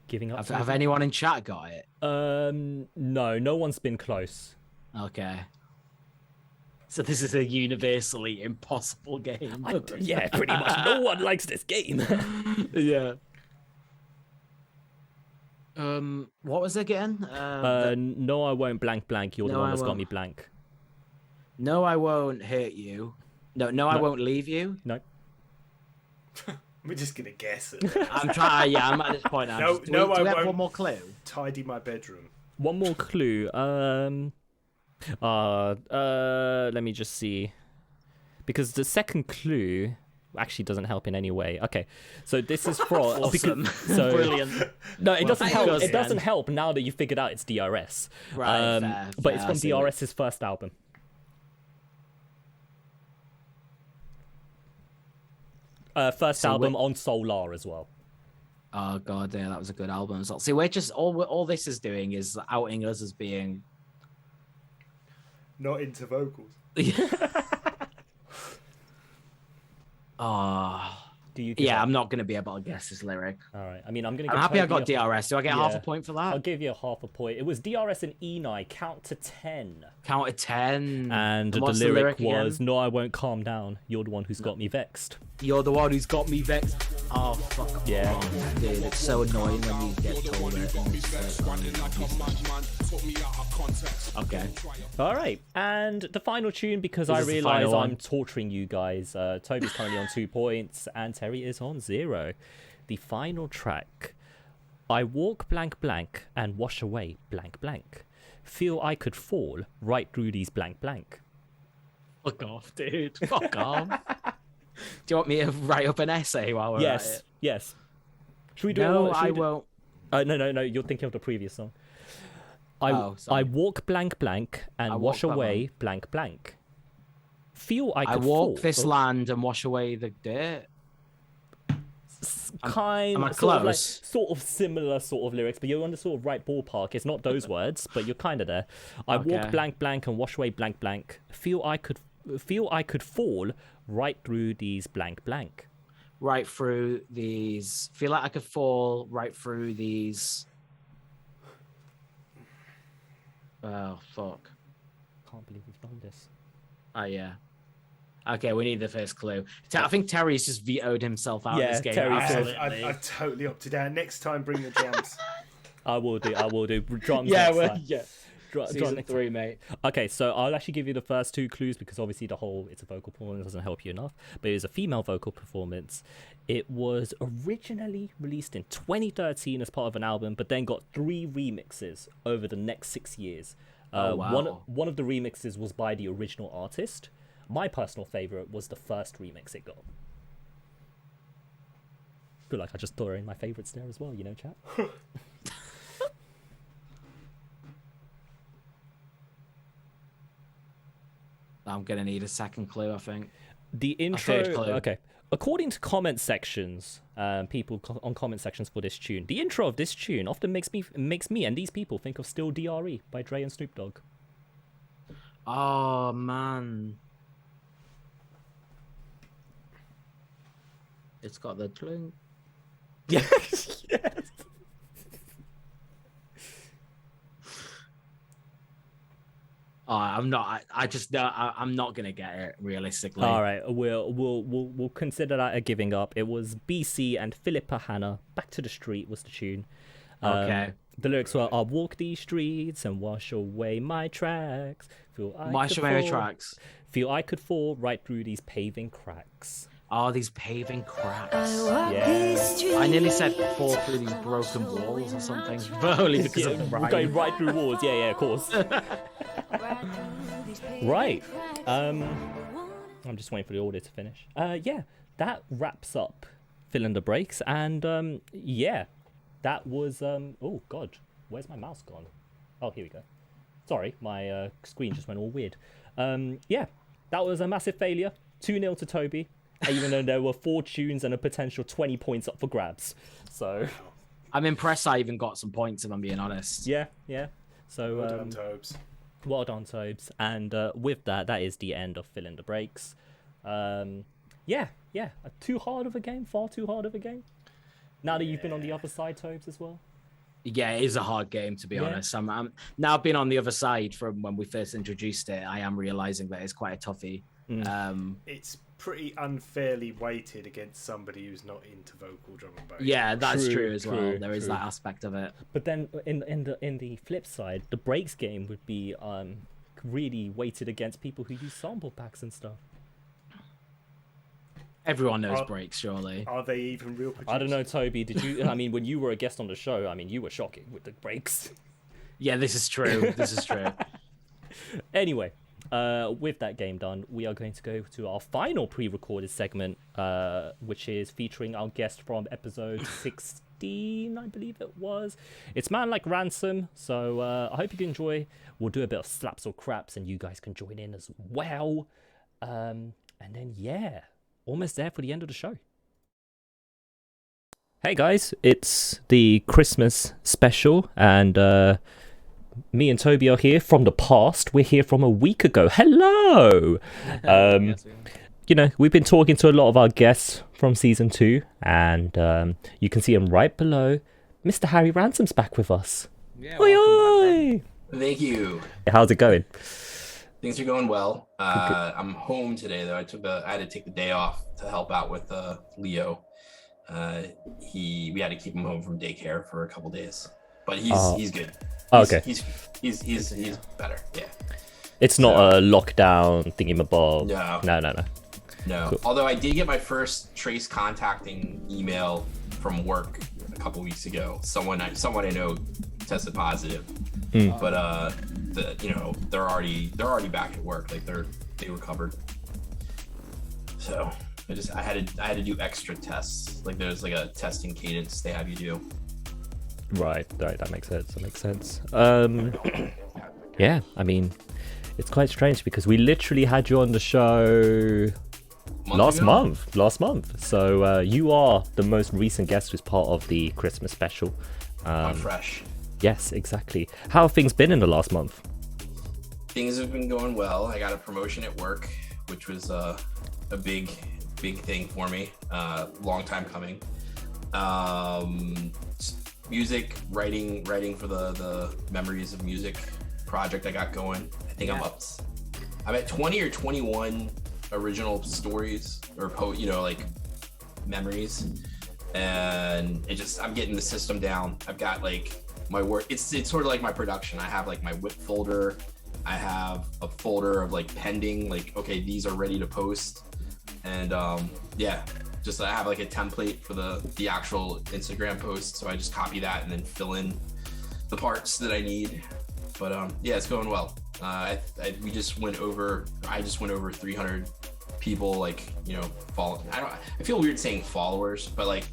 Giving up. Have anyone in chat got it? No one's been close. Okay. So this is a universally impossible game. Yeah, pretty much. No one likes this game. Yeah. What was it again? No, I won't blank blank. You're the No, one I that's got won't. me blank. No, I won't hurt you. No, I won't leave you. No. We're just gonna guess it. I'm trying. Yeah, I'm at this point now. No, Do no, we I have won't. one more clue? Tidy my bedroom. One more clue. Let me just see. Because the second clue actually doesn't help in any way. Okay, so this is for Awesome. so Brilliant. no, it doesn't help. kudos It doesn't then. help now that you figured out it's DRS. Right, but it's fair, from I see. DRS's first album. First So album on Solar as well. Oh god, yeah, that was a good album as well. See, we're just all this is doing is outing us as being. Not into vocals. Oh, Do you? Give yeah, up? I'm not gonna be able to guess this lyric. All right. I mean, I'm gonna. I'm give happy I Toby got a- DRS. Do I get half Yeah. a point for I'll that? give you a half a point. It was DRS and Enei, count to 10. Count to 10. And the what's lyric again? was, "No, I won't calm down. You're the one who's got me vexed." You're the one who's got me vexed. Oh fuck. Yeah. off, dude, it's so annoying when you get told it. and it's Okay. All right, and the final tune, because This I is the realise final I'm one. torturing you guys. Toby's currently on 2 points, and Terry is on 0. The final track. I walk blank blank and wash away blank blank. Feel I could fall right through these blank blank. Fuck off, dude. Fuck off. Do you want me to write up an essay while we're at Yes, it? yes. Should we do No, it? Should we I do- won't. No. You're thinking of the previous song. Oh, sorry. I walk blank blank and I wash walk that away blank blank. Feel I I could walk fall. this land and wash away the dirt. Kind am I sort of like, close? sort of similar sort of lyrics, but you're on the sort of right ballpark. It's not those words, but you're kind of there. I walk Okay. blank blank and wash away blank blank. Feel I could fall right through these blank blank. Right through these. Feel like I could fall right through these. Oh fuck. Can't believe we've done this. Oh yeah. Okay, we need the first clue. I think Terry's just vetoed himself out of Yeah, this game. Terry's absolutely. I've totally opted out. Next time, bring the drums. I will do. Drums Yeah, next well, time. yeah. Drum Season next 3, mate. Okay, so I'll actually give you the first 2 clues because obviously the whole it's a vocal performance doesn't help you enough. But it was a female vocal performance. It was originally released in 2013 as part of an album, but then got 3 remixes over the next 6 years. Oh, wow. One of the remixes was by the original artist. My personal favorite was the first remix it got. Feel like I just threw in my favorites there as well, you know, chat. I'm gonna need a second clue, I think. The third intro, clue. okay. According to comment sections, people on comment sections for this tune, the intro of this tune often makes me and these people think of "Still Dre" by Dre and Snoop Dogg. Oh man. It's got the clink. Yes, yes. Oh, I'm not. I just no. I'm not gonna get it realistically. All right, we'll consider that a giving up. It was BC and Philippa Hanna. "Back to the Street" was the tune. Okay. The lyrics were, "I'll walk these streets and wash away my tracks. Feel I Wash could away my fall- tracks. Feel I could fall right through these paving cracks." Oh, these paving cracks. Yeah. I nearly said fall through these broken walls or something, but only because of the We're rhyme. going right through walls. Yeah, of course. Right. I'm just waiting for the order to finish. Yeah, that wraps up Fill in the Breaks, and yeah, that was oh god, where's my mouse gone? Oh, here we go. Sorry, my screen just went all weird. Yeah, that was a massive failure. 2-0 to Toby, even though there were 4 tunes and a potential 20 points up for grabs. So I'm impressed I even got some points, if I'm being honest. yeah. So Well done, Tobes. well done, Tobes. And with that, that is the end of Fill in the Breaks. Yeah. Too hard of a game, far too hard of a game. Now that you've been on the other side, Tobes, as well. Yeah, it is a hard game, to be honest. I'm now being on the other side from when we first introduced it. I am realizing that it's quite a toughie. It's pretty unfairly weighted against somebody who's not into vocal drum and bass. Yeah, that's true as well. true, There is true. that aspect of it. But then in the flip side, the breaks game would be really weighted against people who use sample packs and stuff. Everyone knows breaks, surely. Are they even real producers? I don't know, Toby. Did you? I mean, when you were a guest on the show, I mean, you were shocking with the breaks. Yeah, this is true. This is true. Anyway, with that game done, we are going to go to our final pre-recorded segment, which is featuring our guest from episode 16, I believe it was. It's Man Like Ransom, so I hope you can enjoy. We'll do a bit of slaps or craps, and you guys can join in as well. And then, yeah, almost there for the end of the show. Hey guys, it's the Christmas special, and me and Toby are here from the past. We're here from a week ago. Hello! You know, we've been talking to a lot of our guests from season 2, and you can see him right below. Mr. Harry Ransom's back with us. Yeah, Oi, welcome back, oi! Thank you. How's it going? Things are going well. I'm home today though. I had to take the day off to help out with Leo. We had to keep him home from daycare for a couple days, but he's good. Okay. He's better. Yeah. It's not a lockdown thingy-mabob. No. No. Cool. Although I did get my first trace contacting email from work a couple weeks ago. Someone I know tested positive, but they're already back at work. Like they recovered. So I had to do extra tests. Like there's like a testing cadence they have you do. Right, that makes sense. Yeah, I mean, it's quite strange because we literally had you on the show last month. So you are the most recent guest who's part of the Christmas special. I'm fresh. Yes, exactly. How have things been in the last month? Things have been going well. I got a promotion at work, which was a big thing for me. Long time coming. Music writing for the Memories of Music project I got going. I think I'm at 20 or 21 original stories or like memories, and I'm getting the system down. I've got like my work. It's sort of like my production. I have like my whip folder. I have a folder of like pending, like, okay, these are ready to post. And just I have like a template for the actual Instagram post. So I just copy that and then fill in the parts that I need. But it's going well. I just went over 300 people, like, follow. I feel weird saying followers, but like,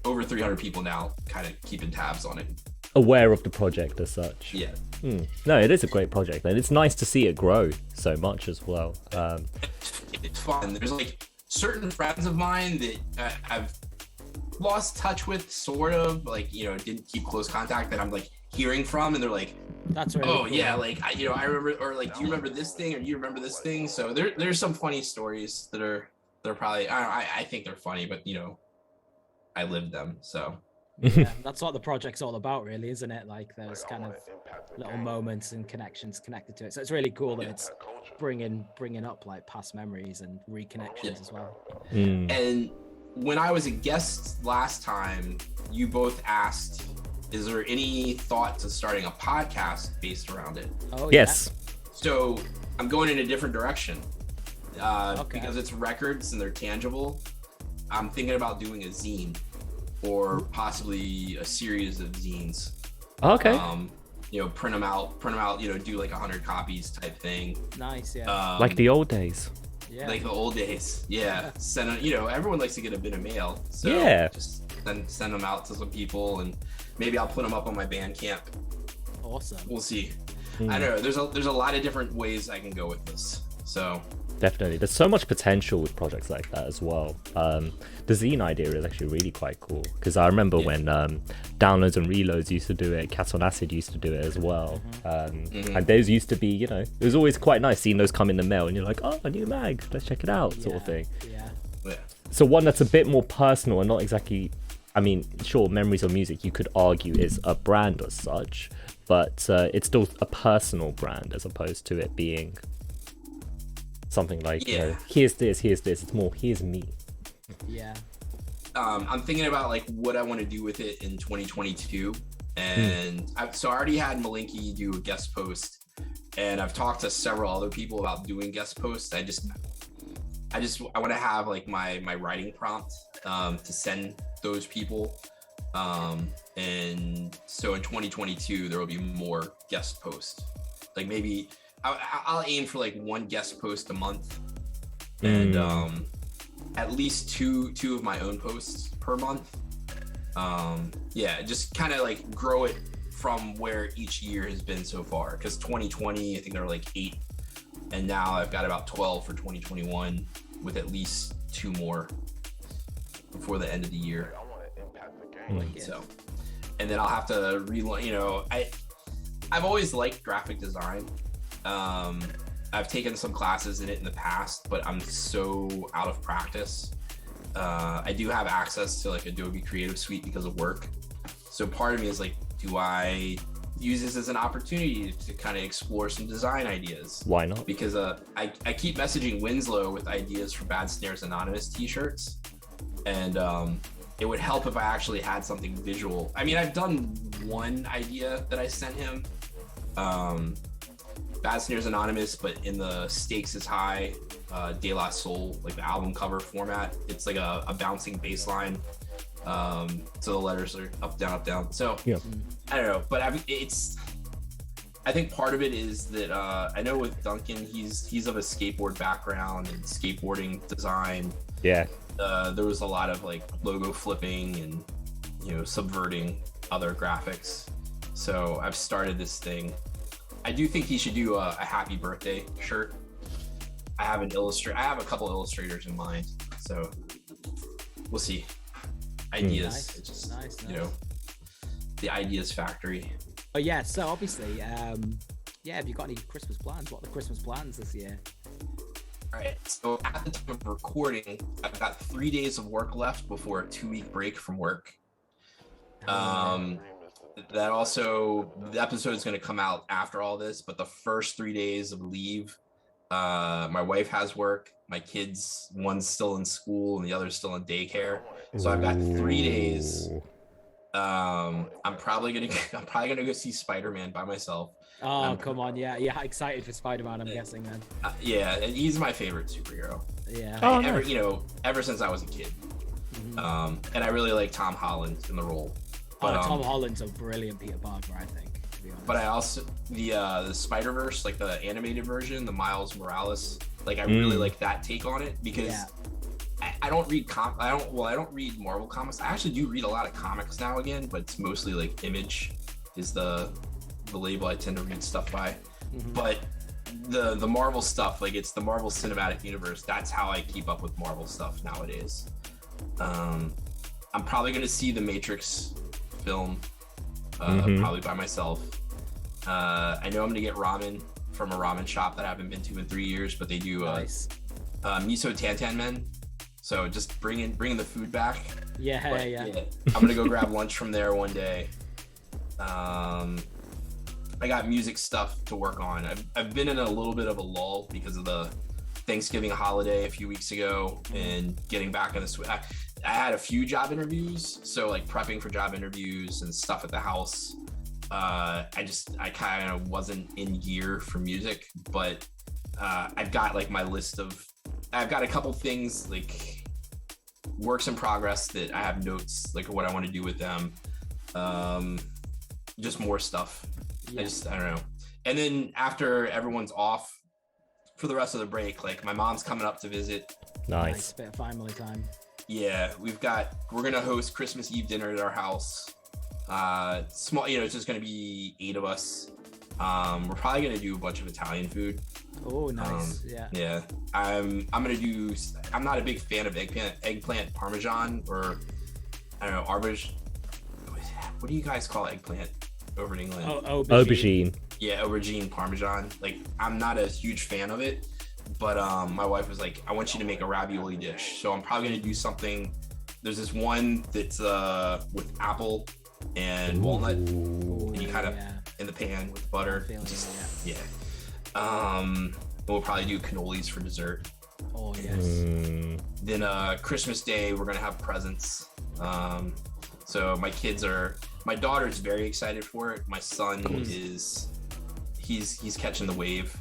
over 300 people now kind of keeping tabs on it. Aware of the project as such. Yeah. No, it is a great project, and it's nice to see it grow so much as well. It's fun. There's like certain friends of mine that I've lost touch with, sort of, like, didn't keep close contact, that I'm like hearing from, and they're like, That's really oh cool. yeah, like I remember, or like, do you remember this thing, or do you remember this thing? So there's some funny stories they're probably, I think they're funny, but I lived them, so. Yeah, that's what the project's all about, really, isn't it? Like, there's kind of little moments and connections connected to it. So it's really cool that it's bringing up like past memories and reconnections as well. And when I was a guest last time, you both asked, is there any thought to starting a podcast based around it? Oh, Yes. So I'm going in a different direction because it's records and they're tangible. I'm thinking about doing a zine, or possibly a series of zines. Okay. Print them out, do like 100 copies type thing. Nice, yeah. Like the old days. Yeah. Like the old days. Yeah. Send everyone likes to get a bit of mail. So Yeah. just send them out to some people, and maybe I'll put them up on my Bandcamp. Awesome. We'll see. I don't know. There's a lot of different ways I can go with this. So Definitely. There's so much potential with projects like that as well. The zine idea is actually really quite cool, because I remember when Downloads and Reloads used to do it, Cats on Acid used to do it as well. And those used to be, it was always quite nice seeing those come in the mail, and you're like, oh, a new mag, let's check it out, sort of thing. Yeah. Yeah. So one that's a bit more personal and not exactly, I mean, sure, Memories of Music you could argue is a brand as such, but it's still a personal brand as opposed to it being something like, you know, here's this. It's more, here's me. Yeah. I'm thinking about like what I want to do with it in 2022, and so I already had Malinky do a guest post, and I've talked to several other people about doing guest posts. I want to have like my writing prompt to send those people, and so in 2022 there will be more guest posts. Like maybe I'll aim for like one guest post a month, and at least two of my own posts per month. Just kind of like grow it from where each year has been so far, because 2020 I think there were like 8, and now I've got about 12 for 2021, with at least 2 more before the end of the year. So, and then I'll have to relearn, you know, I've always liked graphic design. I've taken some classes in it in the past, but I'm so out of practice. I do have access to like Adobe Creative Suite because of work. So part of me is like, do I use this as an opportunity to kind of explore some design ideas? Why not? Because I keep messaging Winslow with ideas for Bad Snares Anonymous t-shirts, and it would help if I actually had something visual. I mean, I've done one idea that I sent him, Bad Snares Anonymous, but in the Stakes is High, De La Soul, like the album cover format. It's like a bouncing bass line. So the letters are up, down. So yeah. I don't know, but I think part of it is that I know with Duncan, he's of a skateboard background and skateboarding design. Yeah. There was a lot of like logo flipping and, you know, subverting other graphics. So I've started this thing. I do think he should do a happy birthday shirt. I have a couple illustrators in mind, so we'll see. Ideas, Nice. You know, the ideas factory. Oh yeah, so obviously, have you got any Christmas plans? What are the Christmas plans this year? All right, so at the time of recording, I've got 3 days of work left before a 2-week break from work. That also, the episode is going to come out after all this, but the first 3 days of leave, my wife has work, my kids, one's still in school and the other's still in daycare. So I've got 3 days. I'm probably gonna go see Spider-Man by myself. Oh, come on, yeah, excited for Spider-Man, I'm guessing then. Yeah, he's my favorite superhero. Yeah. Ever since I was a kid. And I really like Tom Holland in the role. But, Tom Holland's a brilliant Peter Parker, I think, to be honest. But I also the Spider-Verse, like the animated version, the Miles Morales, like I really like that take on it, because I don't read I don't read Marvel comics. I actually do read a lot of comics now again, but it's mostly like Image is the label I tend to read stuff by. But the Marvel stuff, like it's the Marvel Cinematic Universe. That's how I keep up with Marvel stuff nowadays. I'm probably gonna see the Matrix film, probably by myself. I know I'm gonna get ramen from a ramen shop that I haven't been to in 3 years, but they do miso tantan men. So just bringing the food back. Yeah. I'm gonna go grab lunch from there one day. I got music stuff to work on. I've been in a little bit of a lull because of the Thanksgiving holiday a few weeks ago and getting back in the swing. I had a few job interviews, so like prepping for job interviews and stuff at the house. I kind of wasn't in gear for music, but I've got like my list of, I've got a couple things like works in progress that I have notes, like what I want to do with them. Just more stuff. I don't know. And then after everyone's off for the rest of the break, like my mom's coming up to visit. Nice bit of family time. Yeah, we're gonna host Christmas Eve dinner at our house. Small, it's just gonna be 8 of us. We're probably gonna do a bunch of Italian food. Oh, nice. Yeah. I'm not a big fan of eggplant parmesan, or I don't know, arbage. What do you guys call eggplant over in England? Aubergine. Yeah, aubergine parmesan. Like, I'm not a huge fan of it, but my wife was like, I want you to make a ravioli dish. So I'm probably gonna do something. There's this one that's with apple and walnut, and you kind of in the pan with butter. Yeah. We'll probably do cannolis for dessert. Oh yes. Then Christmas Day we're gonna have presents. So my daughter's very excited for it. My son he's catching the wave.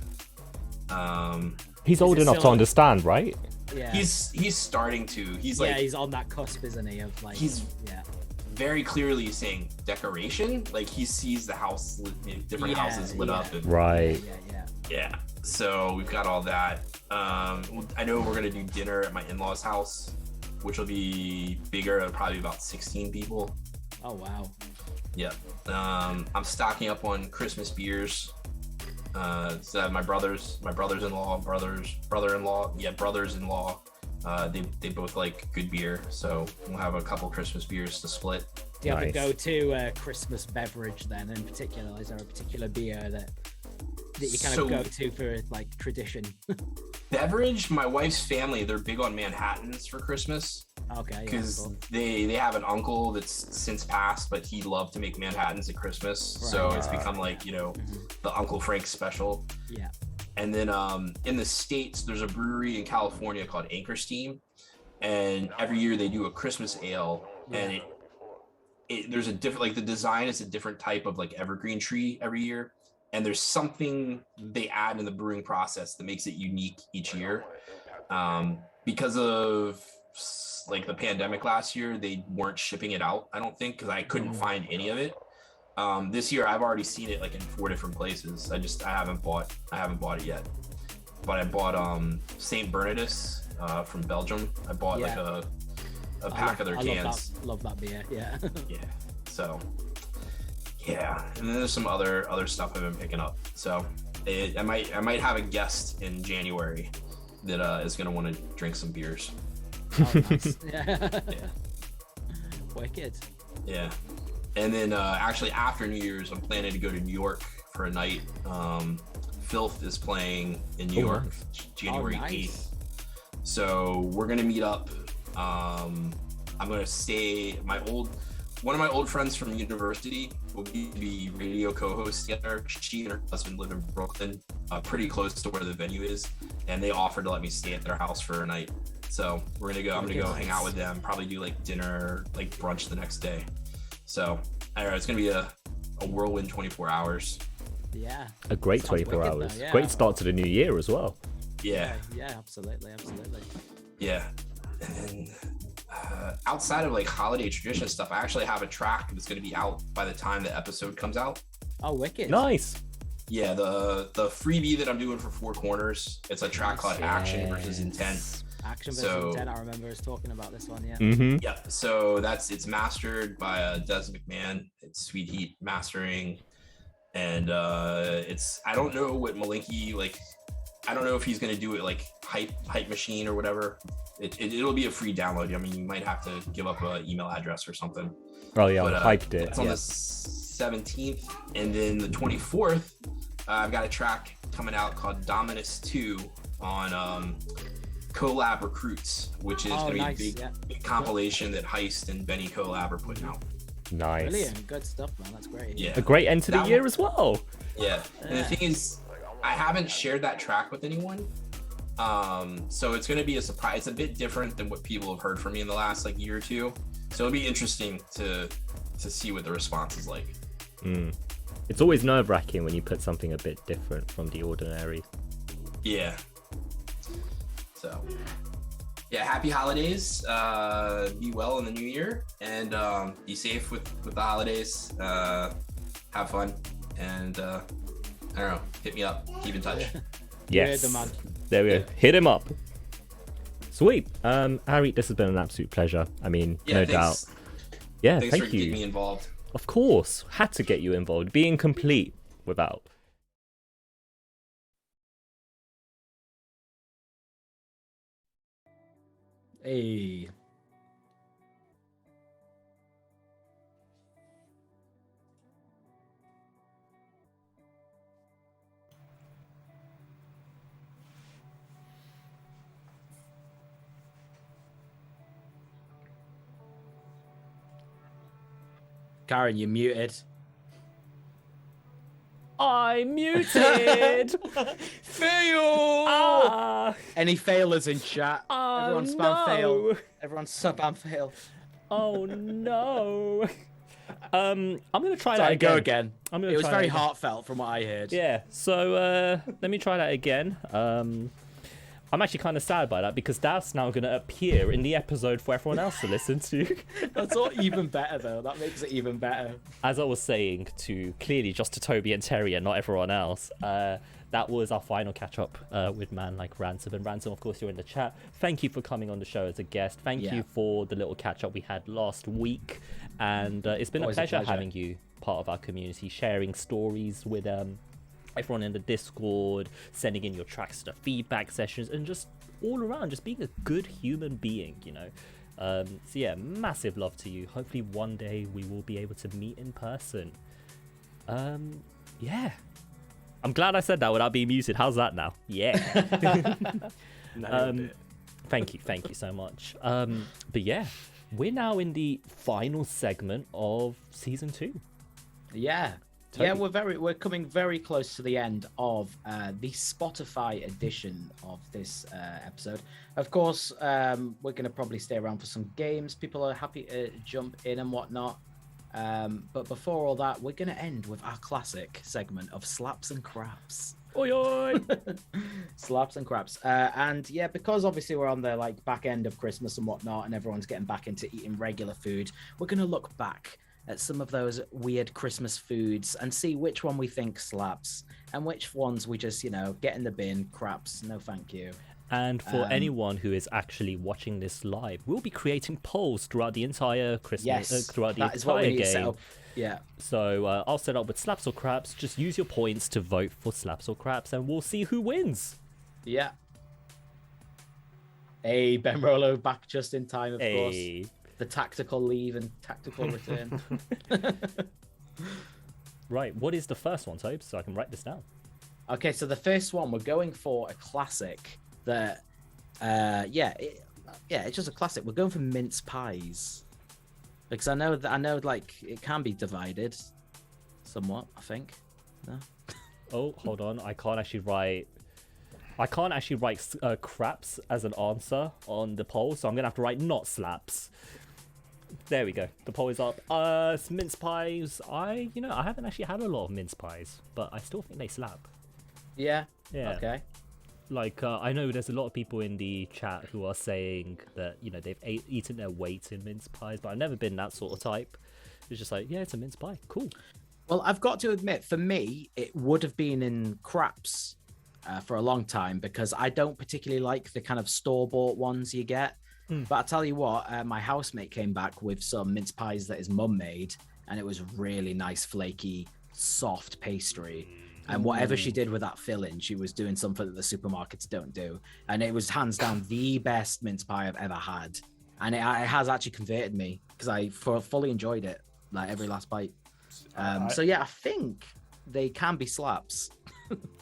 He's old enough to understand, right? Yeah. He's starting to. He's on that cusp, isn't he? Of like, he's very clearly saying decoration. Like he sees the house, different houses lit up. And, right. Yeah. So we've got all that. I know we're gonna do dinner at my in-laws' house, which will be bigger, probably about 16 people. Oh wow. Yeah. I'm stocking up on Christmas beers. So my brother-in-law, they both like good beer, so we'll have a couple Christmas beers to split. Do you have a go-to Christmas beverage then in particular? Is there a particular beer that you kind of go to for like tradition? Beverage, my wife's family, they're big on Manhattans for Christmas. Okay. Because they have an uncle that's since passed, but he loved to make Manhattans at Christmas. So it's become like, the Uncle Frank special. Yeah. And then in the States, there's a brewery in California called Anchor Steam. And every year they do a Christmas ale. And there's a different, like the design is a different type of like evergreen tree every year. And there's something they add in the brewing process that makes it unique each year. Because of like the pandemic last year, they weren't shipping it out, I don't think, because I couldn't find any of it. This year I've already seen it like in 4 different places. I haven't bought it yet. But I bought Saint Bernardus from Belgium. I bought like a pack of their cans. Love that beer. Yeah. Yeah. So yeah, and then there's some other stuff I've been picking up. So I might have a guest in January that is gonna want to drink some beers. Oh, nice. Yeah. Wicked. Yeah. And then actually after New Year's, I'm planning to go to New York for a night. Filth is playing in New York January 8th. So we're gonna meet up. I'm gonna stay. One of my old friends from university will be radio co-host together. She and her husband live in Brooklyn, pretty close to where the venue is, and they offered to let me stay at their house for a night. So I'm gonna go hang out with them, probably do like dinner, like brunch the next day. So I don't know, it's gonna be a whirlwind 24 hours. Yeah. A great 24 hours. Though, yeah. Great start to the new year as well. Yeah. Yeah, absolutely. Yeah. And then outside of like holiday tradition stuff, I actually have a track that's going to be out by the time the episode comes out. Oh, wicked. Nice. Yeah, the freebie that I'm doing for Four Corners, it's a track called Action versus Intent. Action versus Intent, I remember us talking about this one, yeah. Mm-hmm. Yeah, so it's mastered by Des McMahon. It's Sweet Heat mastering. And I don't know what Malinky, like, I don't know if he's going to do it like hype machine or whatever. It'll be a free download. I mean, you might have to give up an email address or something. Oh yeah, I hyped it. It's on the 17th, and then the 24th, I've got a track coming out called Dominus 2 on Collab Recruits, which is going to be a big compilation that Heist and Benny Collab are putting out. Nice. Brilliant. Good stuff, man. That's great. Yeah. A great end to the year as well. Yeah. And the thing is, I haven't shared that track with anyone. So it's going to be a surprise. It's a bit different than what people have heard from me in the last like year or two. So it'll be interesting to see what the response is like. It's always nerve-wracking when you put something a bit different from the ordinary. Yeah. So yeah, happy holidays. Be well in the new year, and be safe with the holidays. Have fun, and I don't know, hit me up, keep in touch. Yes, there we go. Hit him up. Sweet. Harry, this has been an absolute pleasure. I mean, no doubt. Yeah, thanks for getting me involved. Of course, had to get you involved. Being complete without. Hey. Karen, you're muted. I'm muted. Fail! Ah, Any failers in chat? oh, Everyone spam no. fail. Everyone spam fail. Oh no. I'm gonna try Sorry, that again. go again. I'm gonna It was try very that again. heartfelt from what I heard. Yeah. So let me try that again. I'm actually kind of sad by that because that's now going to appear in the episode for everyone else to listen to. That's all even better though. That makes it even better. As I was saying to Toby and Terry and not everyone else, that was our final catch up with man like Ransom. And Ransom, of course, you're in the chat. Thank you for coming on the show as a guest. Thank you for the little catch up we had last week. And it's been a pleasure having you part of our community, sharing stories with everyone in the Discord, sending in your tracks to the feedback sessions, and just all around, just being a good human being, you know. So yeah, massive love to you. Hopefully one day we will be able to meet in person. Yeah. I'm glad I said that without being muted. How's that now? Yeah. Thank you so much. But yeah, we're now in the final segment of season 2. Yeah. Toby. Yeah, we're coming very close to the end of the Spotify edition of this episode. Of course, we're going to probably stay around for some games. People are happy to jump in and whatnot. But before all that, we're going to end with our classic segment of slaps and craps. Oi, oi. Slaps and craps. And yeah, because obviously we're on the back end of Christmas and whatnot, and everyone's getting back into eating regular food, we're going to look back at some of those weird Christmas foods and see which one we think slaps and which ones we just, get in the bin, craps, no thank you. And for anyone who is actually watching this live, we'll be creating polls throughout the entire Christmas, throughout the entire game. Yeah. So I'll set up with slaps or craps. Just use your points to vote for slaps or craps, and we'll see who wins. Yeah. Hey, Ben Rolo back just in time, of course. The tactical leave and tactical return. Right, what is the first one, Tobe, so I can write this down? Okay, so the first one, we're going for a classic that, it's just a classic. We're going for mince pies. Because I know it can be divided somewhat, I think. No? Oh, hold on, I can't actually write craps as an answer on the poll, so I'm gonna have to write not slaps. There we go. The poll is up. Mince pies. I haven't actually had a lot of mince pies, but I still think they slap. Yeah. Yeah. Okay. I know there's a lot of people in the chat who are saying that they've eaten their weight in mince pies, but I've never been that sort of type. It's just like, yeah, it's a mince pie. Cool. Well, I've got to admit, for me, it would have been in craps for a long time because I don't particularly like the kind of store-bought ones you get. But I tell you what, my housemate came back with some mince pies that his mum made, and it was really nice, flaky, soft pastry. And whatever she did with that filling, she was doing something that the supermarkets don't do. And it was hands down the best mince pie I've ever had. And it has actually converted me because I fully enjoyed it, like every last bite. So yeah, I think they can be slaps.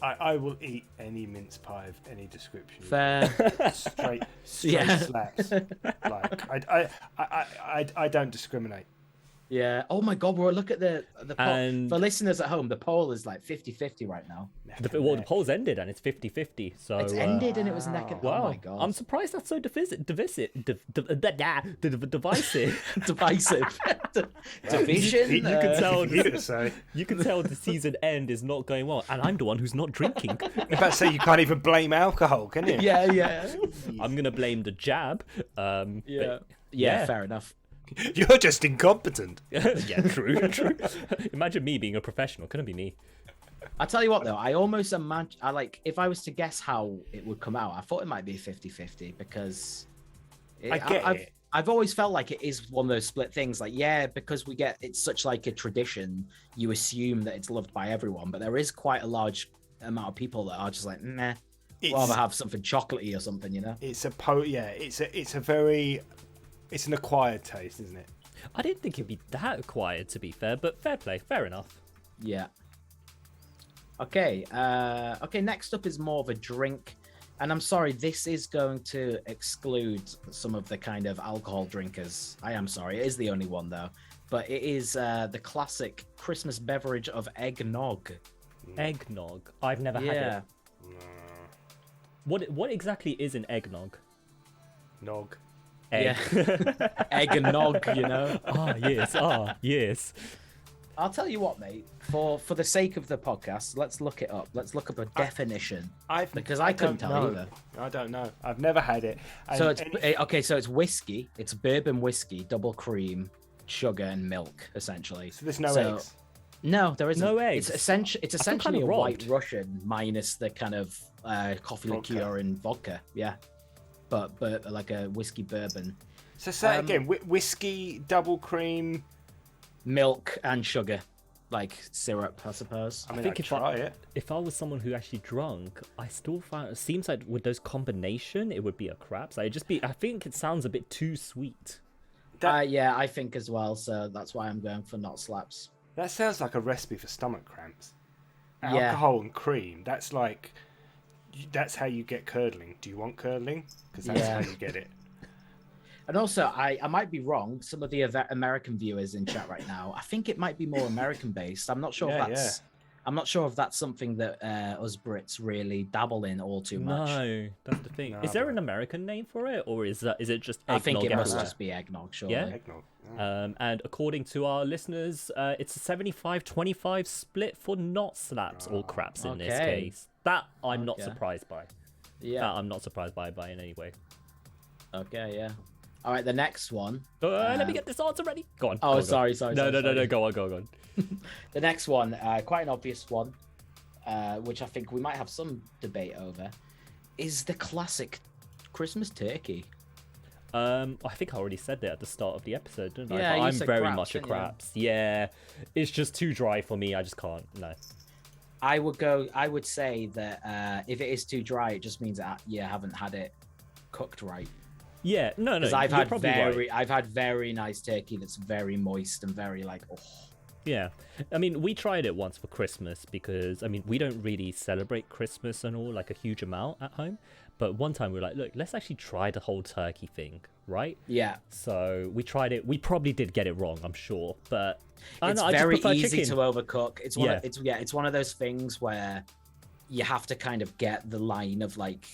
I will eat any mince pie of any description. Fair. Straight Yeah. slaps. I don't discriminate. Yeah. Oh my God, bro! Look at the poll. And- For listeners at home, the poll is like 50-50 right now. The poll's ended and it's 50-50. So It's ended and it was neck and wow. oh my God. I'm surprised that's so divisive. Divisive. Divisive. Division. You can tell. You to say. You can tell the season end is not going well, and I'm the one who's not drinking. I'm about to say you can't even blame alcohol, can you? Yeah. I'm gonna blame the jab. Yeah. Fair enough. You're just incompetent. Yeah, true. Imagine me being a professional. Couldn't be me. I tell you what though, I almost imagine, if I was to guess how it would come out, I thought it might be 50-50 because I've always felt like it is one of those split things. Like, yeah, because it's such like a tradition, you assume that it's loved by everyone, but there is quite a large amount of people that are just like, nah, rather have something chocolatey or something, It's it's an acquired taste, isn't it? I didn't think it'd be that acquired, to be fair, but fair play, fair enough. Yeah. Okay. Next up is more of a drink. And I'm sorry, this is going to exclude some of the kind of alcohol drinkers. I am sorry, it is the only one though. But it is the classic Christmas beverage of eggnog. Eggnog. I've never had Yeah. it. What exactly is an eggnog? Nog. Egg. Yeah. Eggnog, you know. Yes. I'll tell you what, mate. For the sake of the podcast, let's look it up. Let's look up a definition. Because I couldn't don't tell know. either. I don't know. I've never had it. And So it's whiskey. It's bourbon whiskey, double cream, sugar, and milk, essentially. So there's no eggs. No, there isn't. No eggs. It's essentially kinda a white robbed. Russian minus the kind of coffee Vodka. liqueur and vodka. Yeah, but like a whiskey bourbon, So say it again. Whiskey, double cream. milk and sugar, like syrup, I suppose. I mean, think I'd if try it. If I was someone who actually drunk, I still find it seems like with those combination, it would be a craps. Like, I think it sounds a bit too sweet. Yeah, I think as well. So that's why I'm going for not slaps. That sounds like a recipe for stomach cramps. Yeah. Alcohol and cream. That's like. That's how you get curdling. Do you want curdling? Because that's Yeah. how you get it. And also, I might be wrong. Some of the American viewers in chat right now, I think it might be more American based. I'm not sure if that's. I'm not sure if that's something that us Brits really dabble in all too much. No, that's the thing. No, Is there but- an American name for it, or is it just eggnog? I think it must everywhere? just be eggnog, surely. Yeah? Eggnog. And according to our listeners, it's a 75-25 split for not slaps or craps in this Okay. case. That I'm not Okay. surprised by. Yeah. That I'm not surprised by in any way. Okay, yeah. All right, the next one. Let me get this answer ready. Go on. Oh, go on. sorry. No. Go on. The next one, quite an obvious one, which I think we might have some debate over, is the classic Christmas turkey. I think I already said that at the start of the episode, didn't I? Yeah, But you I'm said very craps, much a didn't you? craps. Yeah, it's just too dry for me. I just can't. No. I would say that if it is too dry, it just means that you haven't had it cooked right. Yeah, no. Because You're probably right. I've had very nice turkey that's very moist and very like, oh. Yeah, I mean, we tried it once for Christmas because, I mean, we don't really celebrate Christmas and all, like a huge amount at home. But one time we were like, look, let's actually try the whole turkey thing, right? Yeah. So we tried it. We probably did get it wrong, I'm sure. But I It's don't know, very I just prefer easy chicken. to overcook. It's one of those things where you have to kind of get the line of like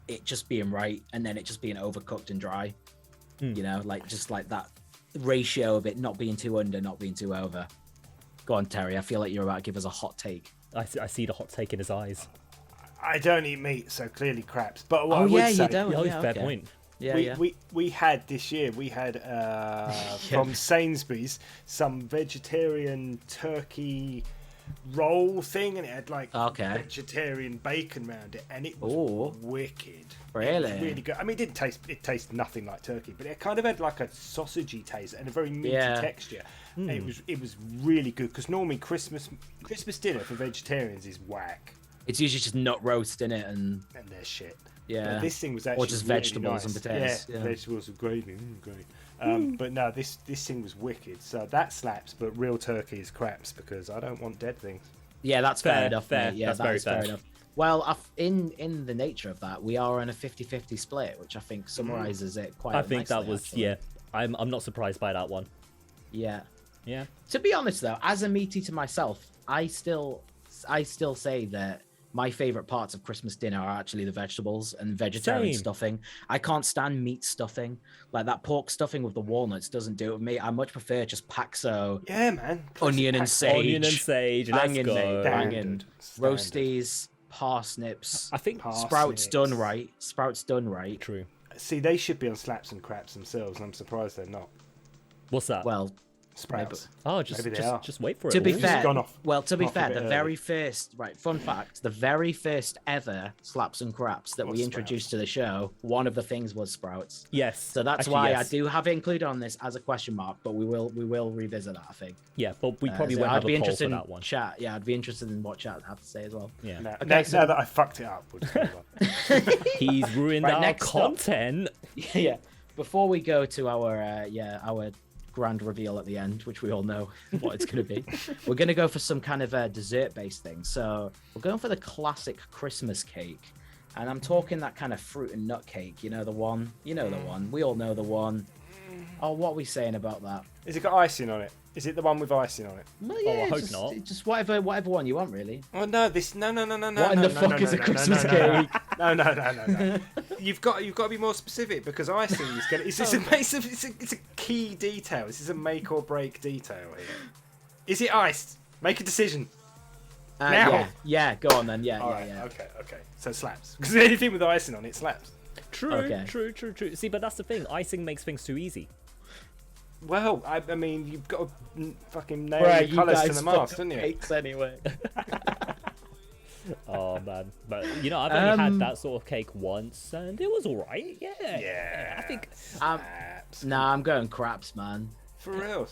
it just being right and then it just being overcooked and dry. You know, like just like that ratio of it not being too under, not being too over. Go on, Terry. I feel like you're about to give us a hot take. I see the hot take in his eyes. I don't eat meat, so clearly craps. But what Oh I would yeah, say, you don't. Oh, Yeah, fair okay. point. Yeah, we had this year. We had from Sainsbury's some vegetarian turkey roll thing, and it had like vegetarian bacon around it, and it was wicked. Really? It was really good. I mean, it tasted nothing like turkey, but it kind of had like a sausagey taste and a very meaty texture. And it was really good because normally Christmas dinner for vegetarians is whack. It's usually just nut roast in it and their shit. Yeah. But this thing was actually or just really vegetables and nice. potatoes. Yeah, vegetables and gravy. Great. But no, this thing was wicked. So that slaps, but real turkey is craps because I don't want dead things. Yeah, that's fair enough. Fair. Mate. Yeah, That's that very is fair fair. enough. Well, in the nature of that, we are on a 50-50 split, which I think summarizes it quite. I think that nicely, was actually. yeah. I'm not surprised by that one. Yeah. Yeah. To be honest, though, as a meat eater myself, I still say that my favorite parts of Christmas dinner are actually the vegetables and vegetarian Same. stuffing. I can't stand meat stuffing. Like that pork stuffing with the walnuts doesn't do it with me. I much prefer just paxo, Yeah, man. onion and sage. Onion and sage. Let's Banging, go. mate, banging. Standard. Roasties, parsnips. I think Sprouts done right. Sprouts done right. true. See, they should be on slaps and craps themselves, and I'm surprised they're not. What's that? Well, Sprouts. oh, maybe they are. just wait for it. to be all. fair, gone off- well, to be off a fair, bit the early. very first, right, fun fact, the very first ever slaps and craps that Was we introduced to the show, one of the things was sprouts. Yes. So that's Actually, why yes. I do have it included on this as a question mark, but we will revisit that, I think. Yeah, but we probably So won't I'd have be a poll interested for in that one. chat. Yeah, I'd be interested in what chat have to say as well. Yeah. Now, Okay, now, so- now that I fucked it up, we'll just move on. He's ruined Right, our next up. content. Yeah. Before we go to our grand reveal at the end, which we all know what it's going to be, we're going to go for some kind of dessert-based thing. So we're going for the classic Christmas cake. And I'm talking that kind of fruit and nut cake. You know the one. You know the one. We all know the one. Oh, what are we saying about that? Is it got icing on it? Is it the one with icing on it? Well, I yeah, hope just, not. just whatever one you want, really. Oh no! No! What in the fuck is a Christmas cake? No! You've got to be more specific because icing is going. It's a key detail. This is a make or break detail here. Is it iced? Make a decision. Now. Yeah. Go on then. Yeah, All yeah, right. yeah. Okay. So slaps. Because anything with icing on it slaps. True, Okay. true. See, but that's the thing. Icing makes things too easy. Well, I mean, you've got to fucking nail Right, your colours to guys the mast, fuck don't you? cakes anyway. Oh man, but you know, I've only had that sort of cake once, and it was all right. Yeah. I think. Nah, I'm going craps, man. For real.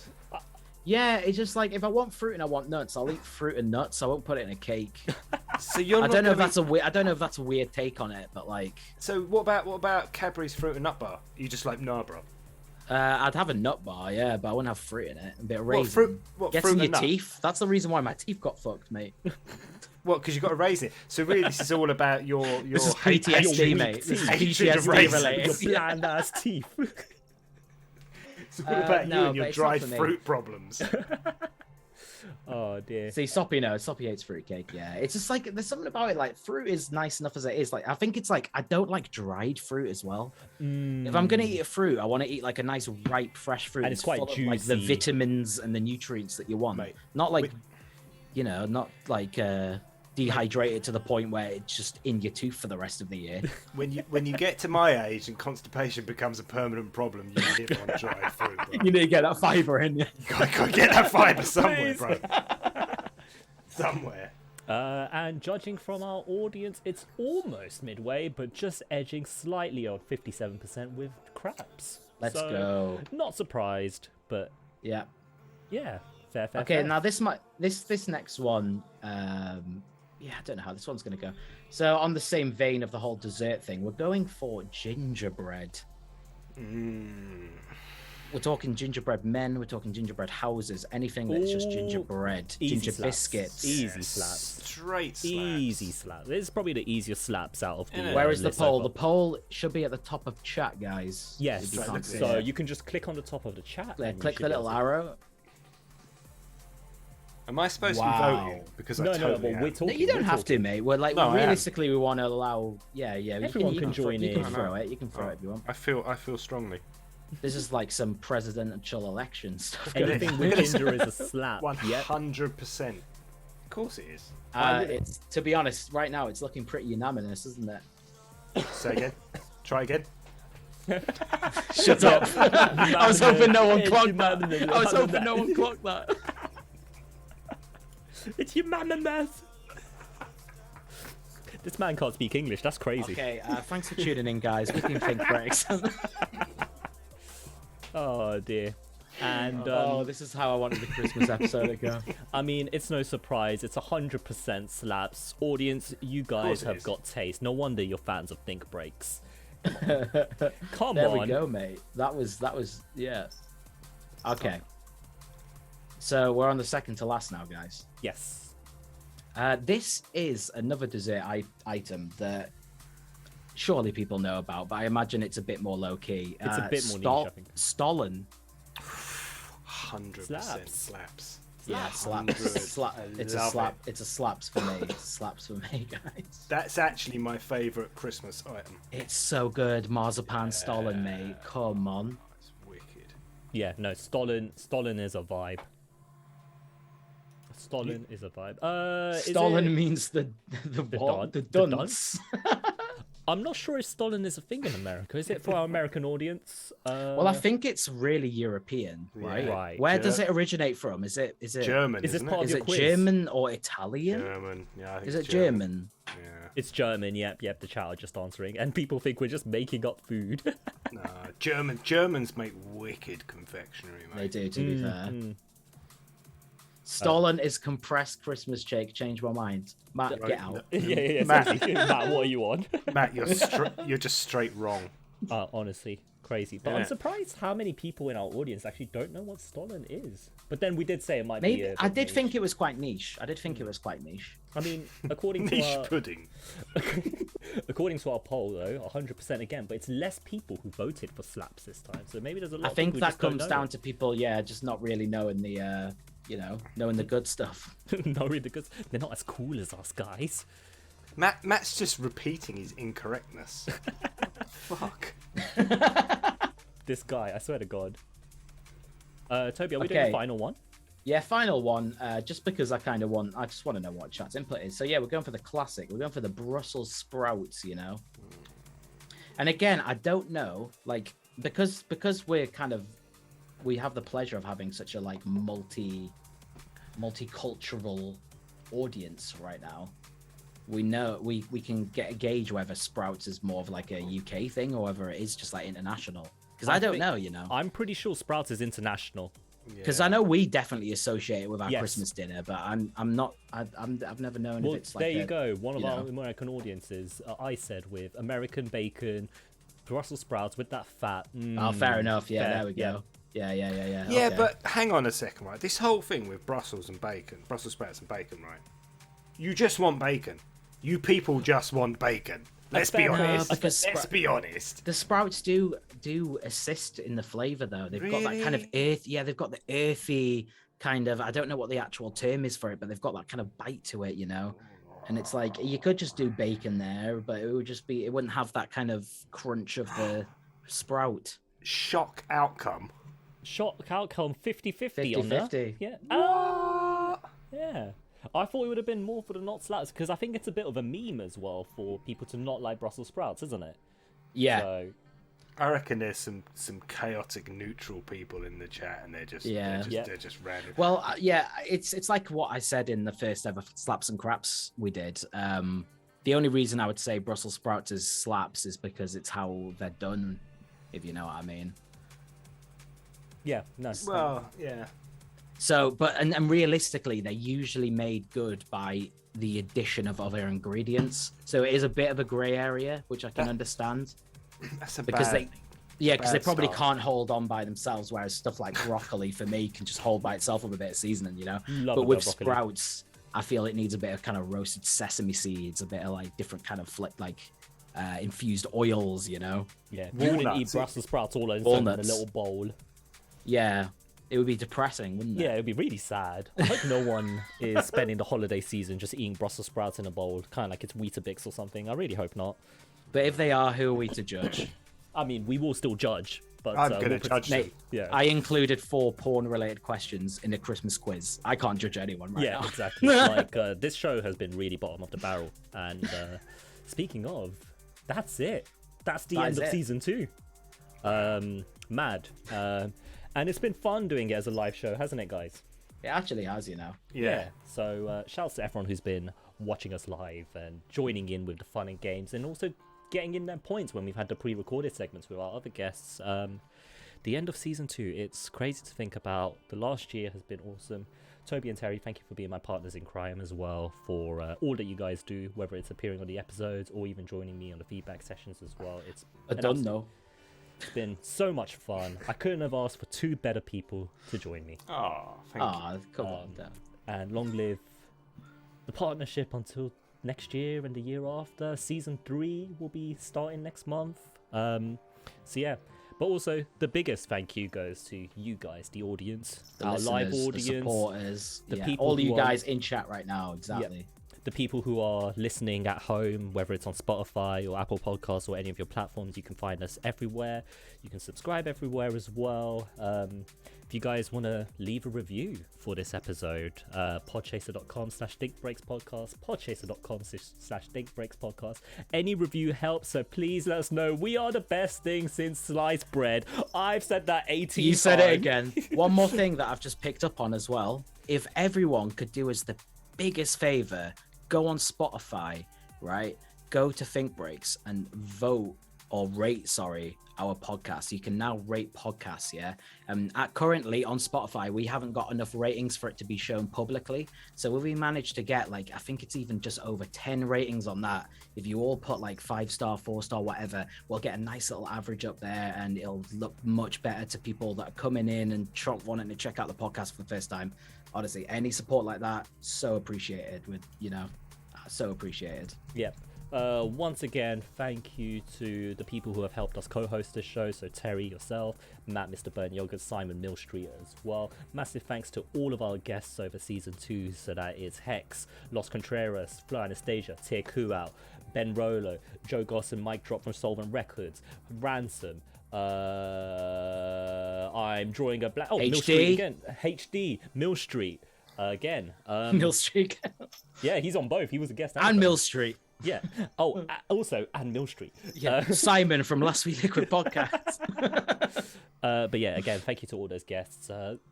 Yeah, it's just like if I want fruit and I want nuts, I'll eat fruit and nuts. I won't put it in a cake. So you're I not don't know gonna if that's a weird. I don't know if that's a weird take on it, but like. So what about Cadbury's fruit and nut bar? You just like nah, bro. I'd have a nut bar, yeah, but I wouldn't have fruit in it. A bit of What, raisin. fruit- what, Gets fruit in and your nut? teeth. That's the reason why my teeth got fucked, mate. What? Because you got to raise it. So really, this is all about your This is hate- PTSD, your mate. This is hatred of PTSD raisins. related. Your bland ass teeth. It's all about you no, and your but it's not dried for me. fruit problems. Oh dear. See, Soppy knows. Soppy hates fruitcake. Yeah, it's just like there's something about it. Like fruit is nice enough as it is. Like I think it's like I don't like dried fruit as well. If I'm gonna eat a fruit, I want to eat like a nice ripe, fresh fruit. And it's that's quite full of, like the juicy. vitamins and the nutrients that you want. Mate, Not like, you know, not like dehydrated to the point where it's just in your tooth for the rest of the year. when you get to my age and constipation becomes a permanent problem, you live on dried fruit, bro. You need to get that fiber in. You gotta get that fibre somewhere, bro. Somewhere. And judging from our audience, it's almost midway, but just edging slightly on 57% with craps. Let's So, go. Not surprised, but Yeah. yeah, fair. Okay, fair. now this next one, yeah, I don't know how this one's gonna go. So on the same vein of the whole dessert thing, we're going for gingerbread. We're talking gingerbread men, we're talking gingerbread houses, anything that's just Ooh, gingerbread, easy ginger slaps. biscuits. Easy slaps. Straight slaps. Easy slap. This is probably the easiest slaps out of the. Yeah. Where is the list poll? so The far. poll should be at the top of chat, guys. Yes. If you can't see So it. you can just click on the top of the chat. Yeah, and you click should the be little able to- arrow. Am I supposed to be Wow. voting? Because No, I totally but we're am. talking. You don't we're have to, talking. mate. We're like, No, I am. realistically, we want to allow. Yeah. Everyone can join You can in. throw it. You can throw it if you want. I feel strongly. This is like some presidential election stuff. Anything with ginger is a slap. Yep. 100%. Of course it is. It's to be honest, right now it's looking pretty unanimous, isn't it? Say again. Try again. Shut up! I was hoping no one clocked that. Unanimous. I was hoping no one clocked that. It's your mammoth. This man can't speak English. That's crazy. Okay, thanks for tuning in, guys. We can think breaks. Oh dear. And this is how I wanted the Christmas episode to go. I mean, it's no surprise. It's 100% slaps. Audience, you guys it have is. got taste. No wonder you're fans of Think Breaks. Come There on. we go, mate. That was yeah. Okay. So we're on the second to last now, guys. Yes. This is another dessert item that surely people know about, but I imagine it's a bit more low key. It's a bit more niche, I think. Stollen. 100% Slaps. slaps. Yeah, slaps. 100. It's a Love slap. it. It's a slaps for me. It's slaps for me, guys. That's actually my favourite Christmas item. It's so good, marzipan stollen, mate. Come on. It's wicked. Yeah, no, Stollen is a vibe. Stollen is a vibe. Is Stollen it- means the what? The dun- dunce. I'm not sure if Stollen is a thing in America. Is it for our American audience? Well, I think it's really European, right? Yeah. Right. Where does it originate from? Is it German, Is this isn't part it? of Is your it quiz? German or Italian? German. Yeah, I think Is it's it German? Yeah. It's German. Yep. The chat are just answering, and people think we're just making up food. No, Germans make wicked confectionery, They mate. do, to be fair. mm. Stollen is compressed Christmas cake. Change my mind. Matt, get out. yeah. Matt. Matt, what are you on? Matt, you're just straight wrong. Honestly, crazy. But Yeah. I'm surprised how many people in our audience actually don't know what Stollen is. But then we did say it might Maybe be. I did think it was quite niche. I mean, according to Niche our pudding. according to our poll, though, 100% again. But it's less people who voted for slaps this time. So maybe there's a lot. I of think people who that just don't comes know down it. to people, just not really knowing the, knowing the good stuff. Not really because they're not as cool as us guys. Matt's just repeating his incorrectness. Fuck. This guy, I swear to God. Toby, are we doing Okay. the final one? Yeah, final one. Just because I just want to know what chat's input is. So yeah, we're going for the classic. We're going for the Brussels sprouts. And again, I don't know, like because we're we have the pleasure of having such a like multicultural audience right now. We know we can get a gauge whether sprouts is more of like a UK thing or whether it is just like international. Because I don't know, I'm pretty sure Sprouts is international. Because I know we definitely associate it with our Yes. Christmas dinner, but I've never known Well, if it's like there you go. One of you our know. American audiences, I said with American bacon, Brussels sprouts with that fat. Oh, fair enough. Yeah, fair, there we go. Yeah. Yeah, okay. but hang on a second, right? This whole thing with Brussels sprouts and bacon, right? You just want bacon. You people just want bacon. Let's be fair enough. honest. Because Let's be honest. the sprouts do assist in the flavor though. They've got that kind of earth. Yeah, they've got the earthy kind of. I don't know what the actual term is for it, but they've got that kind of bite to it, And it's like you could just do bacon there, but it would just be. It wouldn't have that kind of crunch of the sprout. Shock outcome. Shock outcome 50-50 on that. 50-50. Yeah. What? Yeah. I thought it would have been more for the not slaps because I think it's a bit of a meme as well for people to not like Brussels sprouts, isn't it? Yeah. So, I reckon there's some chaotic neutral people in the chat, and they're just random. Well, yeah, it's like what I said in the first ever Slaps and Craps we did. The only reason I would say Brussels sprouts is slaps is because it's how they're done, if you know what I mean. yeah, nice. Well, yeah. So, but and realistically, they're usually made good by the addition of other ingredients. So it is a bit of a grey area, which I can understand. That's a Because bad. they probably start. can't hold on by themselves, whereas stuff like broccoli for me can just hold by itself with a bit of seasoning, Love But a with bit of broccoli. sprouts, I feel it needs a bit of kind of roasted sesame seeds, a bit of like different kind of infused oils, Yeah, you wouldn't eat Walnuts. Brussels sprouts all in a Walnuts. little bowl. Yeah, it would be depressing, wouldn't it? Yeah, it'd be really sad. I hope no one is spending the holiday season just eating Brussels sprouts in a bowl, kind of like it's Weetabix or something. I really hope not. But if they are, who are we to judge? I mean, we will still judge, but I'm we'll gonna judge them. Mate, Yeah. I included 4 porn-related questions in a Christmas quiz. I can't judge anyone right Yeah, now. exactly. Like this show has been really bottom of the barrel. And speaking of, that's it. That's the That end is of it. season 2. Mad. And it's been fun doing it as a live show, hasn't it, guys? It actually has, Yeah. So shouts to everyone who's been watching us live and joining in with the fun and games, and also getting in their points when we've had the pre-recorded segments with our other guests. The end of season 2, it's crazy to think about. The last year has been awesome. Toby and Terry, thank you for being my partners in crime as well, for all that you guys do, whether it's appearing on the episodes or even joining me on the feedback sessions as well. It's I an don't absolute- know. It's been so much fun. I couldn't have asked for 2 better people to join me. Oh, thank you. Come on, Dan. And long live the partnership until next year and the year after. Season 3 will be starting next month. So yeah, but also the biggest thank you goes to you guys, the audience, The our live listeners, audience, the supporters, the yeah, people all who you are- guys in chat right now, exactly. the people who are listening at home, whether it's on Spotify or Apple Podcasts or any of your platforms. You can find us everywhere. You can subscribe everywhere as well. If you guys want to leave a review for this episode, podchaser.com/thinkbreakspodcast, podchaser.com/thinkbreakspodcast. Any review helps, so please let us know. We are the best thing since sliced bread. I've said that 18 You said it times. again. One more thing that I've just picked up on as well. If everyone could do us the biggest favor, go on Spotify, right? Go to Think Breaks and vote or rate, our podcast. You can now rate podcasts, yeah. Currently on Spotify, we haven't got enough ratings for it to be shown publicly. So if we manage to get like, I think it's even just over 10 ratings on that, if you all put like 5-star, 4-star, whatever, we'll get a nice little average up there, and it'll look much better to people that are coming in and wanting to check out the podcast for the first time. Honestly, any support like that, so appreciated. So appreciated. Yep. Once again, thank you to the people who have helped us co-host this show. So Terry, yourself, Matt, Mr. Burnt Yogurt, Simon Millstreet as well. Massive thanks to all of our guests over season 2. So that is Hex, Los Contreras, Flo Anastasia, Tia Kuau, Ben Rolo, Joe Goss and Mike Drop from Solvent Records, Ransom. I'm drawing a blank. Oh, HD. Mill Street again. HD, Mill Street again. Mill Street. Yeah, he's on both. He was a guest. And Mill Street. Yeah. Oh, also, and Mill Street. Yeah. Simon from Last Week Liquid Podcast. But yeah, again, thank you to all those guests.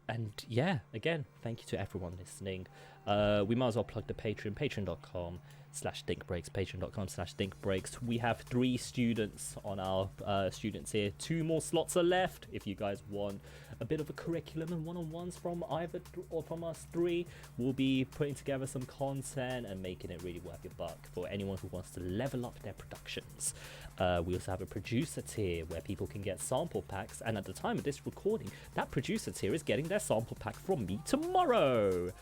And yeah, again, thank you to everyone listening. We might as well plug the Patreon, patreon.com/thinkbreaks, patreon.com/thinkbreaks. We have 3 students on our students here. 2 more slots are left. If you guys want a bit of a curriculum and one-on-ones from either or from us 3, we'll be putting together some content and making it really worth your buck for anyone who wants to level up their productions. We also have a producer tier where people can get sample packs, and at the time of this recording, that producer tier is getting their sample pack from me tomorrow.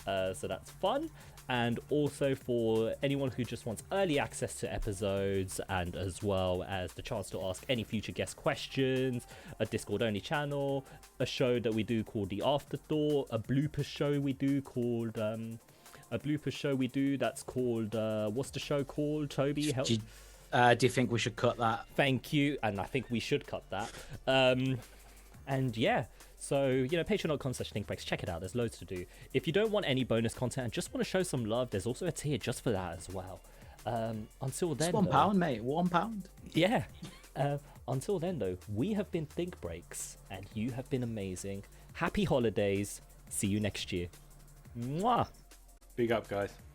So that's fun. And also for anyone who just wants early access to episodes, and as well as the chance to ask any future guest questions, a Discord only channel, a show that we do called The Afterthought, a blooper show we do called that's called what's the show called, Toby? Help. Do you think we should cut that? Thank you, and I think we should cut that. And yeah, so, patreon.com/thinkbreaks, check it out, there's loads to do. If you don't want any bonus content and just want to show some love, there's also a tier just for that as well. Until then, it's £1, mate, £1. Yeah. Until then, though, we have been Think Breaks, and you have been amazing. Happy holidays. See you next year. Mwah. Big up, guys.